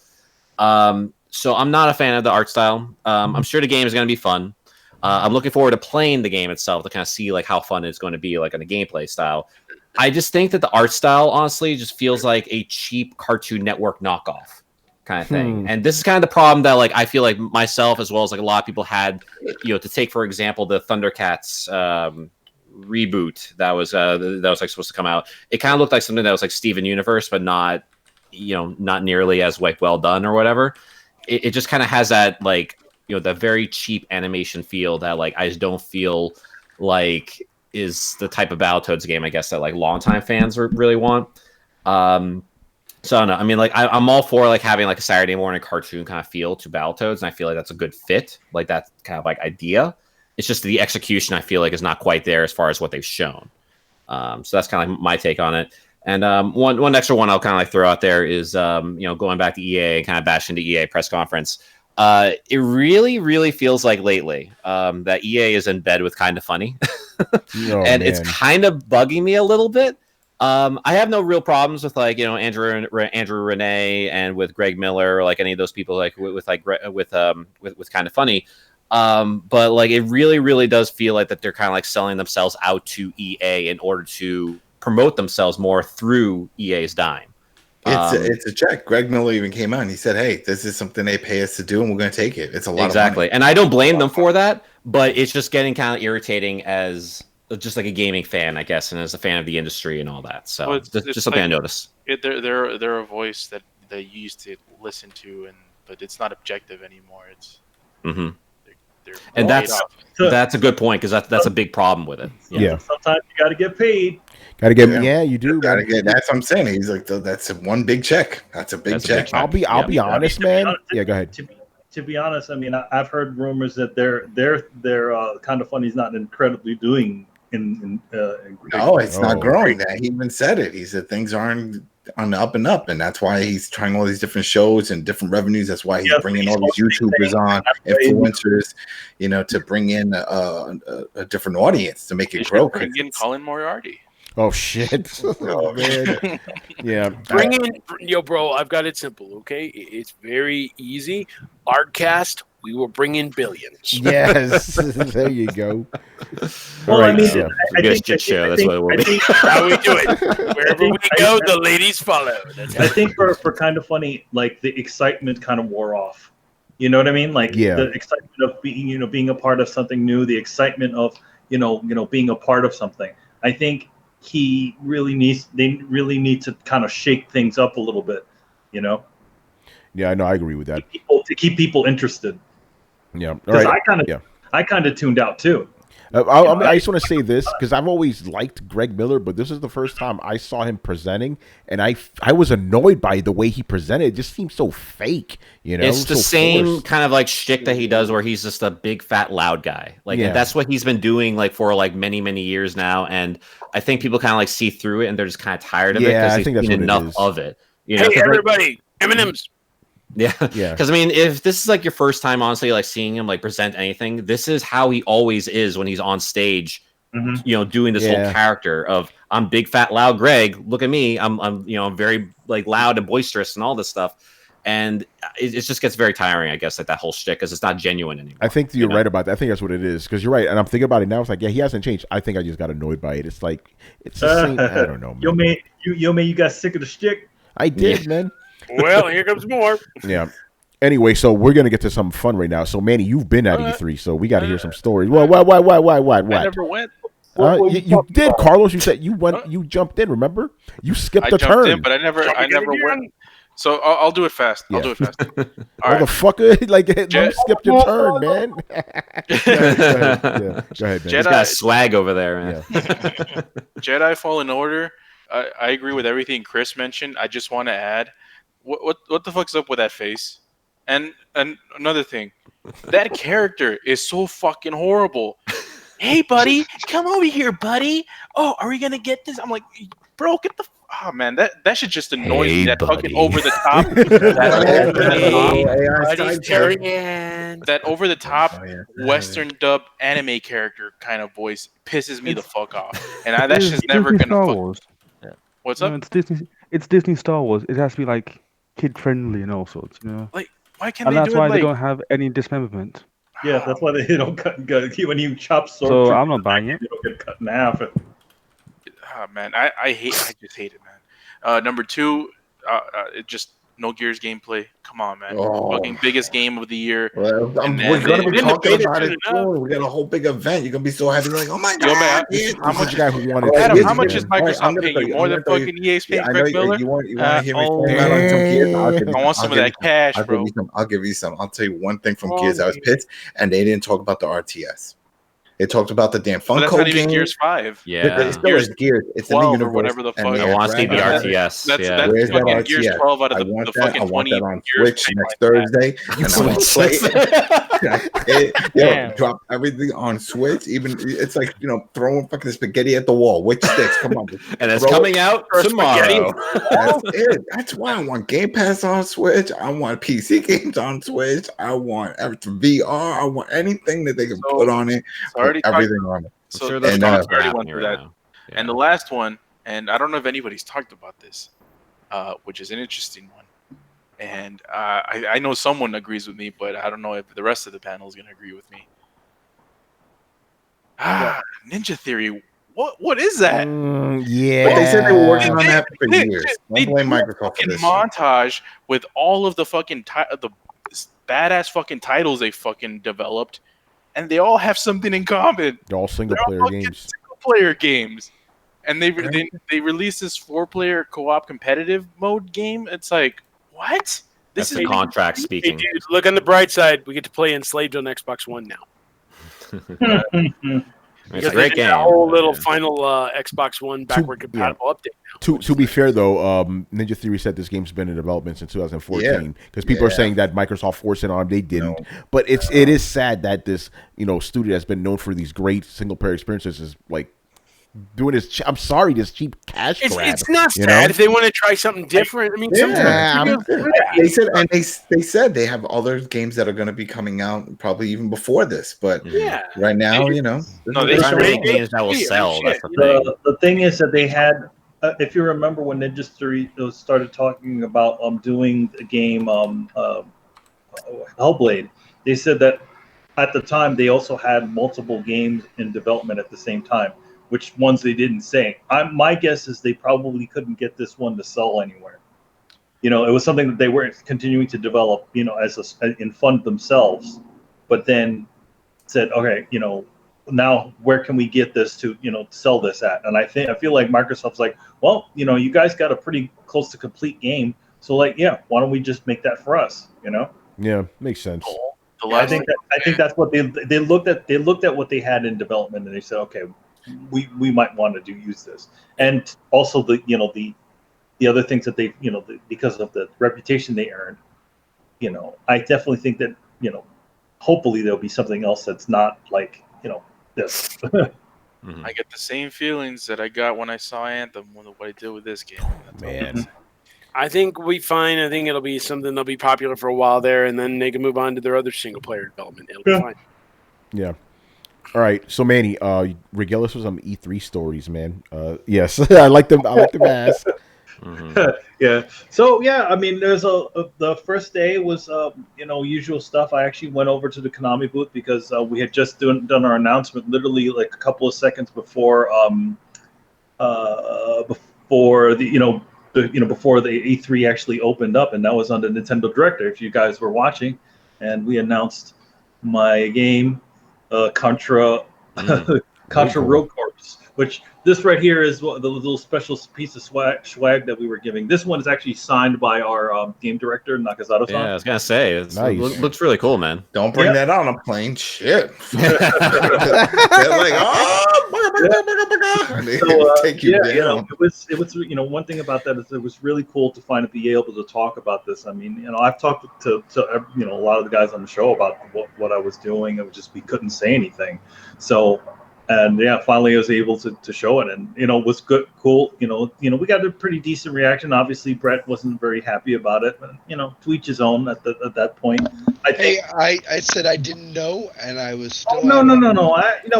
So I'm not a fan of the art style. I'm sure the game is going to be fun. I'm looking forward to playing the game itself to kind of see like how fun it's going to be like on the gameplay style. I just think that the art style, honestly, just feels like a cheap Cartoon Network knockoff kind of thing. And this is kind of the problem that like I feel like myself as well as like a lot of people had, to take for example the Thundercats reboot that was like supposed to come out. It kind of looked like something that was like Steven Universe, but not nearly as like well done or whatever. It just kind of has that like that very cheap animation feel that like I just don't feel like is the type of Battletoads game I guess that like longtime fans really want. So I don't know. I mean, like I'm all for like having like a Saturday morning cartoon kind of feel to Battletoads, and I feel like that's a good fit. Like that kind of like idea. It's just the execution I feel like is not quite there as far as what they've shown. So that's kind of like my take on it. And one extra one I'll kind of like throw out there is going back to EA and kind of bashing the EA press conference. It really feels like lately that EA is in bed with Kind of Funny, and it's kind of bugging me a little bit. I have no real problems with like Andrew Rene and with Greg Miller or like any of those people like with Kind of Funny. But like it really does feel like that they're kind of like selling themselves out to EA in order to promote themselves more through EA's dime. It's a check. Greg Miller even came out and he said, "Hey, this is something they pay us to do, and we're going to take it. It's a lot of money." And I don't blame them for that, but it's just getting kind of irritating as just like a gaming fan, I guess, and as a fan of the industry and all that. So it's just something I noticed. They're a voice that you used to listen to, but it's not objective anymore. It's and that's a good point because that's a big problem with it. Yeah. Sometimes you got to get paid. Got to get you do. Got to get. That's what I'm saying. He's like, that's one big check. That's a big check. I'll be honest, man. Yeah, go ahead. To be honest, I mean, I've heard rumors that their Kind of Funny is not incredibly doing in no, it's not growing. That he even said it. He said things aren't on the up and up, and that's why he's trying all these different shows and different revenues. That's why he's bringing all these YouTubers on, influencers, to bring in a different audience to make it grow. Bring in Colin Moriarty. Oh shit! Oh man, yeah. Bring in, bro. I've got it simple. Okay, it's very easy. ARGcast, we will bring in billions. Yes, there you go. Well, Right, I mean, yeah. I think That's what it will be. How we do it? Wherever we go, the ladies follow. I think for kind of funny, like the excitement kind of wore off. You know what I mean? Like the excitement of being a part of something new, the excitement of being a part of something. I think they really need to kind of shake things up a little bit. Yeah, I know. I agree with that. To keep people interested. Yeah, all because right. I kind of tuned out too. I just want to say this because I've always liked Greg Miller, but this is the first time I saw him presenting, and I was annoyed by the way he presented. It just seemed so fake, It's the so same forced. kind of like shtick that he does, where he's just a big, fat, loud guy. Like that's what he's been doing for many, many years now, and I think people kind of see through it, and they're just kind of tired of it because they've seen enough of it. Hey, everybody, M&M's. Yeah. Because if this is your first time, honestly, seeing him present anything, this is how he always is when he's on stage. Doing this whole character of I'm big, fat, loud Greg. Look at me. I'm very loud and boisterous and all this stuff. And it just gets very tiring, I guess, that whole shtick because it's not genuine anymore. I think you're right about that. I think that's what it is because you're right. And I'm thinking about it now. It's he hasn't changed. I think I just got annoyed by it. It's it's the same. I don't know, man. You got sick of the shtick? I did, man. Well, here comes more. Yeah. Anyway, so we're gonna get to something fun right now. So, Manny, you've been at E3, so we got to hear some stories. What? I never went. You did, Carlos. You said you went. You jumped in. Remember? You skipped a turn. In, but I never went. So I'll do it fast. I'll do it fast. All right. Motherfucker, you skipped your turn, man. Go ahead, man. He's got swag over there, man. Jedi Fallen Order. I agree with everything Chris mentioned. I just want to add, what the fuck's up with that face? And another thing, that character is so fucking horrible. Hey, buddy, come over here, buddy. Oh, are we gonna get this? I'm like, bro, get the. Oh man, that should just annoy me. That buddy. fucking over the top. That over the top Western dub anime character kind of voice pisses me the fuck off, and that's just never gonna. What's up? It's Disney Star Wars. It has to be kid friendly and all sorts, Why can't and they that's do why it they don't have any dismemberment. Yeah, that's why they don't cut when you chop sword. So I'm not buying it. You don't get cut in half. Oh man, I just hate it, man. Number 2, it just no Gears gameplay. Come on, man. Fucking biggest game of the year. Well, we're gonna be talking about it soon. We got a whole big event. You're gonna be so happy, oh my god! How much guy who wanted? Adam, how much is Microsoft paying you? More than fucking EA's paying Greg Miller? You want to hear me say that on some Gears? I want some of that cash, bro. I'll give you some. I'll tell you one thing from Gears. I was pissed, and they didn't talk about the RTS. They talked about the damn Funko that's not even game. Gears 5. Yeah, it's still Gears. It's in the universe or whatever the fuck. I want to see the RTS. That's Where's that fucking RTS? Gears 12 out of the fucking 20 I want that on Gears Switch next Thursday. And I'm gonna play it. Drop everything on Switch. Even it's throwing fucking spaghetti at the wall. Which sticks? Come on. And it's coming out tomorrow. That's it. That's why I want Game Pass on Switch. I want PC games on Switch. I want everything VR. I want anything that they can put on it. Everything on it. So sure that's already went through that. Yeah. And the last one, and I don't know if anybody's talked about this, which is an interesting one. And I know someone agrees with me, but I don't know if the rest of the panel is going to agree with me. Ninja Theory. What is that? Yeah. But they said they were working on that for years. Don't blame Microsoft for this. Montage with all of the fucking the badass fucking titles they fucking developed, and they all have something in common. They're all single player games. Single player games, and they released this 4-player co-op competitive mode game. It's like, what? This is the contract speaking. Hey, dude, look on the bright side. We get to play Enslaved on Xbox One now. It's a great game. A whole little final Xbox One backward compatible update now. To be fair though, Ninja Theory said this game's been in development since 2014 because people are saying that Microsoft forced it on them. They didn't, but it is sad that this studio that's been known for these great single player experiences is doing this. I'm sorry, this cheap cash grab. It's not sad if they want to try something different. I mean, they said, and they said they have other games that are going to be coming out probably even before this. But right now, you know, they're trying to make games that will sell. That's the thing. The thing is that they had. If you remember when Ninja 3 started talking about doing a game Hellblade, they said that at the time they also had multiple games in development at the same time, which ones they didn't say. My guess is they probably couldn't get this one to sell anywhere. You know, it was something that they were continuing to develop, you know, in fund themselves, but then said, okay, you know, now where can we get this to, you know, sell this at? And I feel like Microsoft's like, well, you know, you guys got a pretty close to complete game, so like, yeah, why don't we just make that for us, you know? Yeah, makes sense. I think that's what they looked at. They looked at what they had in development and they said, okay, we might want to use this. And also the other things that they, you know, because of the reputation they earned, you know, I definitely think that, you know, hopefully there'll be something else that's not like, you know, this. I get the same feelings that I got when I saw Anthem, what I did with this game. Man. I think we'll be fine. I think it'll be something that'll be popular for a while there, and then they can move on to their other single-player development. It'll be fine. Yeah. All right. So, Manny, regale us with some E3 stories, man. Yes, I like them. I like them ass. Yeah. So yeah, I mean, there's the first day was you know, usual stuff. I actually went over to the Konami booth because we had just done our announcement literally like a couple of seconds before before the E3 actually opened up, and that was on the Nintendo Direct. If you guys were watching, and we announced my game, Contra Road Corps, which this right here is the little special piece of swag that we were giving. This one is actually signed by our game director, Nakazato-san. Yeah, I was gonna say, it looks really cool, man. Don't bring that on a plane. Shit. They're like, take you down. You know, it was you know, one thing about that is it was really cool to be able to talk about this. I mean, you know, I've talked to you know, a lot of the guys on the show about what I was doing. It was just we couldn't say anything. So. And yeah, finally I was able to show it, and you know, it was good, cool. You know, we got a pretty decent reaction. Obviously, Brett wasn't very happy about it, but you know, to each his own at that point. I said I didn't know, and I was still. No.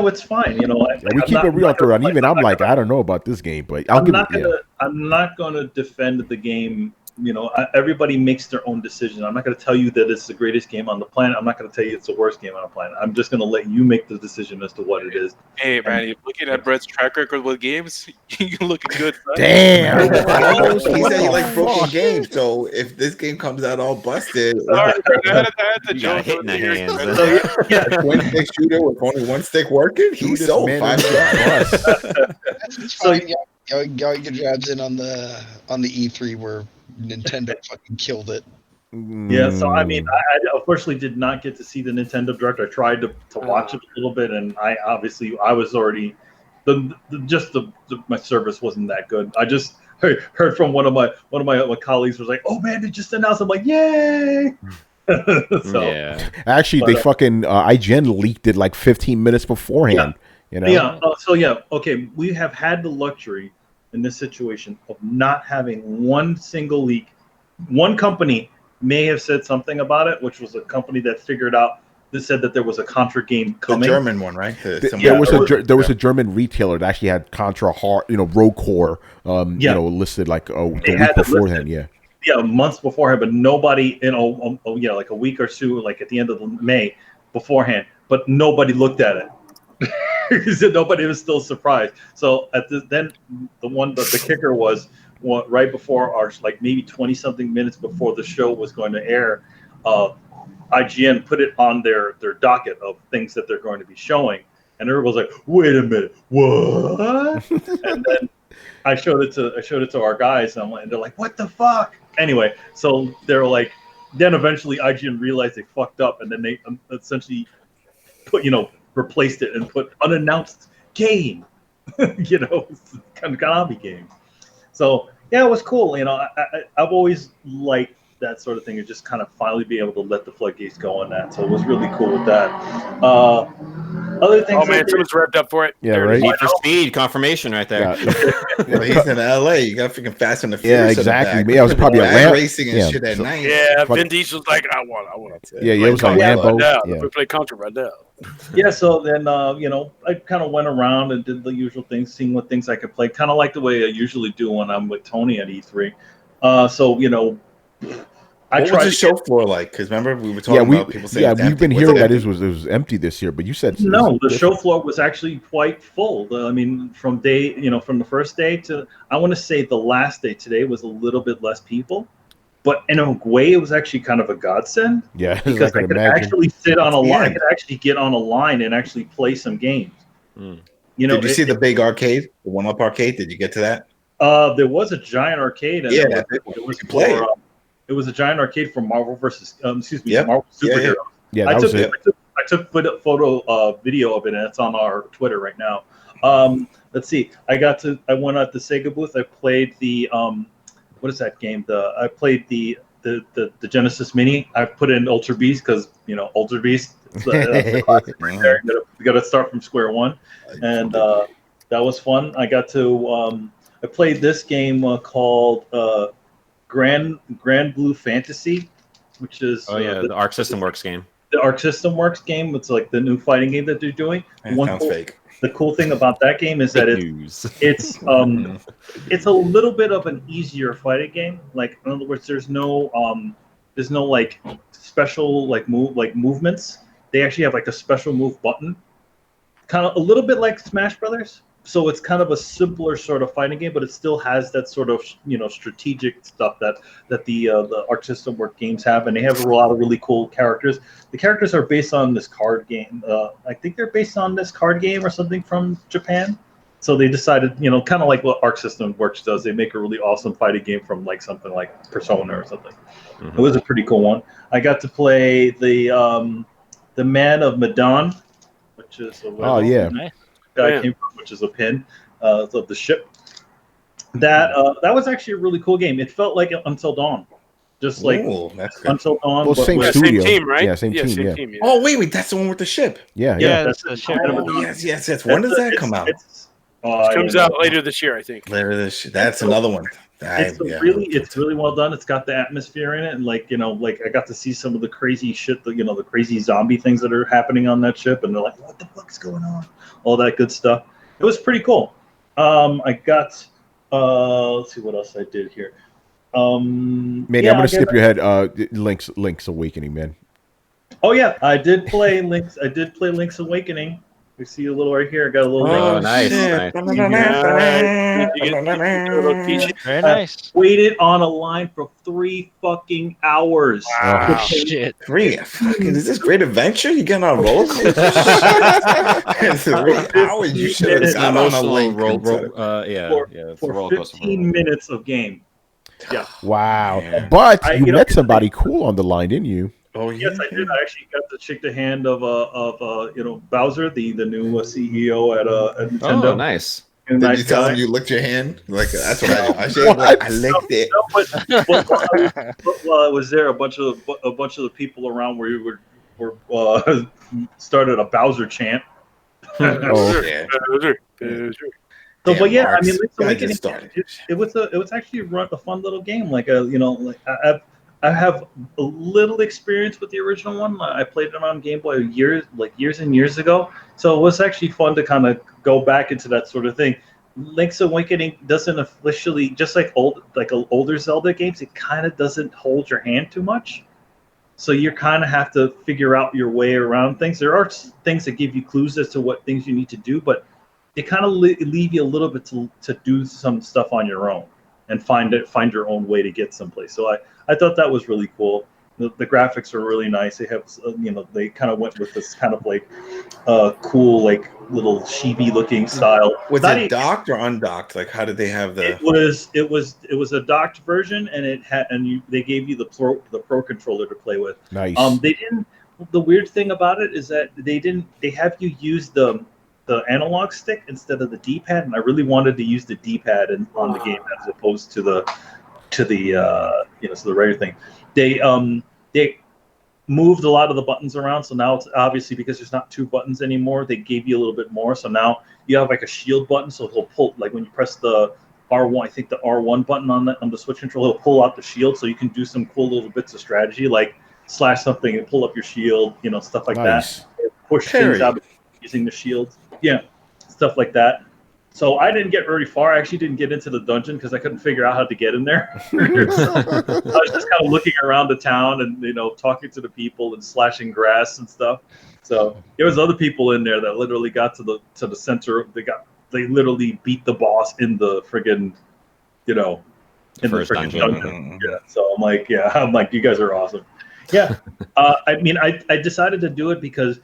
It's fine. You know, we keep it real throughout. Even I'm like, I don't know about this game, but I'm not gonna defend the game. You know, everybody makes their own decision. I'm not going to tell you that it's the greatest game on the planet. I'm not going to tell you it's the worst game on the planet. I'm just going to let you make the decision as to what it is. Hey, man, you're looking at Brett's track record with games, you're looking good. Son. Damn. He said he likes broken games, so if this game comes out all busted, sorry, I had to got hit in the hands. twin stick shooter with only one stick working, he's sold 5 stars. That's fine. Got your jabs in on the E3 where Nintendo fucking killed it. Yeah, so I mean, I unfortunately did not get to see the Nintendo Direct. I tried to watch it a little bit, and I was already my service wasn't that good. I just heard from one of my colleagues was like, "Oh man, they just announced." I'm like, "Yay!" Yeah. Actually, they fucking IGN leaked it like 15 minutes beforehand. Yeah. You know? Yeah. Okay. We have had the luxury in this situation of not having one single leak. One company may have said something about it, which was a company that figured out that said that there was a Contra game coming. The German one, right? There was a German retailer that actually had Contra Road Core, you know, listed like the week beforehand. Yeah, months beforehand, but nobody, you know, like a week or two, like at the end of May beforehand, but nobody looked at it. Nobody was still surprised. So then the kicker was right before our, like maybe 20 something minutes before the show was going to air, IGN put it on their docket of things that they're going to be showing, and everyone was like, "Wait a minute, what?" And then I showed it to our guys, and they're like, "What the fuck?" Anyway, so they're like, then eventually IGN realized they fucked up, and then they essentially replaced it and put unannounced game, kind of Konami game. So yeah, it was cool. You know, I've always liked that sort of thing, and just kind of finally be able to let the floodgates go on that. So it was really cool with that. Other things. Oh man, someone's revved up for it. Yeah, There it right. is. Need for Speed confirmation right there. Well, he's in LA. You got freaking Fast and the Yeah, Furious. exactly. Yeah, it was probably a Drag lamp racing and yeah, shit at so- night. Yeah, Fuck. Vin Diesel's like, I want to. Yeah, it was like Contra Lambo. right now. Yeah. We play Contra right now. Yeah, so then I kind of went around and did the usual things, seeing what things I could play, kind of like the way I usually do when I'm with Tony at E3. I What tried was the to show get- floor like? Because remember we were talking about people saying it's we've empty. been Was hearing it that empty? it was empty this year, but you said No, the it's show different. floor was actually quite full. I mean, from the first day to, I want to say the last day, today was a little bit less people, but in a way, it was actually kind of a godsend Yeah, because I can could imagine. actually sit on a line. I Yeah. could actually get on a line and actually play some games. Mm. You know, Did you see the big arcade, the one-up arcade? Did you get to that? there was a giant arcade, and Yeah, it was you could play it. it was a giant arcade for Marvel versus Yep. Marvel Yeah, yeah. Superheroes. Yeah, I that was took it. I took photo video of it, and it's on our Twitter right now. Let's see. I went at the Sega booth. I played the what is that game? I played the Genesis Mini. I put in Ultra Beast because Ultra Beast. That's the classic right there. You got to start from square one, and that was fun. I got to I played this game called Grand Blue Fantasy, which is the Arc System Works game. the Arc System Works game. It's like the new fighting game that they're doing. That sounds fake. The cool thing about that game is that it's a little bit of an easier fighting game. Like, in other words, there's no like special movements. They actually have like a special move button, kind of a little bit like Smash Brothers. So it's kind of a simpler sort of fighting game, but it still has that sort of strategic stuff that the Arc System Work games have, and they have a lot of really cool characters. The characters are based on this card game. I think they're based on this card game or something from Japan. So they decided, kind of like what Arc System Works does, they make a really awesome fighting game from like something like Persona or something. Mm-hmm. It was a pretty cool one. I got to play the Man of Medan, which is came from, which is a pin of the ship. That was actually a really cool game. It felt like Until Dawn, just like that's good. Until Dawn. Well, but same with- studio. Same team, right? Yeah, same team. team. Yeah. Oh wait, that's the one with the ship. Yeah. that's the the ship. Man of Oh, Medan. yes. When does that come out? I Comes don't out know. later this year, I think. Later this. That's another one. It's really well done. It's got the atmosphere in it, and like I got to see some of the crazy shit, the crazy zombie things that are happening on that ship, and they're like, what the fuck's going on? All that good stuff. It was pretty cool. I got let's see what else I did here. Manny, I'm gonna skip your head. Link's Awakening, man. Oh yeah, I did play Link's Awakening. You see a little right here. I got a little. Oh, nice. Very nice. Waited on a line for 3 fucking hours. Oh, shit. 3 fucking is this Great Adventure? You getting on a roller coaster? 3 hours. You should have It's an got on a emotional link. it's a for roller coaster. 15 minutes of game. Yeah. Wow. Yeah. But you met somebody cool on the line, didn't you? Oh Yes, I did. I actually got to shake the hand of Bowser, the new CEO at Nintendo. Oh, nice. And Did nice you tell guy. him you licked your hand? Like that's what I did. I licked it. No, but while I was there, a bunch of the people around were started a Bowser chant. Oh, Yeah. So, Damn, but yeah, Marks. I mean, Link's Guy Awakening, just started. it was actually a fun little game. Like I have a little experience with the original one. I played it on Game Boy years and years ago. So it was actually fun to kind of go back into that sort of thing. Link's Awakening doesn't officially, just like older Zelda games, it kind of doesn't hold your hand too much. So you kind of have to figure out your way around things. There are things that give you clues as to what things you need to do, but they kind of leave you a little bit to do some stuff on your own and find your own way to get someplace. So I thought that was really cool. The graphics are really nice. They have they kind of went with this kind of like cool like little chibi looking style. Was it docked or undocked? Like how did they have the? It was a docked version, and they gave you the pro controller to play with. nice. They didn't. The weird thing about it is that they have you use the analog stick instead of the D-pad, and I really wanted to use the D-pad on the game as opposed to the regular thing. moved a lot of the buttons around. So now it's obviously because there's not 2 buttons anymore, they gave you a little bit more. So now you have like a shield button. So he'll pull, like when you press the R1, I think the R1 button on the Switch control, he'll pull out the shield. So you can do some cool little bits of strategy, like slash something and pull up your shield, stuff like that. Push things out using the shield. Yeah, stuff like that. So I didn't get very far. I actually didn't get into the dungeon because I couldn't figure out how to get in there. I was just kind of looking around the town and talking to the people and slashing grass and stuff. So there was other people in there that literally got to the center. They literally beat the boss in the friggin', in the friggin' dungeon. Yeah. So I'm like, you guys are awesome. Yeah. I mean, I decided to do it because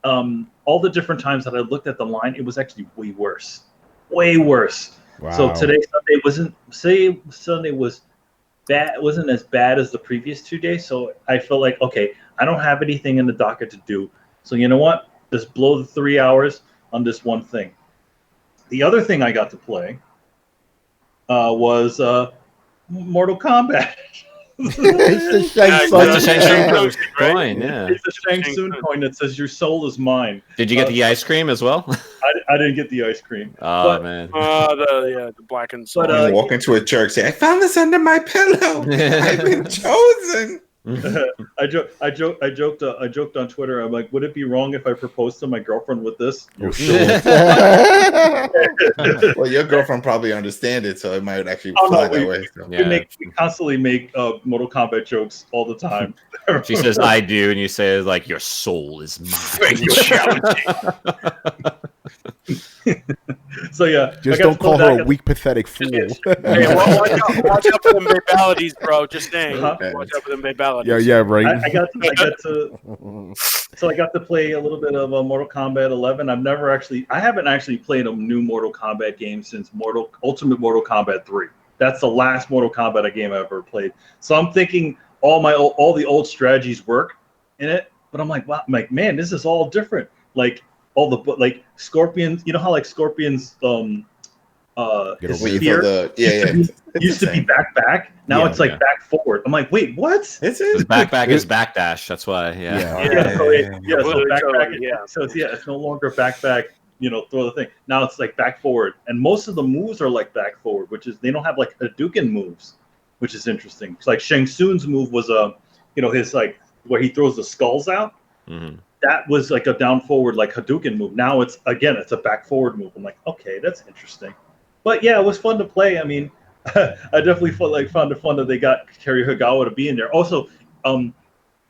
all the different times that I looked at the line, it was actually way worse. Way worse. Wow. So Sunday was bad. It wasn't as bad as the previous 2 days. So I felt like, okay, I don't have anything in the docket to do. So you know what? Just blow the 3 hours on this one thing. The other thing I got to play was Mortal Kombat. It's the Shang Tsung coin. Yeah, it's the Shang Tsung coin that says "Your soul is mine." Did you get the ice cream as well? I didn't get the ice cream. Oh man! The blackened soul. You walk into a church, say, "I found this under my pillow. I've been chosen." I joked on Twitter. I'm like, would it be wrong if I proposed to my girlfriend with this? Well, your girlfriend probably understand it, so it might actually fly that way. So. We constantly make Mortal Kombat jokes all the time. She says, "I do," and you say, "Like your soul is mine." So yeah, just don't call her a weak, pathetic fool. Hey, watch out for them babalities, bro. Just saying, watch out for them babalities. Yeah, right. I got to play a little bit of Mortal Kombat 11. I haven't actually played a new Mortal Kombat game since Ultimate Mortal Kombat 3. That's the last Mortal Kombat game I ever played. So I'm thinking all the old strategies work in it, but I'm like, wow, man, this is all different. Like all the Scorpions, you know how like Scorpions his spear used to be back. Now it's like back forward. I'm like, wait, what? Back is backdash. That's why. So it's no longer back. Throw the thing. Now it's like back forward, and most of the moves are like back forward, which is they don't have like Hadouken moves, which is interesting. It's like Shang Tsung's move was his like where he throws the skulls out. Mm-hmm. That was like a down forward like Hadouken move. Now it's a back forward move. I'm like, okay, that's interesting. But yeah, it was fun to play. I mean, I definitely found it fun that they got Cary Higawa to be in there. Also,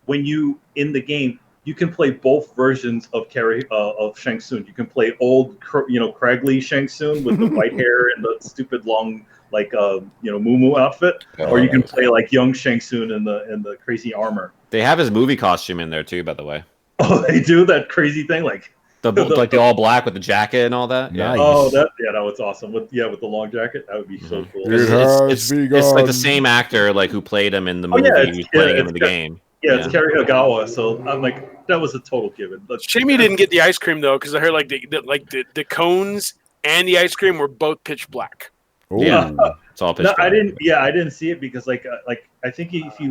when you in the game, you can play both versions of Shang Tsung. You can play old, Craigley Shang Tsung with the white hair and the stupid long Moo outfit, or you can play like young Shang Tsung in the crazy armor. They have his movie costume in there too, by the way. Oh, they do that crazy thing like the all black with the jacket and all that. Yeah. Oh, that was awesome. With the long jacket, that would be so cool. It's like the same actor who played him in the movie. Who's playing him in the game. Yeah, it's Cary Higawa. So I'm like, that was a total given. Shame you didn't get the ice cream though, because I heard the cones and the ice cream were both pitch black. Ooh. Yeah, it's all pitch black. I didn't see it because I think if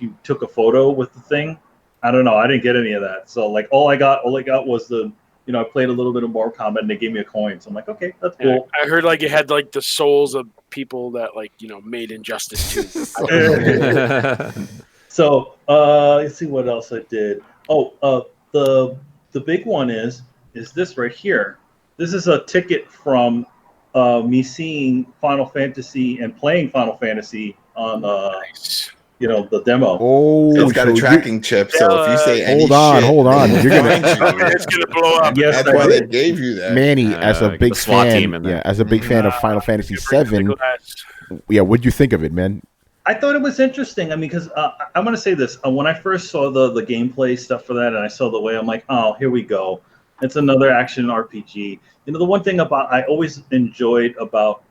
you took a photo with the thing. I don't know. I didn't get any of that. So all I got was I played a little bit of Mortal Kombat and they gave me a coin. So I'm like, okay, that's cool. I heard you had the souls of people that made Injustice 2. So let's see what else I did. Oh, the big one is this right here. This is a ticket from me seeing Final Fantasy and playing Final Fantasy on nice. The demo. Oh, it's got a tracking chip, so if you say any hold on, you're it's gonna blow up. Yes, that's why they gave you that. Manny, as a big fan, as a big fan of Final Fantasy VII, what'd you think of it, man? I thought it was interesting. I mean, because I'm gonna say this: when I first saw the gameplay stuff for that, and I saw the way, I'm like, oh, here we go. It's another action RPG. The one thing I always enjoyed about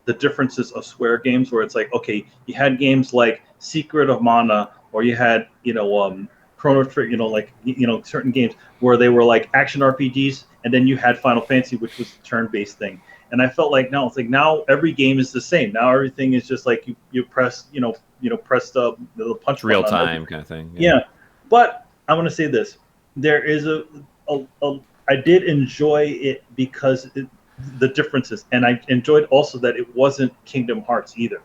the differences of Square games, where it's like, okay, you had games like Secret of Mana, or you had Chrono Trigger, certain games where they were like action RPGs, and then you had Final Fantasy, which was a turn-based thing. And I felt like no, it's like now every game is the same. Now everything is just like you press press the punch Real button on time kind of thing. yeah. But I want to say this: there is I did enjoy it because the differences, and I enjoyed also that it wasn't Kingdom Hearts either.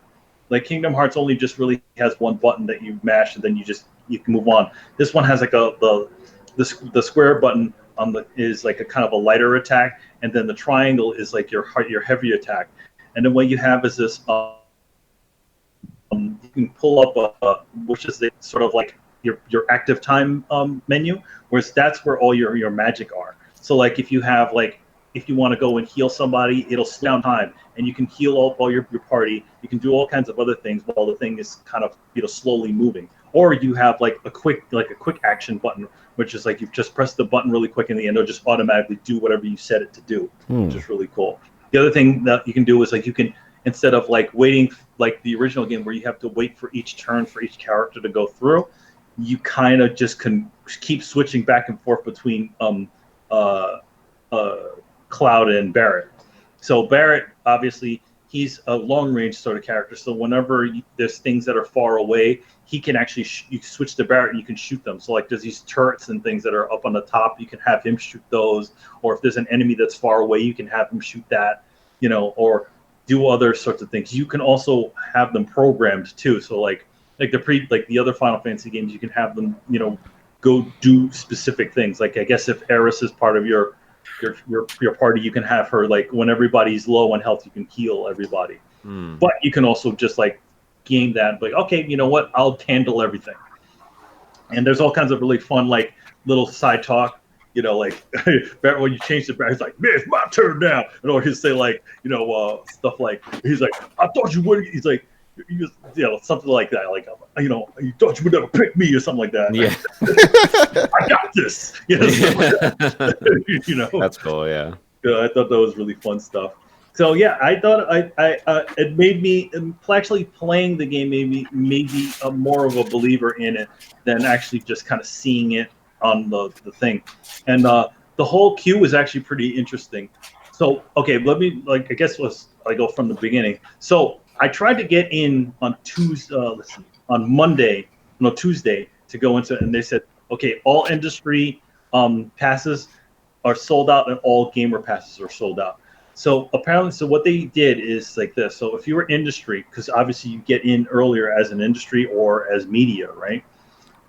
Like Kingdom Hearts only just really has one button that you mash and then you can move on. This one has like the square button on is like a kind of a lighter attack, and then the triangle is like your heavy attack. And then what you have is this you can pull up which is the, sort of like your active time menu, whereas that's where all your magic are. So like if you have like if you want to go and heal somebody, it'll slow down time, and you can heal all your party. You can do all kinds of other things while the thing is kind of slowly moving. Or you have like a quick action button, which is like you just press the button really quick in the end, it'll just automatically do whatever you set it to do, which is really cool. The other thing that you can do is like you can, instead of like waiting like the original game where you have to wait for each turn for each character to go through, you kind of just can keep switching back and forth between Cloud and Barrett. So Barrett, obviously, he's a long-range sort of character. So whenever there's things that are far away, he can actually you switch to Barrett and you can shoot them. So like there's these turrets and things that are up on the top, you can have him shoot those. Or if there's an enemy that's far away, you can have him shoot that, or do other sorts of things. You can also have them programmed too. So like the other Final Fantasy games, you can have them, go do specific things. Like I guess if Eris is part of your party, you can have her like when everybody's low on health, you can heal everybody. But you can also just like game that, like, okay, you know what, I'll handle everything. And there's all kinds of really fun like little side talk, like when you change the brand, he's like, man, it's my turn now, or he'll say like stuff like, he's like, I thought you would, he's like, something like that, like, you thought you would never pick me or something like that. Yeah. I got this. That's cool. Yeah. I thought that was really fun stuff. So yeah, I thought it made me actually playing the game made me more of a believer in it than actually just kind of seeing it on the thing. And the whole queue was actually pretty interesting. So okay, let me I guess I go from the beginning. So I tried to get in on Tuesday to go into, and they said, okay, all industry passes are sold out and all gamer passes are sold out. So apparently, what they did is like this. So if you were industry, because obviously you get in earlier as an industry or as media, right?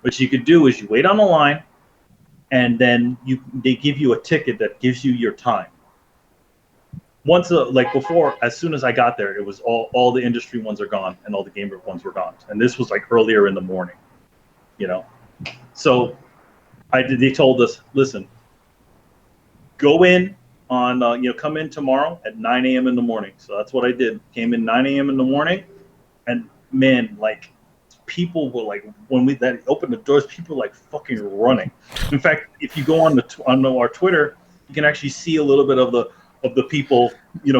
What you could do is you wait on the line, and then they give you a ticket that gives you your time. Once before, as soon as I got there, it was all the industry ones are gone and all the gamer ones were gone. And this was like earlier in the morning, So they told us, listen, go in on come in tomorrow at 9 a.m. in the morning. So that's what I did. Came in 9 a.m. in the morning, and man, like people were like, when we opened the doors, people were like fucking running. In fact, if you go on our Twitter, you can actually see a little bit of the people,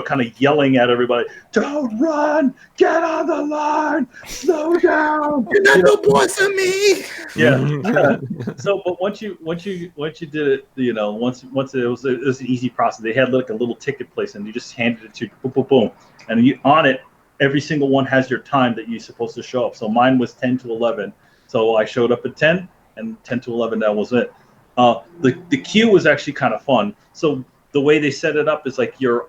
kind of yelling at everybody, don't run, get on the line, slow down. You're not no boys of me. Yeah. So, but once you did it, once it was an easy process. They had like a little ticket place, and you just handed it to you, boom, boom, boom, and on it, every single one has your time that you're supposed to show up. So mine was 10 to 11. So I showed up at 10, and 10 to 11, that was it. The queue was actually kind of fun. So the way they set it up is like you're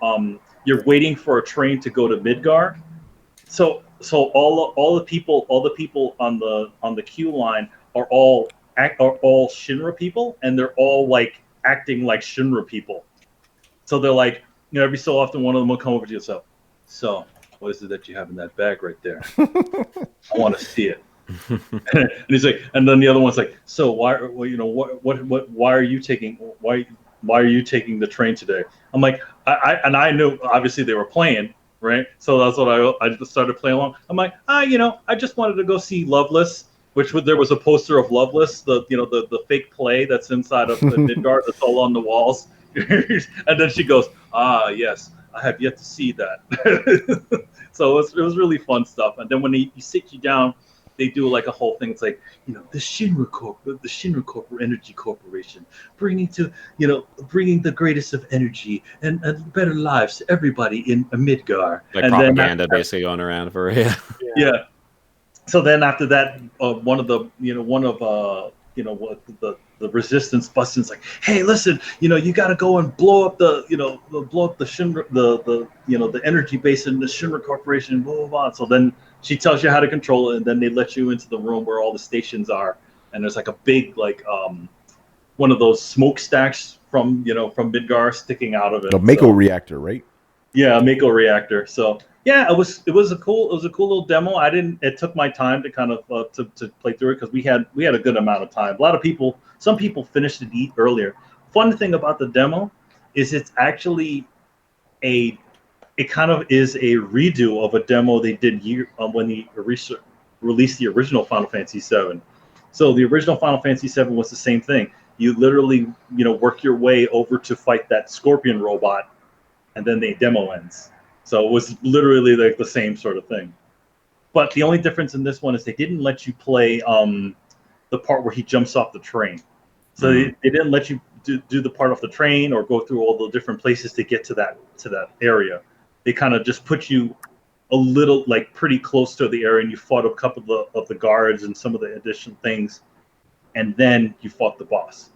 waiting for a train to go to Midgar. So all the people on the queue line are all Shinra people, and they're all like acting like Shinra people. So they're like, every so often one of them will come over to yourself. So what is it that you have in that bag right there? I want to see it. And he's like, and then the other one's like, so why are you taking the train today? I'm like, I knew obviously they were playing, right? So that's what I just started playing along. I'm like, I just wanted to go see Loveless, there was a poster of Loveless, the fake play that's inside of the Midgard that's all on the walls. And then she goes, yes, I have yet to see that. So it was really fun stuff. And then when he sit you down, they do like a whole thing. It's like, you know, the Shinra Energy Corporation, bringing the greatest of energy and better lives to everybody in Midgar. Like and propaganda, basically going around for yeah. So then after that, one of the resistance Bustin's like, hey, listen, you got to go and blow up the Shinra, the energy base in the Shinra Corporation, blah, blah, blah. So then she tells you how to control it, and then they let you into the room where all the stations are, and there's like a big one of those smokestacks from Midgar sticking out of it. The Mako reactor, right? Yeah, a Mako reactor. So yeah, it was a cool little demo. It took my time to kind of to play through it because we had a good amount of time. Some people finished it earlier. Fun thing about the demo is it's actually it kind of is a redo of a demo they did when they released the original Final Fantasy VII. So the original Final Fantasy VII was the same thing. You literally work your way over to fight that Scorpion robot, and then the demo ends. So it was literally like the same sort of thing. But the only difference in this one is they didn't let you play the part where he jumps off the train. So they didn't let you do the part off the train or go through all the different places to get to that area. They kind of just put you a little pretty close to the area, and you fought a couple of the guards and some of the additional things, and then you fought the boss.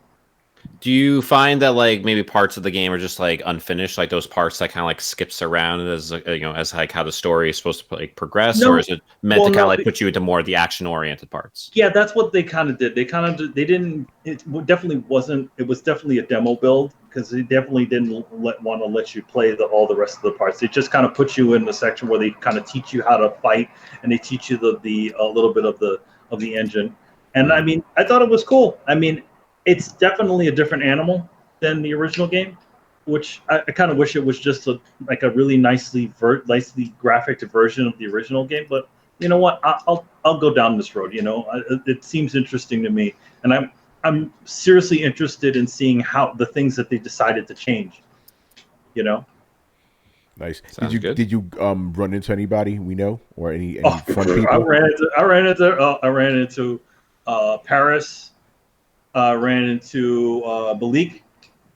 Do you find that maybe parts of the game are just unfinished, like those parts that kind of skips around as as how the story is supposed to progress, or is it meant to kind of put you into more of the action oriented parts? Yeah, that's what they kind of did. It definitely wasn't. It was definitely a demo build because they definitely didn't want to let you play all the rest of the parts. They just kind of put you in the section where they kind of teach you how to fight, and they teach you a little bit of the engine. And I mean, I thought it was cool. I mean, it's definitely a different animal than the original game, which I kind of wish it was just a really nicely graphic version of the original game. But you know what? I'll go down this road. It seems interesting to me, and I'm seriously interested in seeing how the things that they decided to change. Nice. Sounds Did you run into anybody we know or any fun people? I ran into Paris. Ran into Malik.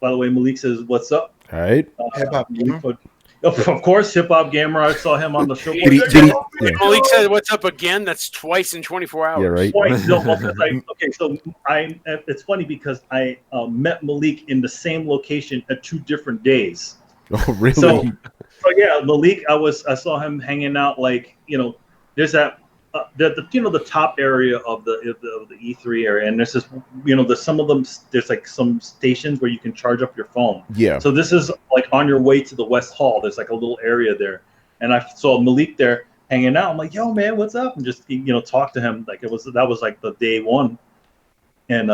By the way, Malik says, "What's up?" All right. Of course, Hip Hop Gamer. I saw him on the show. Malik said, "What's up?" Again. That's twice in 24 hours. Yeah, right. Twice. Okay, so it's funny because I met Malik in the same location at 2 different days. Oh, really? So yeah, Malik. I saw him hanging out. There's that. The top area of the E3 area, and there's this, there's some of them. There's some stations where you can charge up your phone. Yeah. So this is on your way to the West Hall. There's a little area there, and I saw Malik there hanging out. I'm like, yo, man, what's up? And just talk to him. That was the day one, and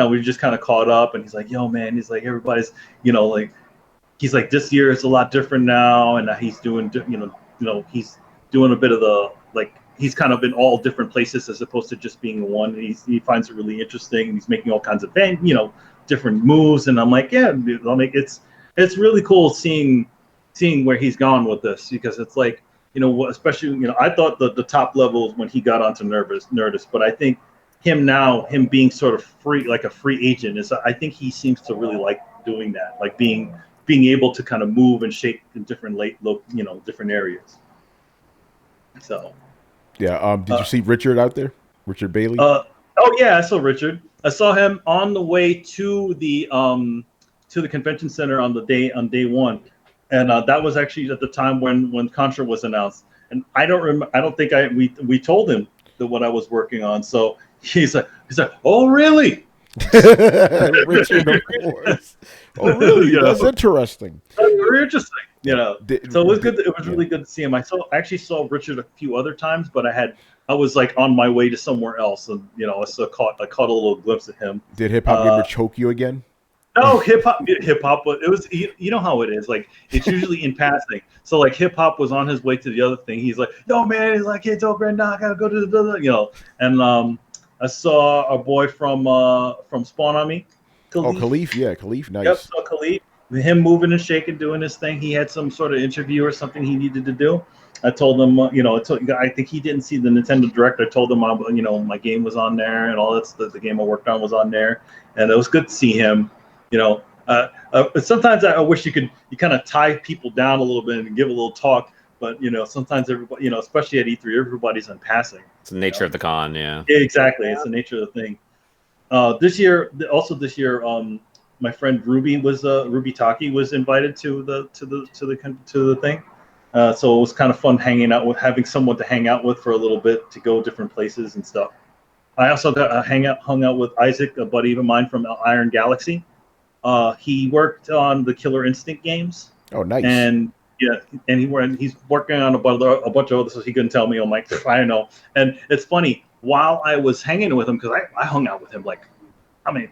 we just kind of caught up. And he's like, yo, man, he's like, everybody's he's like, this year is a lot different now, and he's doing he's doing a bit of the he's kind of in all different places as opposed to just being one. He finds it really interesting. And he's making all kinds of different moves, and I'm like, yeah, it's really cool seeing where he's gone with this, because it's especially I thought the top levels when he got onto Nerdist, but I think him being sort of free, like a free agent, I think he seems to really like doing that, being able to kind of move and shape in different different areas. So. Yeah. Did you see Richard out there? Richard Bailey? Oh yeah, I saw Richard. I saw him on the way to the convention center on day one, and that was actually at the time when Contra was announced. And I don't think we told him that what I was working on. So he's like, oh really? Richard, of course. Oh really? That's interesting. That's very interesting. So it was good. It was really good to see him. I actually saw Richard a few other times, but I was on my way to somewhere else, and I caught a little glimpse of him. Did Hip Hop Gamer choke you again? No, hip hop. It was you know how it is. It's usually in passing. So Hip Hop was on his way to the other thing. He's like, yo man, he's like, it's over now. I gotta go to the And I saw a boy from Spawn on Me. Khalif, yeah, Khalif, nice. Yep, saw Khalif. Him moving and shaking, doing his thing. He had some sort of interview or something he needed to do. I told him, I think he didn't see the Nintendo Direct. I told him, my game was on there and all that. The game I worked on was on there, and it was good to see him. Sometimes I wish you kind of tie people down a little bit and give a little talk, but sometimes everybody, especially at E3, everybody's on passing. It's the nature of the con, yeah. Exactly, it's the nature of the thing. This year, my friend Ruby Taki was invited to the thing. So it was kind of fun having someone to hang out with for a little bit, to go different places and stuff. I also hung out with Isaac, a buddy of mine from Iron Galaxy. He worked on the Killer Instinct games. Oh, nice. And he's working on a bunch of other stuff. He couldn't tell me. I'm like, I know. And it's funny, while I was hanging with him, because I hung out with him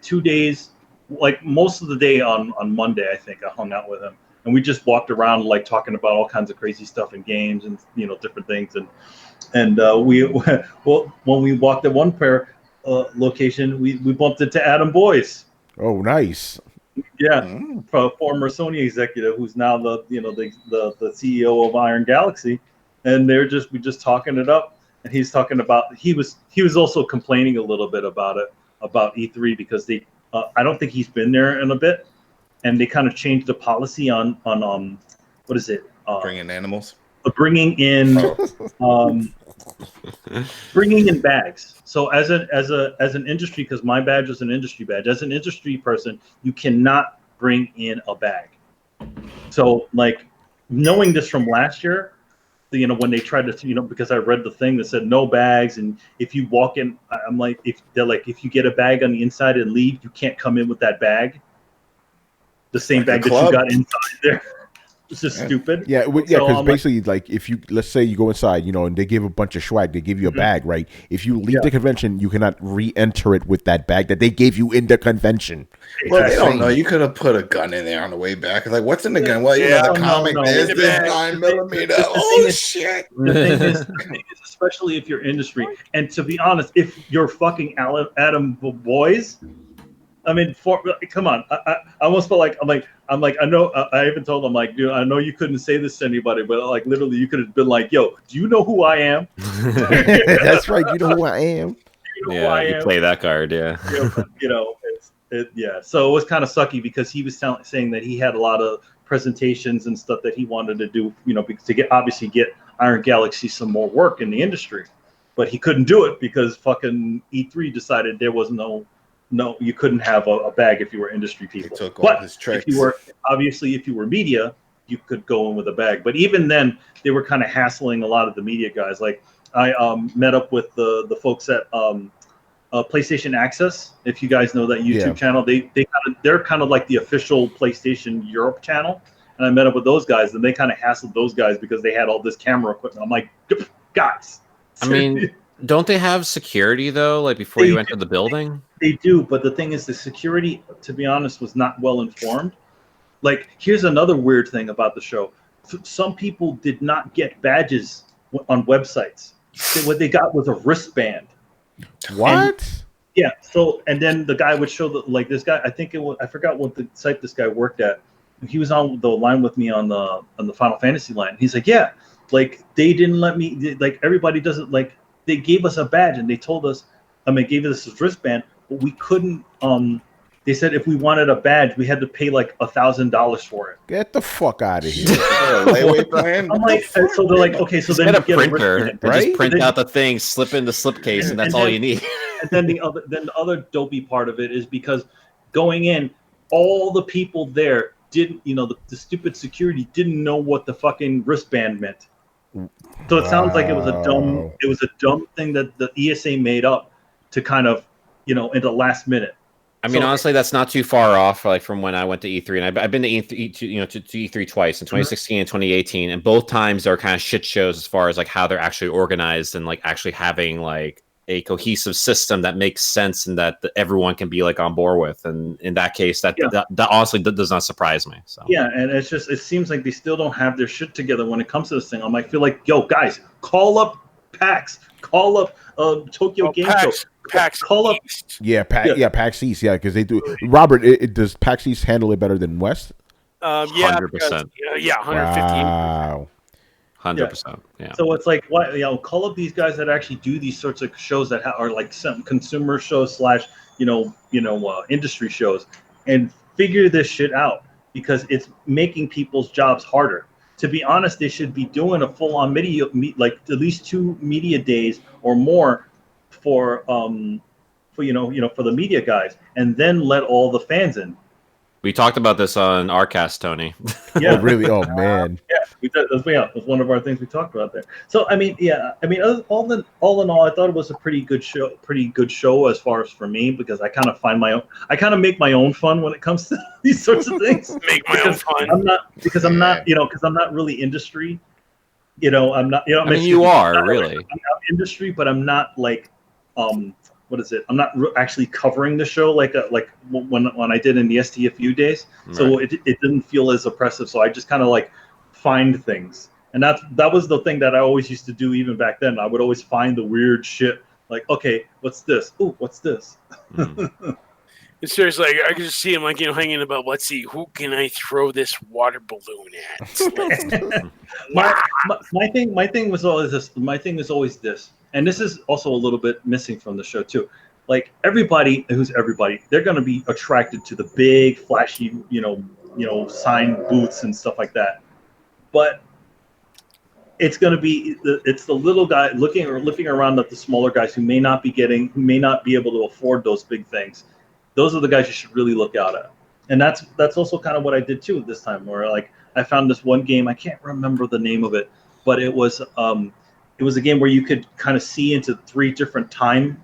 2 days, like most of the day on Monday, I think I hung out with him. And we just walked around talking about all kinds of crazy stuff in games and different things. And when we walked at one location, we bumped into Adam Boyce. Oh, nice. Yeah, a former Sony executive who's now the CEO of Iron Galaxy, and we just talking it up. And he's talking about he was also complaining a little bit about E3 because I don't think he's been there in a bit, and they kind of changed the policy on what is it? Bringing animals. Bringing in bags. So as an industry, because my badge is an industry badge, as an industry person, you cannot bring in a bag. So knowing this from last year, when they tried to, because I read the thing that said no bags, and if you walk in, I'm like, if you get a bag on the inside and leave, you can't come in with that bag, the same bag that you got inside there. It's just stupid. Yeah, because basically, if you, let's say you go inside, and they give a bunch of swag, they give you a bag, right? If you leave the convention, you cannot re-enter it with that bag that they gave you in the convention. Well, they don't know. You could have put a gun in there on the way back. Like, what's in the gun? Well, the comic, there's this 9mm. Oh, shit. The thing is, especially if you're industry, and to be honest, if you're fucking Adam Boys, I mean, come on. I almost felt like I'm like I know. I even told him dude, I know you couldn't say this to anybody, but literally, you could have been like, "Yo, do you know who I am?" That's right. You know who I am. You play that card, yeah. So it was kind of sucky because he was saying that he had a lot of presentations and stuff that he wanted to do, to get Iron Galaxy some more work in the industry, but he couldn't do it because fucking E3 decided there was no, you couldn't have a bag if you were industry people. But his tricks. If you were media, you could go in with a bag. But even then, they were kind of hassling a lot of the media guys. Like I met up with the folks at PlayStation Access. If you guys know that YouTube channel, they're kind of like the official PlayStation Europe channel. And I met up with those guys, and they kind of hassled those guys because they had all this camera equipment. I'm like, guys. I mean, don't they have security though? Before you enter the building? They do, but the thing is, the security, to be honest, was not well informed. Here's another weird thing about the show. Some people did not get badges on websites. What they got was a wristband. What? So, and then the guy would show this guy, I forgot what the site this guy worked at. He was on the line with me on the Final Fantasy line. He's like, yeah, they didn't let me, everybody doesn't, they gave us a badge and they told us, gave us this wristband, but we couldn't, they said if we wanted a badge, we had to pay $1,000 for it. Get the fuck out of here. I'm like, so they're like, okay, so then you get a wristband, right? Just print out the thing, slip in the slipcase, and that's all you need. And then the other dopey part of it is because going in, all the people there didn't, the stupid security didn't know what the fucking wristband meant. So it sounds like it was a dumb thing that the ESA made up to kind of, in the last minute. I mean, honestly, that's not too far off, from when I went to E3, and I've been to E3, to E3 twice in 2016 and 2018, and both times are kind of shit shows as far as how they're actually organized and actually having a cohesive system that makes sense and that everyone can be on board with. And in that case, that honestly does not surprise me. So and it's just, it seems like they still don't have their shit together when it comes to this thing. I feel like, yo, guys, call up PAX, call up Tokyo Game Show. PAX call up East. PAX East, because they do. Robert, does PAX East handle it better than West? 100%. Yeah, 115. Wow. 100%. Yeah. So it's like, what, call up these guys that actually do these sorts of shows that are like some consumer shows slash industry shows, and figure this shit out, because it's making people's jobs harder. To be honest, they should be doing a full-on media, like at least 2 media days or more for for the media guys, and then let all the fans in. We talked about this on our cast, Tony. Yeah. Oh, really? Oh, man. Yeah, that's one of our things we talked about there. So all in all, I thought it was a pretty good show as far as for me, because I kind of make my own fun when it comes to these sorts of things. Make my own fun. I'm not really industry. I'm not. I mean, you are really. I'm not industry, but I'm not like, what is it? I'm not actually covering the show like when I did in the STFU days. So Right. it didn't feel as oppressive. So I just kind of like find things, and that was the thing that I always used to do even back then. I would always find the weird shit. Like, okay, what's this? Ooh, what's this? It's seriously, like, I can just see him like hanging about. Let's see, who can I throw this water balloon at? my thing was always this. My thing is always this, and this is also a little bit missing from the show too. Like everybody, they're going to be attracted to the big, flashy, sign booths and stuff like that. But it's going to be the little guy looking around at the smaller guys who may not be able to afford those big things. Those are the guys you should really look out at. And that's also kind of what I did too this time, where like I found this one game, I can't remember the name of it, but it was a game where you could kind of see into 3 different time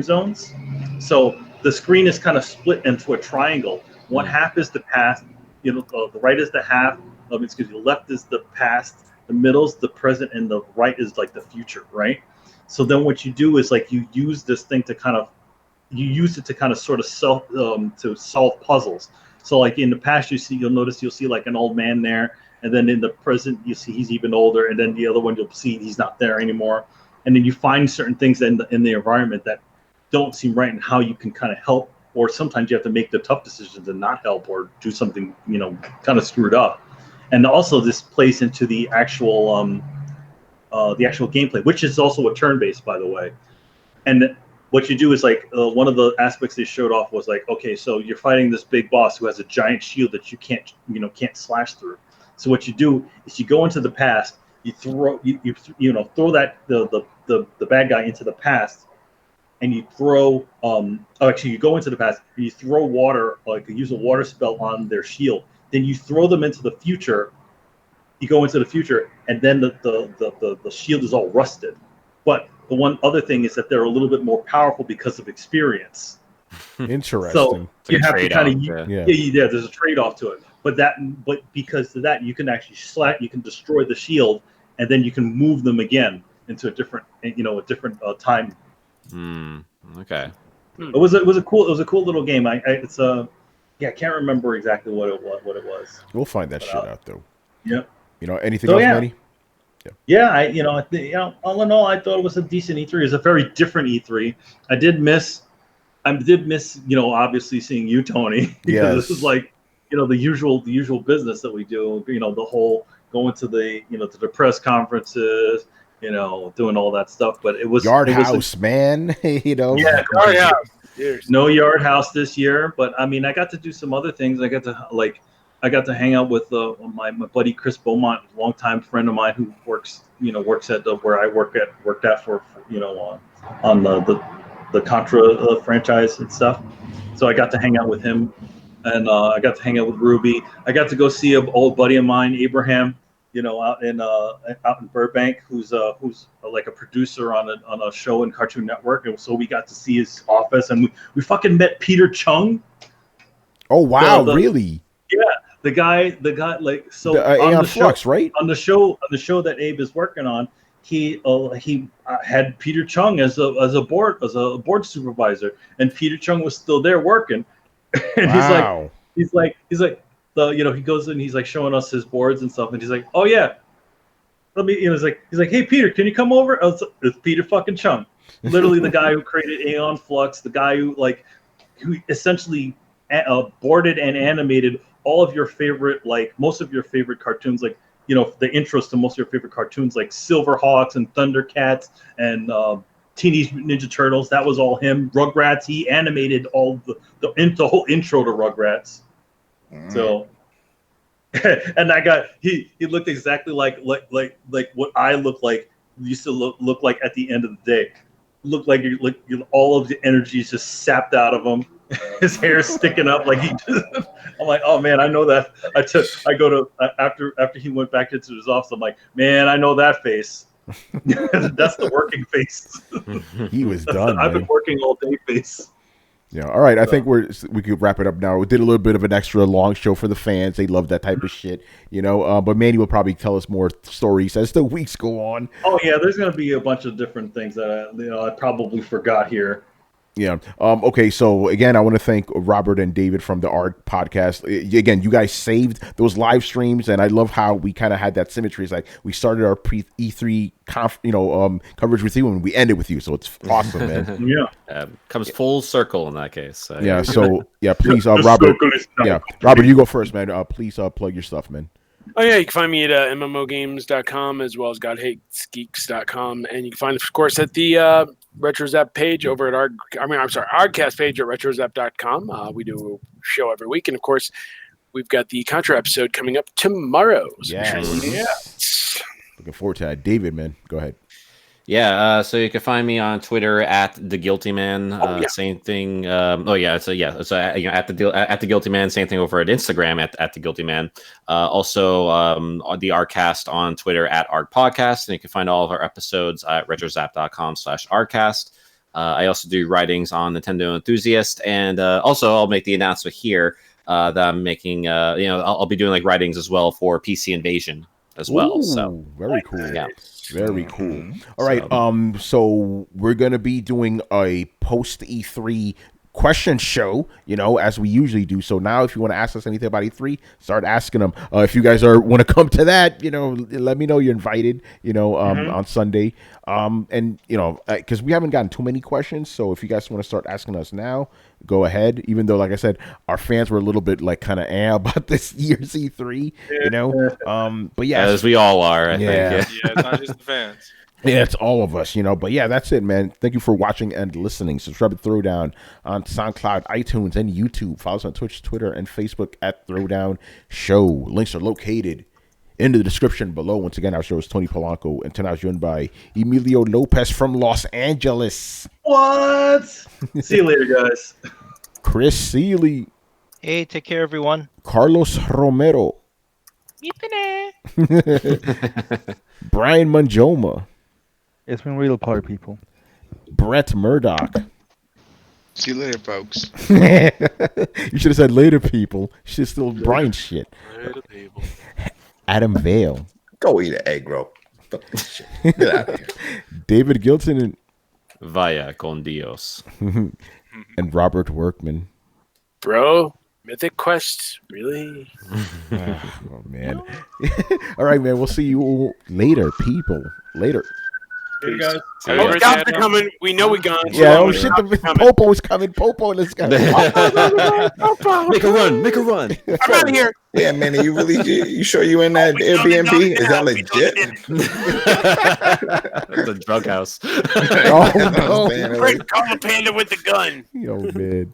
zones. So the screen is kind of split into a triangle. One half is the past, the right is the left is the past, the middle's the present, and the right is like the future, right? So then what you do is like you use this thing to kind of sort of solve puzzles. So like in the past, you'll see like an old man there, and then in the present you see he's even older, and then the other one you'll see he's not there anymore. And then you find certain things in the environment that don't seem right, and how you can kind of help, or sometimes you have to make the tough decisions and not help or do something kind of screwed up. And also this plays into the actual gameplay, which is also a turn-based, by the way. And what you do is like one of the aspects they showed off was like, okay, so you're fighting this big boss who has a giant shield that you can't slash through. So what you do is you go into the past, you throw throw that the bad guy into the past, and you throw you go into the past and you throw water, like you use a water spell on their shield. Then you throw them into the future. You go into the future, and then the shield is all rusted. But the one other thing is that they're a little bit more powerful because of experience. Interesting. So you have to kind of there's a trade-off to it. But because of that, you can actually you can destroy the shield, and then you can move them again into a different time. Okay. It was a cool little game. I can't remember exactly what it was. We'll find that shit out though. Yeah. Anything else, Manny? Yeah, all in all, I thought it was a decent E3. It was a very different E3. I did miss, obviously seeing you, Tony, because this is like, the usual business that we do. The whole going to the, to the press conferences, doing all that stuff. But it was Yard House, man. Yeah, Yard House. No Yard House this year, but I mean, I got to do some other things. I got to hang out with my buddy Chris Beaumont, a longtime friend of mine who works at where I worked at for on the Contra franchise and stuff. So I got to hang out with him, and I got to hang out with Ruby. I got to go see an old buddy of mine, Abraham, out in Burbank, who's like a producer on a show in Cartoon Network, and so we got to see his office, and we fucking met Peter Chung. Oh wow, really? Yeah. The guy, like, so the Aeon Flux, right? On the show that Abe is working on, he had Peter Chung as a board supervisor, and Peter Chung was still there working. And wow. he's like he goes and he's like showing us his boards and stuff, and he's like, oh yeah, let me. He's like, hey Peter, can you come over? It's Peter fucking Chung, literally the guy who created Aeon Flux, the guy who essentially boarded and animated all of your favorite, like most of your favorite cartoons. Like the intros to most of your favorite cartoons like Silverhawks and Thundercats and Teenage Mutant Ninja Turtles. That was all him. Rugrats, he animated all the whole intro to Rugrats. So, and that guy, he looked exactly like what I look like. Used to look like at the end of the day. Looked like all of the energy is just sapped out of him. His hair's sticking up like he. I'm like, oh man, I know that. I go to after he went back into his office. I'm like, man, I know that face. That's the working face. He was done. I've been working all day face. Yeah. All right. I think we could wrap it up now. We did a little bit of an extra long show for the fans. They love that type of shit, But Manny will probably tell us more stories as the weeks go on. Oh yeah, there's gonna be a bunch of different things that I probably forgot here. Yeah. Okay. So again, I want to thank Robert and David from the ARG Podcast. Again, you guys saved those live streams, and I love how we kind of had that symmetry. It's like we started our pre-E3 coverage with you, and we ended with you. So it's awesome, man. Yeah. Comes full circle in that case. Yeah. So yeah, please, Robert. Yeah, Robert, you go first, man. Please plug your stuff, man. Oh, yeah, you can find me at MMOgames.com as well as GodHatesGeeks.com. And you can find us, of course, at the RetroZap page over at ARGcast page at RetroZap.com. We do a show every week. And, of course, we've got the Contra episode coming up tomorrow. So yes. Looking forward to that. David, man, go ahead. Yeah, so you can find me on Twitter at the Guilty Man. Same thing. At the Guilty Man. Same thing over at Instagram at the Guilty Man. Also, the ARGcast on Twitter at ARG Podcast, and you can find all of our episodes at retrozap.com/ARGcast. I also do writings on Nintendo Enthusiast, and also I'll make the announcement here that I'm making. I'll be doing like writings as well for PC Invasion as well. Ooh, so very cool. Yeah. Very cool. All right. So we're gonna be doing a post E3 question show, as we usually do. So now, if you want to ask us anything about E3, start asking them. If you guys want to come to that, let me know you're invited. On Sunday. Because we haven't gotten too many questions. So if you guys want to start asking us now, go ahead. Even though, like I said, our fans were a little bit like kind of about this year's E3. But yeah, as we all are. I think. Yeah, it's not just the fans. Yeah, it's all of us, But yeah, that's it, man. Thank you for watching and listening. Subscribe to Throwdown on SoundCloud, iTunes, and YouTube. Follow us on Twitch, Twitter, and Facebook at Throwdown Show. Links are located in the description below. Once again, our show is Tony Polanco, and tonight I was joined by Emilio Lopez from Los Angeles. What? See you later, guys. Chris Seeley. Hey, take care, everyone. Carlos Romero. Brian Manjoma. It's been real, party people. Brett Murdoch. See you later, folks. You should have said later, people. She's still Brian shit. Later, people. Adam Vale. Go eat an egg roll. Get out of here. David Gilson and Vaya con Dios. And Robert Workman. Bro, Mythic Quest, really? Oh, man. All right, man. We'll see you later, people. Later. Hey, guys. Oh, scouts are coming. We know we gone. Yeah, oh shit, Popo is coming. Popo, let's go. Make a run. Make a run. I'm out of here. Yeah, man. You sure you in that Airbnb? Is that legit? It's a drug house. Oh, no. Call the panda with the gun. Yo, man.